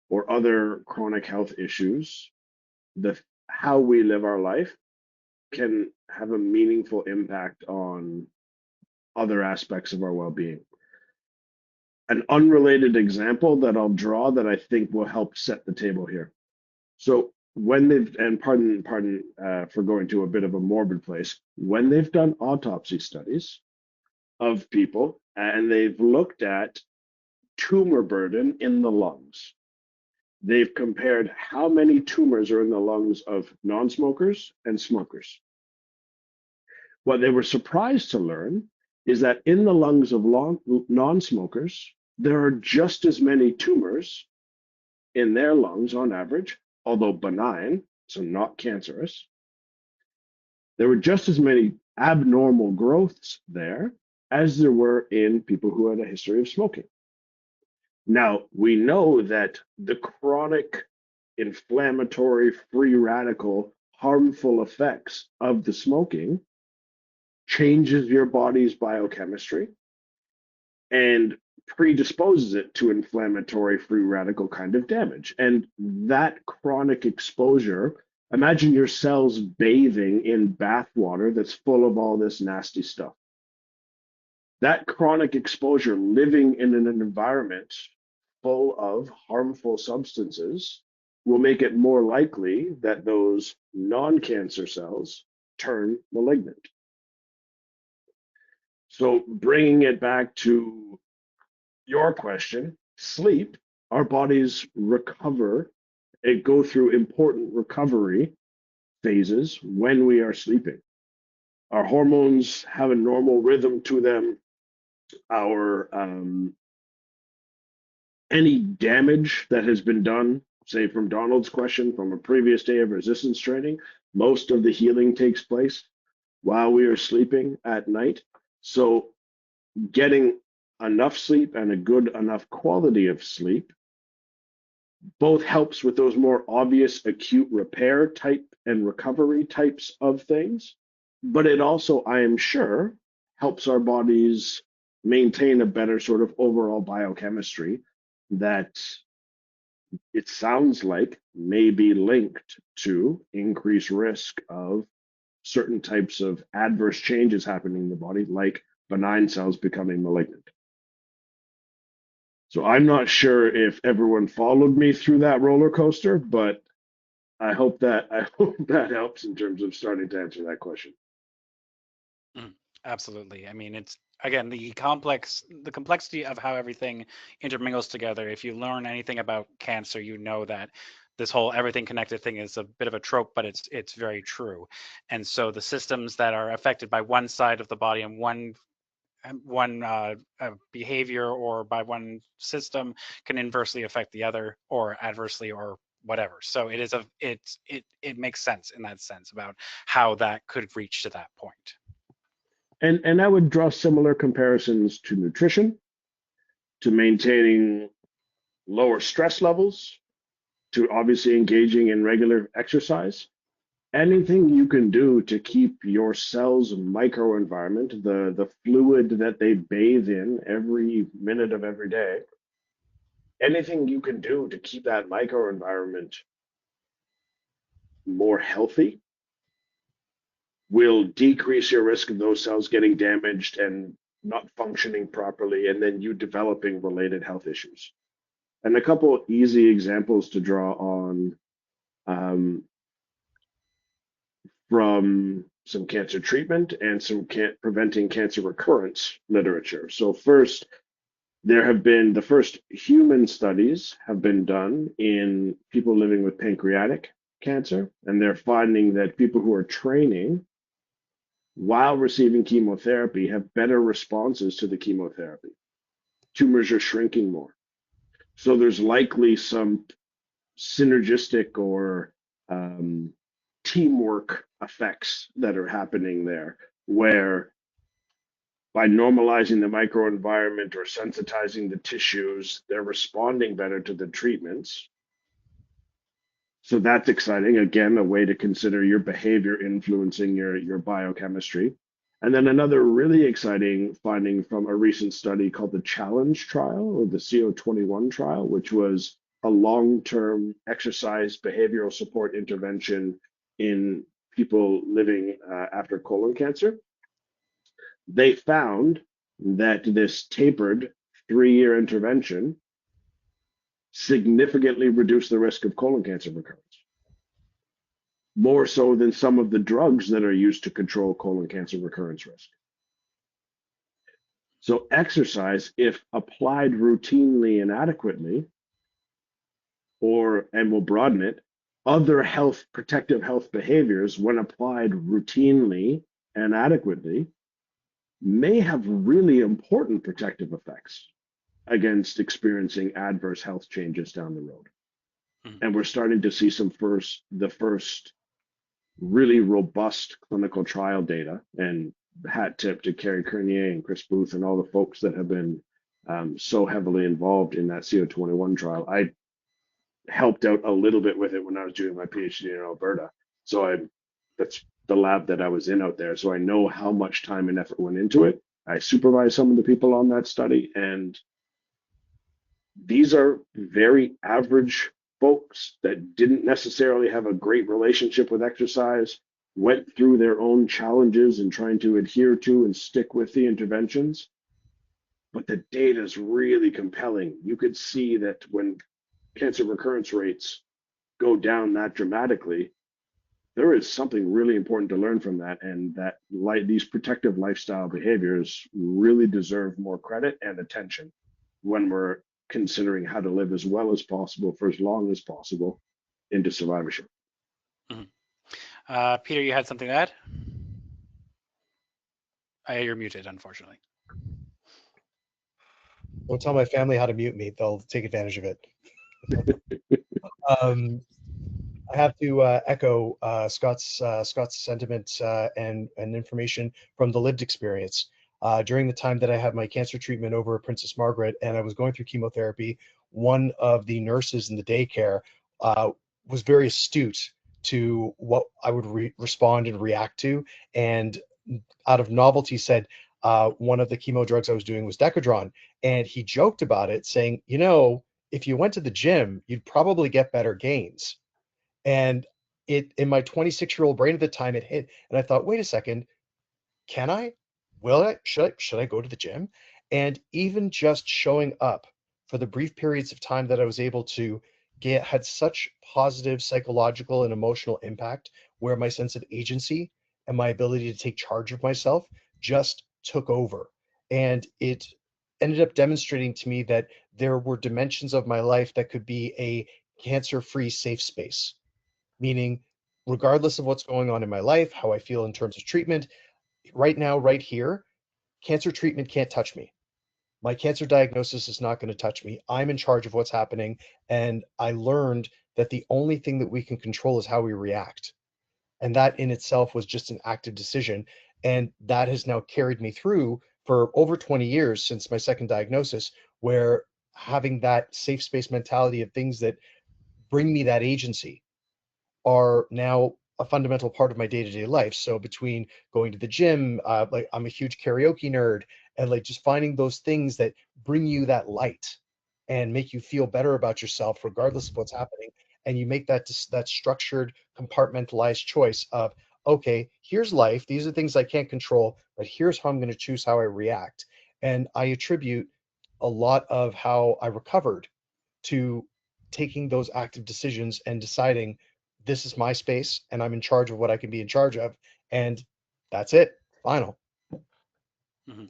Speaker 4: or other chronic health issues, how we live our life can have a meaningful impact on other aspects of our well-being. An unrelated example that I'll draw that I think will help set the table here. So when they've, and pardon for going to a bit of a morbid place, when they've done autopsy studies of people and they've looked at tumor burden in the lungs, they've compared how many tumors are in the lungs of non-smokers and smokers. What they were surprised to learn is that in the lungs of non-smokers, there are just as many tumors in their lungs on average, although benign, so not cancerous. There were just as many abnormal growths there as there were in people who had a history of smoking. Now, we know that the chronic inflammatory, free radical, harmful effects of the smoking changes your body's biochemistry and predisposes it to inflammatory free radical kind of damage. And that chronic exposure, imagine your cells bathing in bath water that's full of all this nasty stuff. That chronic exposure, living in an environment full of harmful substances, will make it more likely that those non-cancer cells turn malignant. So bringing it back to your question, sleep, our bodies recover, go through important recovery phases when we are sleeping. Our hormones have a normal rhythm to them. Our any damage that has been done, say from Donald's question from a previous day of resistance training, most of the healing takes place while we are sleeping at night. So getting enough sleep and a good enough quality of sleep both helps with those more obvious acute repair type and recovery types of things, but it also, I am sure, helps our bodies maintain a better sort of overall biochemistry that it sounds like may be linked to increased risk of certain types of adverse changes happening in the body, like benign cells becoming malignant. So I'm not sure if everyone followed me through that roller coaster, but I hope that helps in terms of starting to answer that question.
Speaker 1: Absolutely. I mean, it's again the complexity of how everything intermingles together. If you learn anything about cancer, you know that this whole everything connected thing is a bit of a trope, but it's very true. And so the systems that are affected by one side of the body and one behavior or by one system can inversely affect the other or adversely or whatever. So it makes sense in that sense about how that could reach to that point.
Speaker 4: And I would draw similar comparisons to nutrition, to maintaining lower stress levels, to obviously engaging in regular exercise. Anything you can do to keep your cells microenvironment, the fluid that they bathe in every minute of every day, anything you can do to keep that microenvironment more healthy will decrease your risk of those cells getting damaged and not functioning properly, and then you developing related health issues. And a couple of easy examples to draw on from some cancer treatment and some preventing cancer recurrence literature. So first, there have been the first human studies have been done in people living with pancreatic cancer, and they're finding that people who are training while receiving chemotherapy have better responses to the chemotherapy. Tumors are shrinking more. So there's likely some synergistic or teamwork effects that are happening there, where by normalizing the microenvironment or sensitizing the tissues, they're responding better to the treatments. So that's exciting. Again, a way to consider your behavior influencing your biochemistry. And then another really exciting finding from a recent study called the Challenge trial or the CO21 trial, which was a long-term exercise behavioral support intervention in people living after colon cancer. They found that this tapered 3-year intervention significantly reduced the risk of colon cancer recurrence, more so than some of the drugs that are used to control colon cancer recurrence risk. So exercise, if applied routinely and adequately, and we'll broaden it, other protective health behaviors, when applied routinely and adequately, may have really important protective effects against experiencing adverse health changes down the road. And we're starting to see the first really robust clinical trial data, and hat tip to Carrie Kernier and Chris Booth and all the folks that have been so heavily involved in that CO21 trial. I helped out a little bit with it when I was doing my PhD in Alberta. So that's the lab that I was in out there. So I know how much time and effort went into it. I supervised some of the people on that study, and these are very average folks that didn't necessarily have a great relationship with exercise, went through their own challenges in trying to adhere to and stick with the interventions. But the data is really compelling. You could see that when cancer recurrence rates go down that dramatically, there is something really important to learn from that, and that these protective lifestyle behaviors really deserve more credit and attention when we're considering how to live as well as possible for as long as possible into survivorship.
Speaker 1: Mm-hmm. Peter, you had something to add? You're muted, unfortunately.
Speaker 3: Don't tell my family how to mute me. They'll take advantage of it. I have to echo Scott's sentiment and information from the lived experience. During the time that I had my cancer treatment over at Princess Margaret and I was going through chemotherapy, one of the nurses in the daycare was very astute to what I would respond and react to, and out of novelty said one of the chemo drugs I was doing was Decadron, and he joked about it, saying, if you went to the gym, you'd probably get better gains. And it in my 26-year-old brain at the time it hit, and I thought, wait a second, can I? Will I? Should I go to the gym? And even just showing up for the brief periods of time that I was able to get had such positive psychological and emotional impact where my sense of agency and my ability to take charge of myself just took over. And it ended up demonstrating to me that there were dimensions of my life that could be a cancer-free safe space, meaning regardless of what's going on in my life, how I feel in terms of treatment, right now, right here, cancer treatment can't touch me. My cancer diagnosis is not going to touch me. I'm in charge of what's happening. And I learned that the only thing that we can control is how we react. And that in itself was just an active decision. And that has now carried me through for over 20 years since my second diagnosis, where having that safe space mentality of things that bring me that agency are now a fundamental part of my day-to-day life. So between going to the gym, like I'm a huge karaoke nerd, and like just finding those things that bring you that light and make you feel better about yourself, regardless of what's happening. And you make that structured, compartmentalized choice of, okay, here's life. These are things I can't control, but here's how I'm going to choose how I react. And I attribute a lot of how I recovered to taking those active decisions and deciding this is my space and I'm in charge of what I can be in charge of. And that's it. Final.
Speaker 1: Mm-hmm.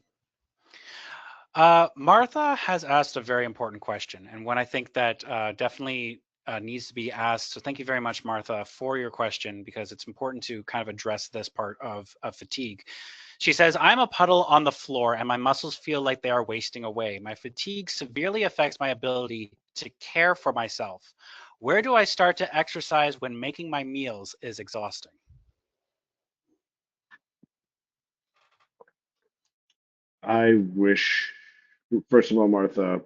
Speaker 1: Martha has asked a very important question, and one I think that definitely needs to be asked. So thank you very much, Martha, for your question, because it's important to kind of address this part of fatigue. She says, I'm a puddle on the floor and my muscles feel like they are wasting away. My fatigue severely affects my ability to care for myself. Where do I start to exercise when making my meals is exhausting?
Speaker 4: I wish, first of all, Martha,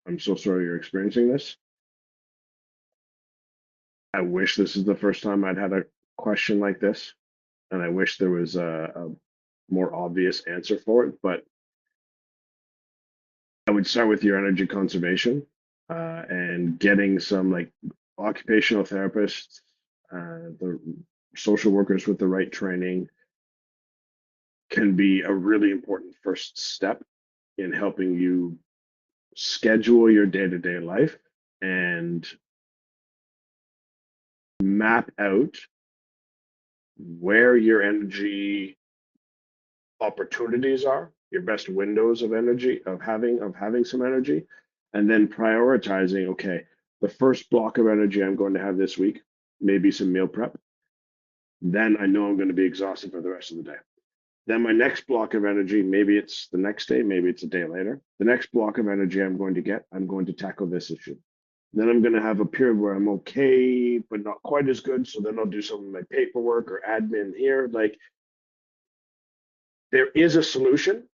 Speaker 4: I'm so sorry you're experiencing this. I wish this is the first time I'd had a question like this, and I wish there was a more obvious answer for it. But I would start with your energy conservation and getting some like occupational therapists, the social workers with the right training can be a really important first step in helping you schedule your day-to-day life and map out where your energy opportunities are, your best windows of energy, of having some energy, and then prioritizing, okay, the first block of energy I'm going to have this week, maybe some meal prep. Then I know I'm going to be exhausted for the rest of the day. Then my next block of energy, maybe it's the next day, maybe it's a day later. The next block of energy I'm going to tackle this issue. Then I'm going to have a period where I'm okay, but not quite as good. So then I'll do some of my paperwork or admin here. Like there is a solution,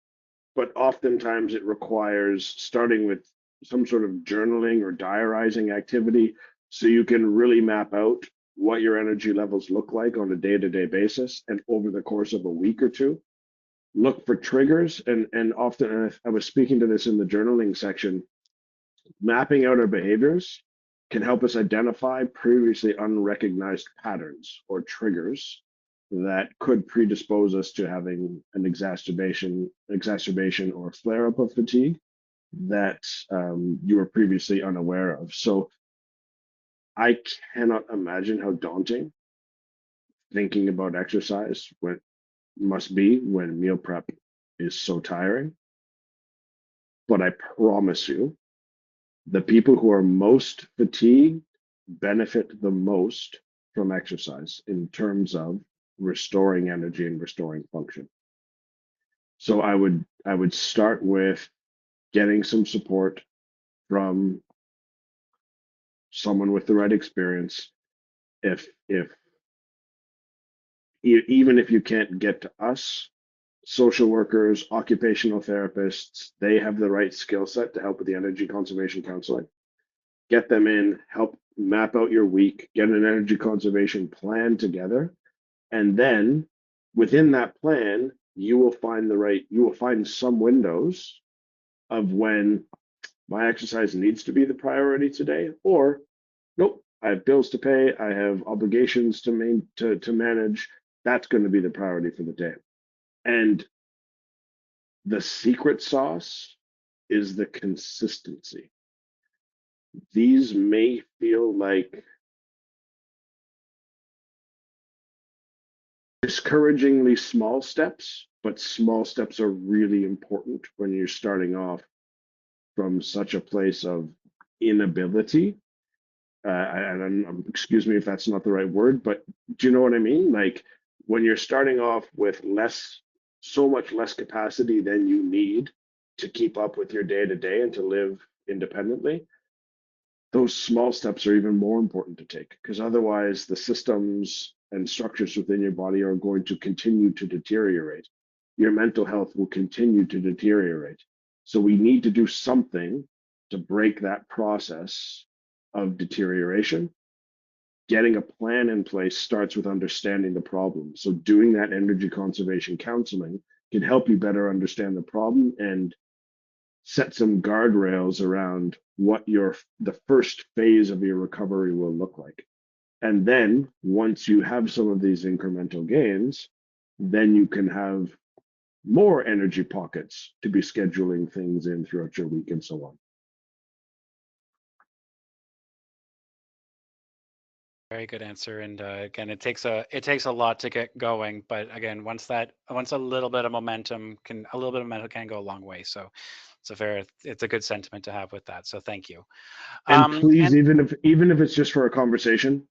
Speaker 4: but oftentimes it requires starting with some sort of journaling or diarizing activity so you can really map out what your energy levels look like on a day-to-day basis and over the course of a week or two. Look for triggers and often, and I was speaking to this in the journaling section, mapping out our behaviors can help us identify previously unrecognized patterns or triggers that could predispose us to having an exacerbation or flare up of fatigue that you were previously unaware of. So I cannot imagine how daunting thinking about exercise must be when meal prep is so tiring. But I promise you, the people who are most fatigued benefit the most from exercise in terms of restoring energy and restoring function. So I would start with getting some support from someone with the right experience. If even if you can't get to us, social workers, occupational therapists, they have the right skill set to help with the energy conservation counseling. Get them in, help map out your week, get an energy conservation plan together, and then within that plan, you will find some windows of when my exercise needs to be the priority today, or nope, I have bills to pay, I have obligations to manage. That's going to be the priority for the day. And the secret sauce is the consistency. These may feel like discouragingly small steps, but small steps are really important when you're starting off from such a place of inability. And excuse me if that's not the right word, but do you know what I mean? Like when you're starting off with so much less capacity than you need to keep up with your day to day and to live independently, those small steps are even more important to take, because otherwise the systems and structures within your body are going to continue to deteriorate. Your mental health will continue to deteriorate. So we need to do something to break that process of deterioration. Getting a plan in place starts with understanding the problem. So doing that energy conservation counseling can help you better understand the problem and set some guardrails around what the first phase of your recovery will look like. And then once you have some of these incremental gains, then you can have more energy pockets to be scheduling things in throughout your week and so on.
Speaker 1: Very good answer. And again, it takes a lot to get going, but again, once a little bit of momentum can go a long way. So it's a good sentiment to have with that. So thank you.
Speaker 4: And please, even if it's just for a conversation,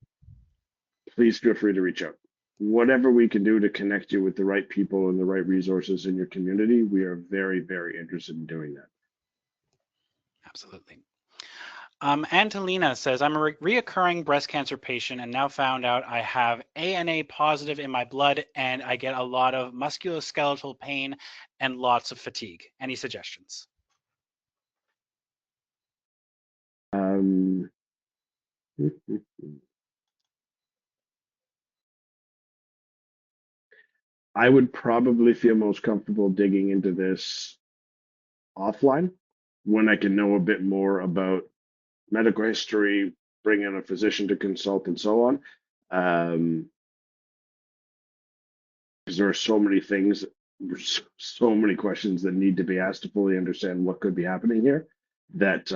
Speaker 4: please feel free to reach out. Whatever we can do to connect you with the right people and the right resources in your community, we are very, very interested in doing that.
Speaker 1: Absolutely. Angelina says, I'm a reoccurring breast cancer patient and now found out I have ANA positive in my blood and I get a lot of musculoskeletal pain and lots of fatigue. Any suggestions?
Speaker 4: I would probably feel most comfortable digging into this offline when I can know a bit more about medical history, bring in a physician to consult and so on. Because there are so many things, so many questions that need to be asked to fully understand what could be happening here that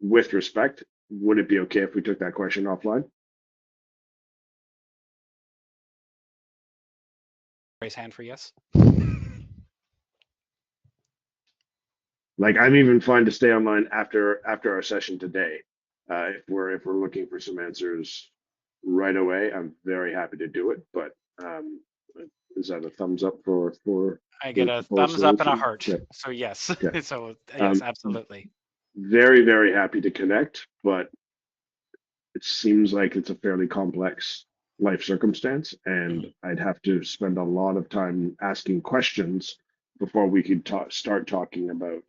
Speaker 4: with respect, would it be okay if we took that question offline?
Speaker 1: Raise hand for yes.
Speaker 4: Like I'm even fine to stay online after our session today. If we're looking for some answers right away, I'm very happy to do it. But is that a thumbs up for
Speaker 1: I get a thumbs up and a heart. Okay. So yes. Okay. So yes, absolutely.
Speaker 4: Very, very happy to connect, but it seems like it's a fairly complex life circumstance, and I'd have to spend a lot of time asking questions before we could start talking about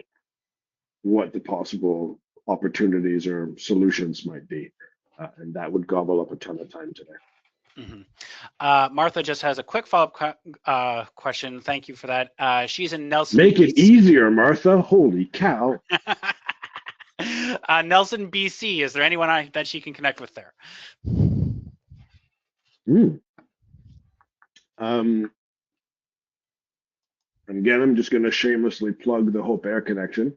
Speaker 4: what the possible opportunities or solutions might be. And that would gobble up a ton of time today.
Speaker 1: Martha just has a quick follow-up question. Thank you for that. She's in Nelson.
Speaker 4: Make it easier, Martha. Holy cow.
Speaker 1: Nelson, BC. Is there anyone that she can connect with there?
Speaker 4: Again, I'm just going to shamelessly plug the Hope Air connection.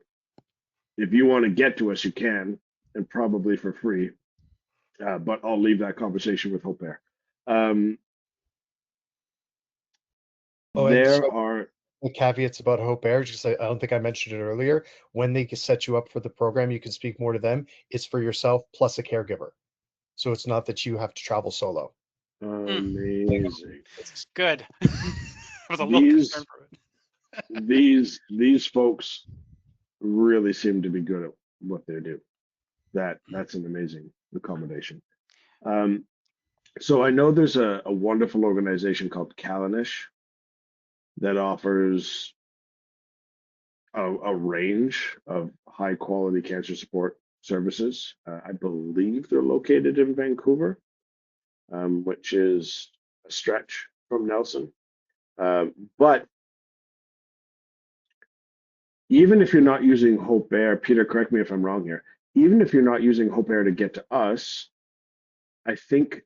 Speaker 4: If you want to get to us, you can, and probably for free. But I'll leave that conversation with Hope Air. There are
Speaker 3: the caveats about Hope Air, just I don't think I mentioned it earlier. When they set you up for the program, you can speak more to them. It's for yourself plus a caregiver. So it's not that you have to travel solo.
Speaker 4: Amazing.
Speaker 1: It's good. I was a little concerned
Speaker 4: These
Speaker 1: for it.
Speaker 4: these folks really seem to be good at what they do. That's an amazing accommodation. Um, so I know there's a wonderful organization called Callanish that offers a range of high quality cancer support services. I believe they're located in Vancouver, which is a stretch from Nelson. But even if you're not using Hope Air, Peter, correct me if I'm wrong here, even if you're not using Hope Air to get to us, I think,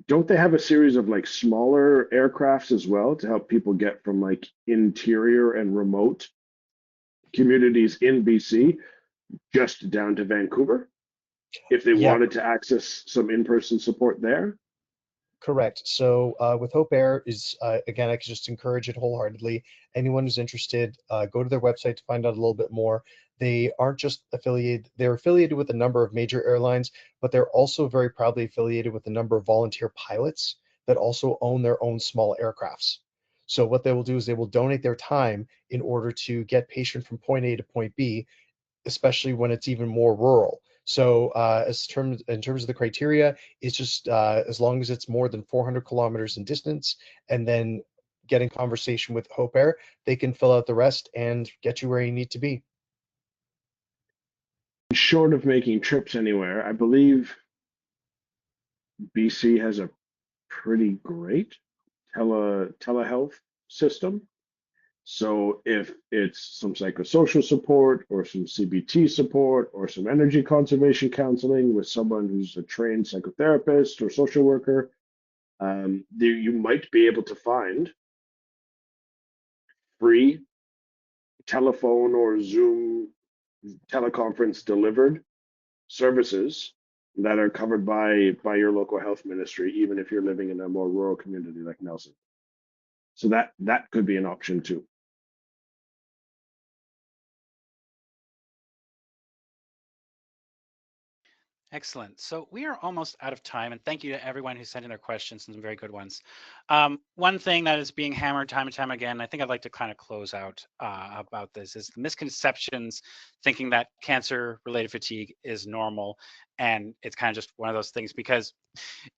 Speaker 4: don't they have a series of like smaller aircrafts as well to help people get from like interior and remote communities in BC just down to Vancouver if they
Speaker 3: Yeah,
Speaker 4: wanted to access some in-person support there?
Speaker 3: correct. So with Hope Air is again, I can just encourage it wholeheartedly. Anyone who's interested, go to their website to find out a little bit more. They aren't just affiliated; they're affiliated with a number of major airlines, but they're also very proudly affiliated with a number of volunteer pilots that also own their own small aircrafts. So what they will do is they will donate their time in order to get patient from point A to point B, especially when it's even more rural. So in terms of the criteria, it's just as long as it's more than 400 kilometers in distance, and then getting conversation with Hope Air, they can fill out the rest and get you where you need to be.
Speaker 4: Short of making trips anywhere, I believe BC has a pretty great telehealth system. So if it's some psychosocial support or some CBT support or some energy conservation counseling with someone who's a trained psychotherapist or social worker, you might be able to find free telephone or Zoom teleconference delivered services that are covered by your local health ministry, even if you're living in a more rural community like Nelson. So that could be an option too.
Speaker 1: Excellent. So we are almost out of time, and thank you to everyone who sent in their questions and some very good ones. One thing that is being hammered time and time again, I think I'd like to kind of close out about this, is the misconceptions, thinking that cancer-related fatigue is normal, and it's kind of just one of those things. Because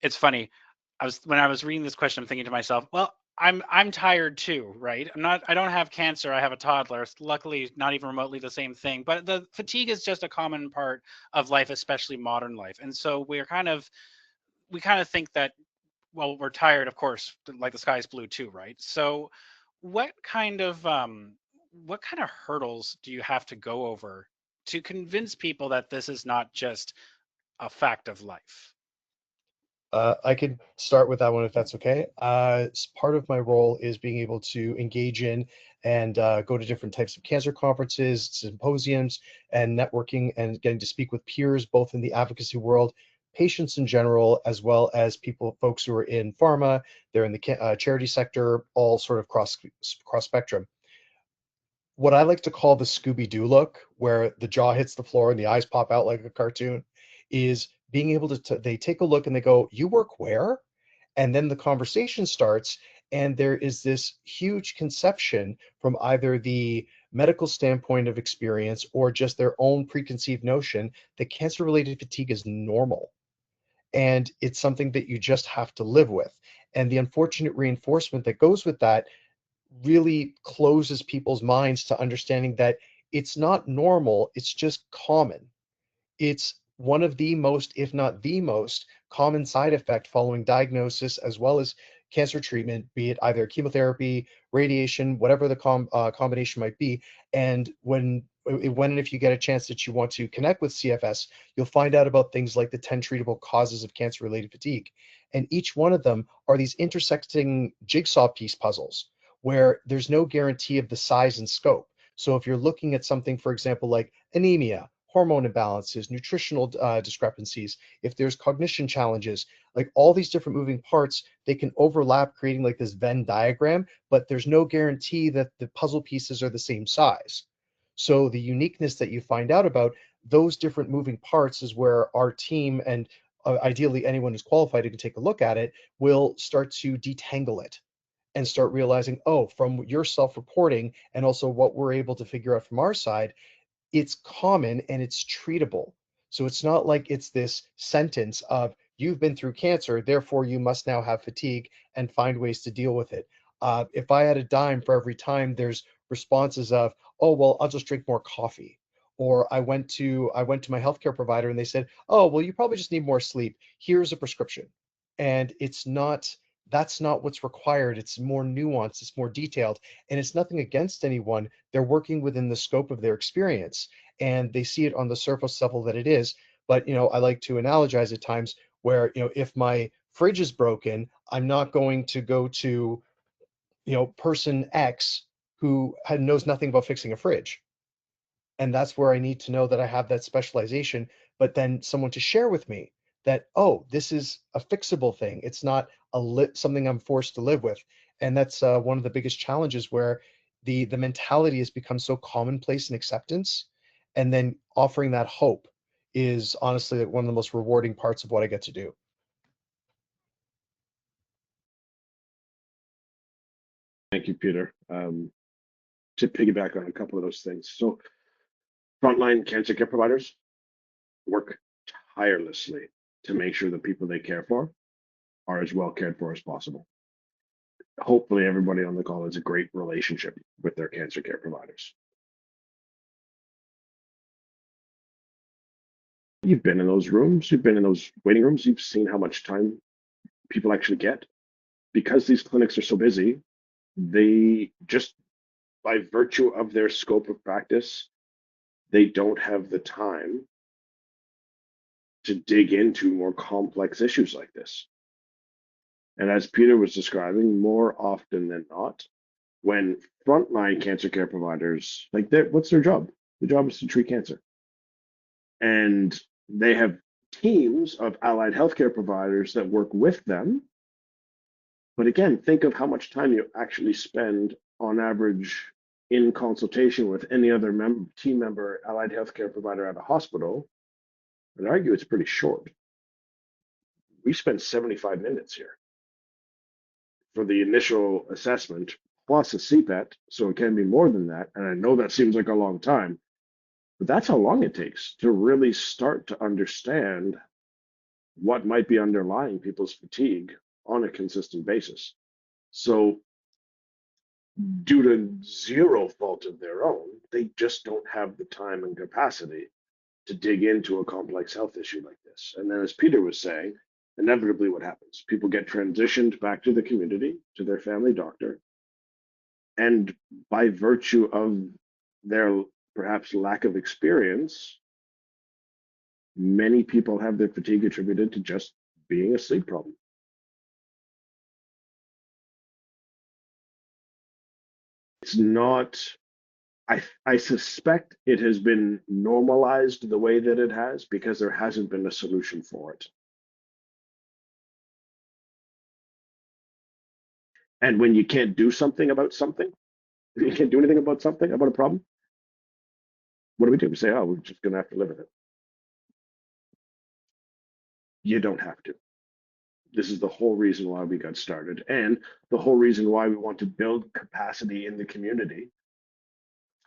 Speaker 1: it's funny, when I was reading this question, I'm thinking to myself, well, I'm tired too, right? I don't have cancer, I have a toddler. It's luckily not even remotely the same thing, but the fatigue is just a common part of life, especially modern life. And so we kind of think that, well, we're tired, of course, like the sky is blue too, right? So what kind of hurdles do you have to go over to convince people that this is not just a fact of life?
Speaker 3: I could start with that one if that's okay. Part of my role is being able to engage in and go to different types of cancer conferences, symposiums, and networking, and getting to speak with peers, both in the advocacy world, patients in general, as well as folks who are in pharma, they're in the charity sector, all sort of cross spectrum. What I like to call the Scooby-Doo look, where the jaw hits the floor and the eyes pop out like a cartoon, is being able to they take a look and they go, "You work where?" And then the conversation starts, and there is this huge conception from either the medical standpoint of experience or just their own preconceived notion that cancer-related fatigue is normal. And it's something that you just have to live with. And the unfortunate reinforcement that goes with that really closes people's minds to understanding that it's not normal, it's just common. It's one of the most, if not the most, common side effect following diagnosis as well as cancer treatment, be it either chemotherapy, radiation, whatever the combination might be. And when and if you get a chance that you want to connect with CFS, you'll find out about things like the 10 treatable causes of cancer-related fatigue. And each one of them are these intersecting jigsaw piece puzzles where there's no guarantee of the size and scope. So if you're looking at something, for example, like anemia, hormone imbalances, nutritional discrepancies, if there's cognition challenges, like all these different moving parts, they can overlap, creating like this Venn diagram, but there's no guarantee that the puzzle pieces are the same size. So the uniqueness that you find out about those different moving parts is where our team and ideally anyone who's qualified who can take a look at it, will start to detangle it and start realizing, oh, from your self-reporting and also what we're able to figure out from our side, it's common and it's treatable. So it's not like it's this sentence of you've been through cancer, therefore you must now have fatigue and find ways to deal with it. If I had a dime for every time there's responses of, oh, well, I'll just drink more coffee. Or I went to my healthcare provider and they said, oh, well, you probably just need more sleep. Here's a prescription. And it's not, that's not what's required. It's more nuanced, it's more detailed, and it's nothing against anyone. They're working within the scope of their experience and they see it on the surface level that it is. But, I like to analogize at times where, if my fridge is broken, I'm not going to go to, person X who knows nothing about fixing a fridge. And that's where I need to know that I have that specialization, but then someone to share with me that, oh, this is a fixable thing. It's not something I'm forced to live with. And that's one of the biggest challenges where the mentality has become so commonplace in acceptance, and then offering that hope is honestly one of the most rewarding parts of what I get to do.
Speaker 4: Thank you, Peter. To piggyback on a couple of those things. So frontline cancer care providers work tirelessly to make sure the people they care for are as well cared for as possible. Hopefully everybody on the call has a great relationship with their cancer care providers. You've been in those rooms, you've been in those waiting rooms, you've seen how much time people actually get. Because these clinics are so busy, they just, by virtue of their scope of practice, they don't have the time to dig into more complex issues like this. And as Peter was describing, more often than not, when frontline cancer care providers, like, what's their job? The job is to treat cancer. And they have teams of allied healthcare providers that work with them. But again, think of how much time you actually spend on average in consultation with any other team member, allied healthcare provider at a hospital. I'd argue it's pretty short. We spend 75 minutes here for the initial assessment plus a CPET, so it can be more than that. And I know that seems like a long time, but that's how long it takes to really start to understand what might be underlying people's fatigue on a consistent basis. So, due to zero fault of their own, they just don't have the time and capacity to dig into a complex health issue like this. And then, as Peter was saying, inevitably what happens? People get transitioned back to the community, to their family doctor. And by virtue of their perhaps lack of experience, many people have their fatigue attributed to just being a sleep problem. It's not, I suspect it has been normalized the way that it has because there hasn't been a solution for it. And when you can't do something about something, you can't do anything about something, about a problem, what do? We say, oh, we're just going to have to live with it. You don't have to. This is the whole reason why we got started, and the whole reason why we want to build capacity in the community.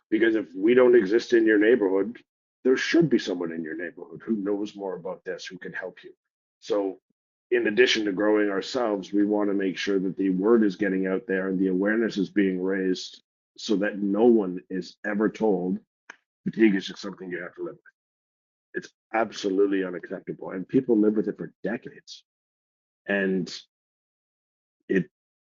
Speaker 4: Because if we don't exist in your neighborhood, there should be someone in your neighborhood who knows more about this, who can help you. So in addition to growing ourselves, we want to make sure that the word is getting out there and the awareness is being raised so that no one is ever told fatigue is just something you have to live with. It's absolutely unacceptable. And people live with it for decades. And it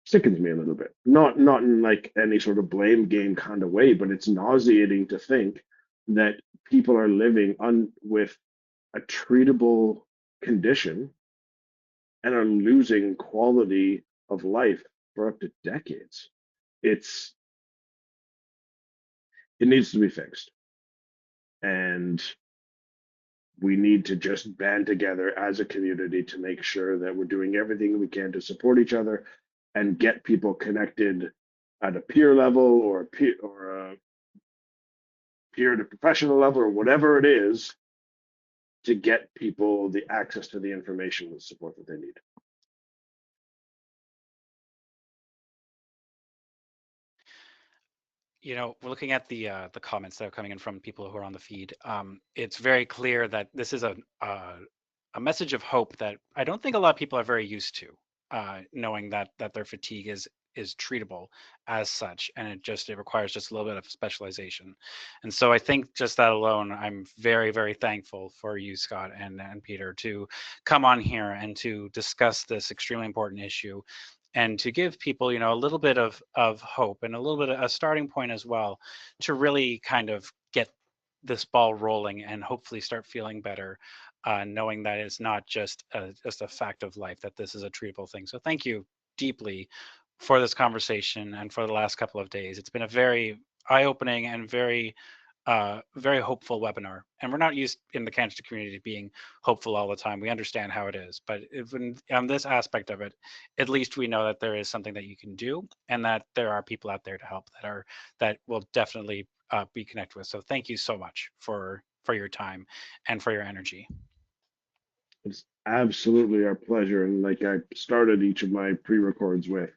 Speaker 4: sickens me a little bit. Not in like any sort of blame game kind of way, but it's nauseating to think that people are living with a treatable condition and are losing quality of life for up to decades. It needs to be fixed. And we need to just band together as a community to make sure that we're doing everything we can to support each other and get people connected at a peer level or a peer to professional level or whatever it is, to get people the access to the information and support that they need.
Speaker 1: You know, we're looking at the comments that are coming in from people who are on the feed. It's very clear that this is a message of hope that I don't think a lot of people are very used to, knowing that their fatigue is treatable as such, and it requires just a little bit of specialization. And so I think just that alone, I'm very, very thankful for you, Scott and Peter, to come on here and to discuss this extremely important issue, and to give people, you know, a little bit of hope and a little bit of a starting point as well, to really kind of get this ball rolling and hopefully start feeling better, knowing that it's not just a fact of life, that this is a treatable thing. So thank you deeply for this conversation and for the last couple of days. It's been a very eye-opening and very very hopeful webinar. And we're not used in the cancer community to being hopeful all the time. We understand how it is, but on this aspect of it, at least we know that there is something that you can do, and that there are people out there to help that will definitely be connected with. So thank you so much for your time and for your energy.
Speaker 4: It's absolutely our pleasure. And like I started each of my pre-records with,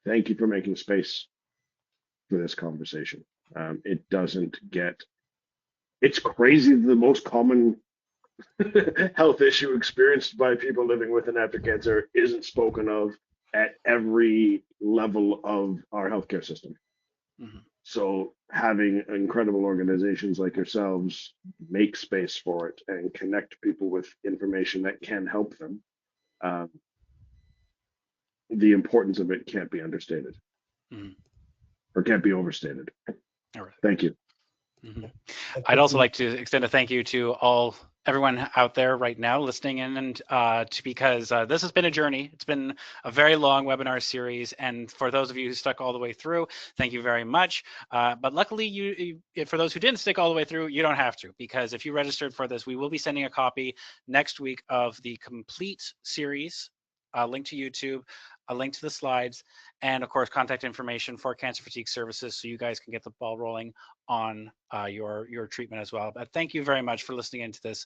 Speaker 4: thank you for making space for this conversation. It doesn't get, it's crazy. The most common health issue experienced by people living with and after cancer isn't spoken of at every level of our healthcare system. Mm-hmm. So having incredible organizations like yourselves make space for it and connect people with information that can help them, the importance of it can't be understated. Mm-hmm. Or can't be overstated. All right. Thank you.
Speaker 1: Mm-hmm. I'd also like to extend a thank you to everyone out there right now listening in, and because this has been a journey. It's been a very long webinar series, and for those of you who stuck all the way through, thank you very much. But luckily, for those who didn't stick all the way through, you don't have to, because if you registered for this, we will be sending a copy next week of the complete series, a link to YouTube, a link to the slides, and of course contact information for cancer fatigue services, so you guys can get the ball rolling on your treatment as well. But thank you very much for listening into this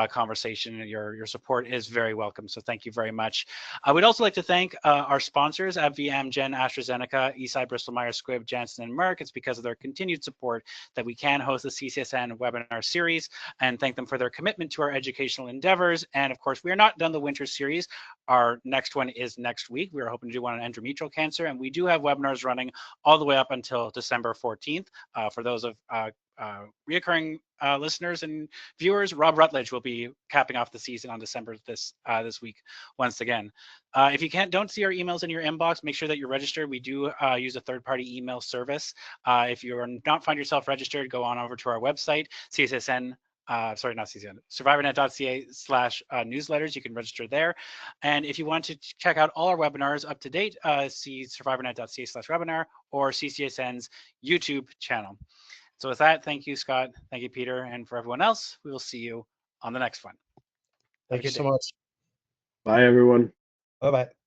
Speaker 1: conversation. Your support is very welcome, so thank you very much. I would also like to thank our sponsors, AbbVie, Amgen, AstraZeneca, Eisai, Bristol Myers Squibb, Janssen, and Merck. It's because of their continued support that we can host the CCSN webinar series, and thank them for their commitment to our educational endeavors. And of course, we are not done the winter series. Our next one is next week. We're hoping to do one on endometrial cancer, and we do have webinars running all the way up until December 14th. For those of reoccurring listeners and viewers, Rob Rutledge will be capping off the season on December this week once again. If you don't see our emails in your inbox, make sure that you're registered. We do use a third-party email service. If you are not find yourself registered, go on over to our website, CSSN. Sorry, not CCN, survivornet.ca/newsletters. You can register there. And if you want to check out all our webinars up to date, see survivornet.ca/webinar or CCSN's YouTube channel. So with that, thank you, Scott. Thank you, Peter. And for everyone else, we will see you on the next one.
Speaker 3: Thank you so much.
Speaker 4: Bye, everyone.
Speaker 3: Bye-bye.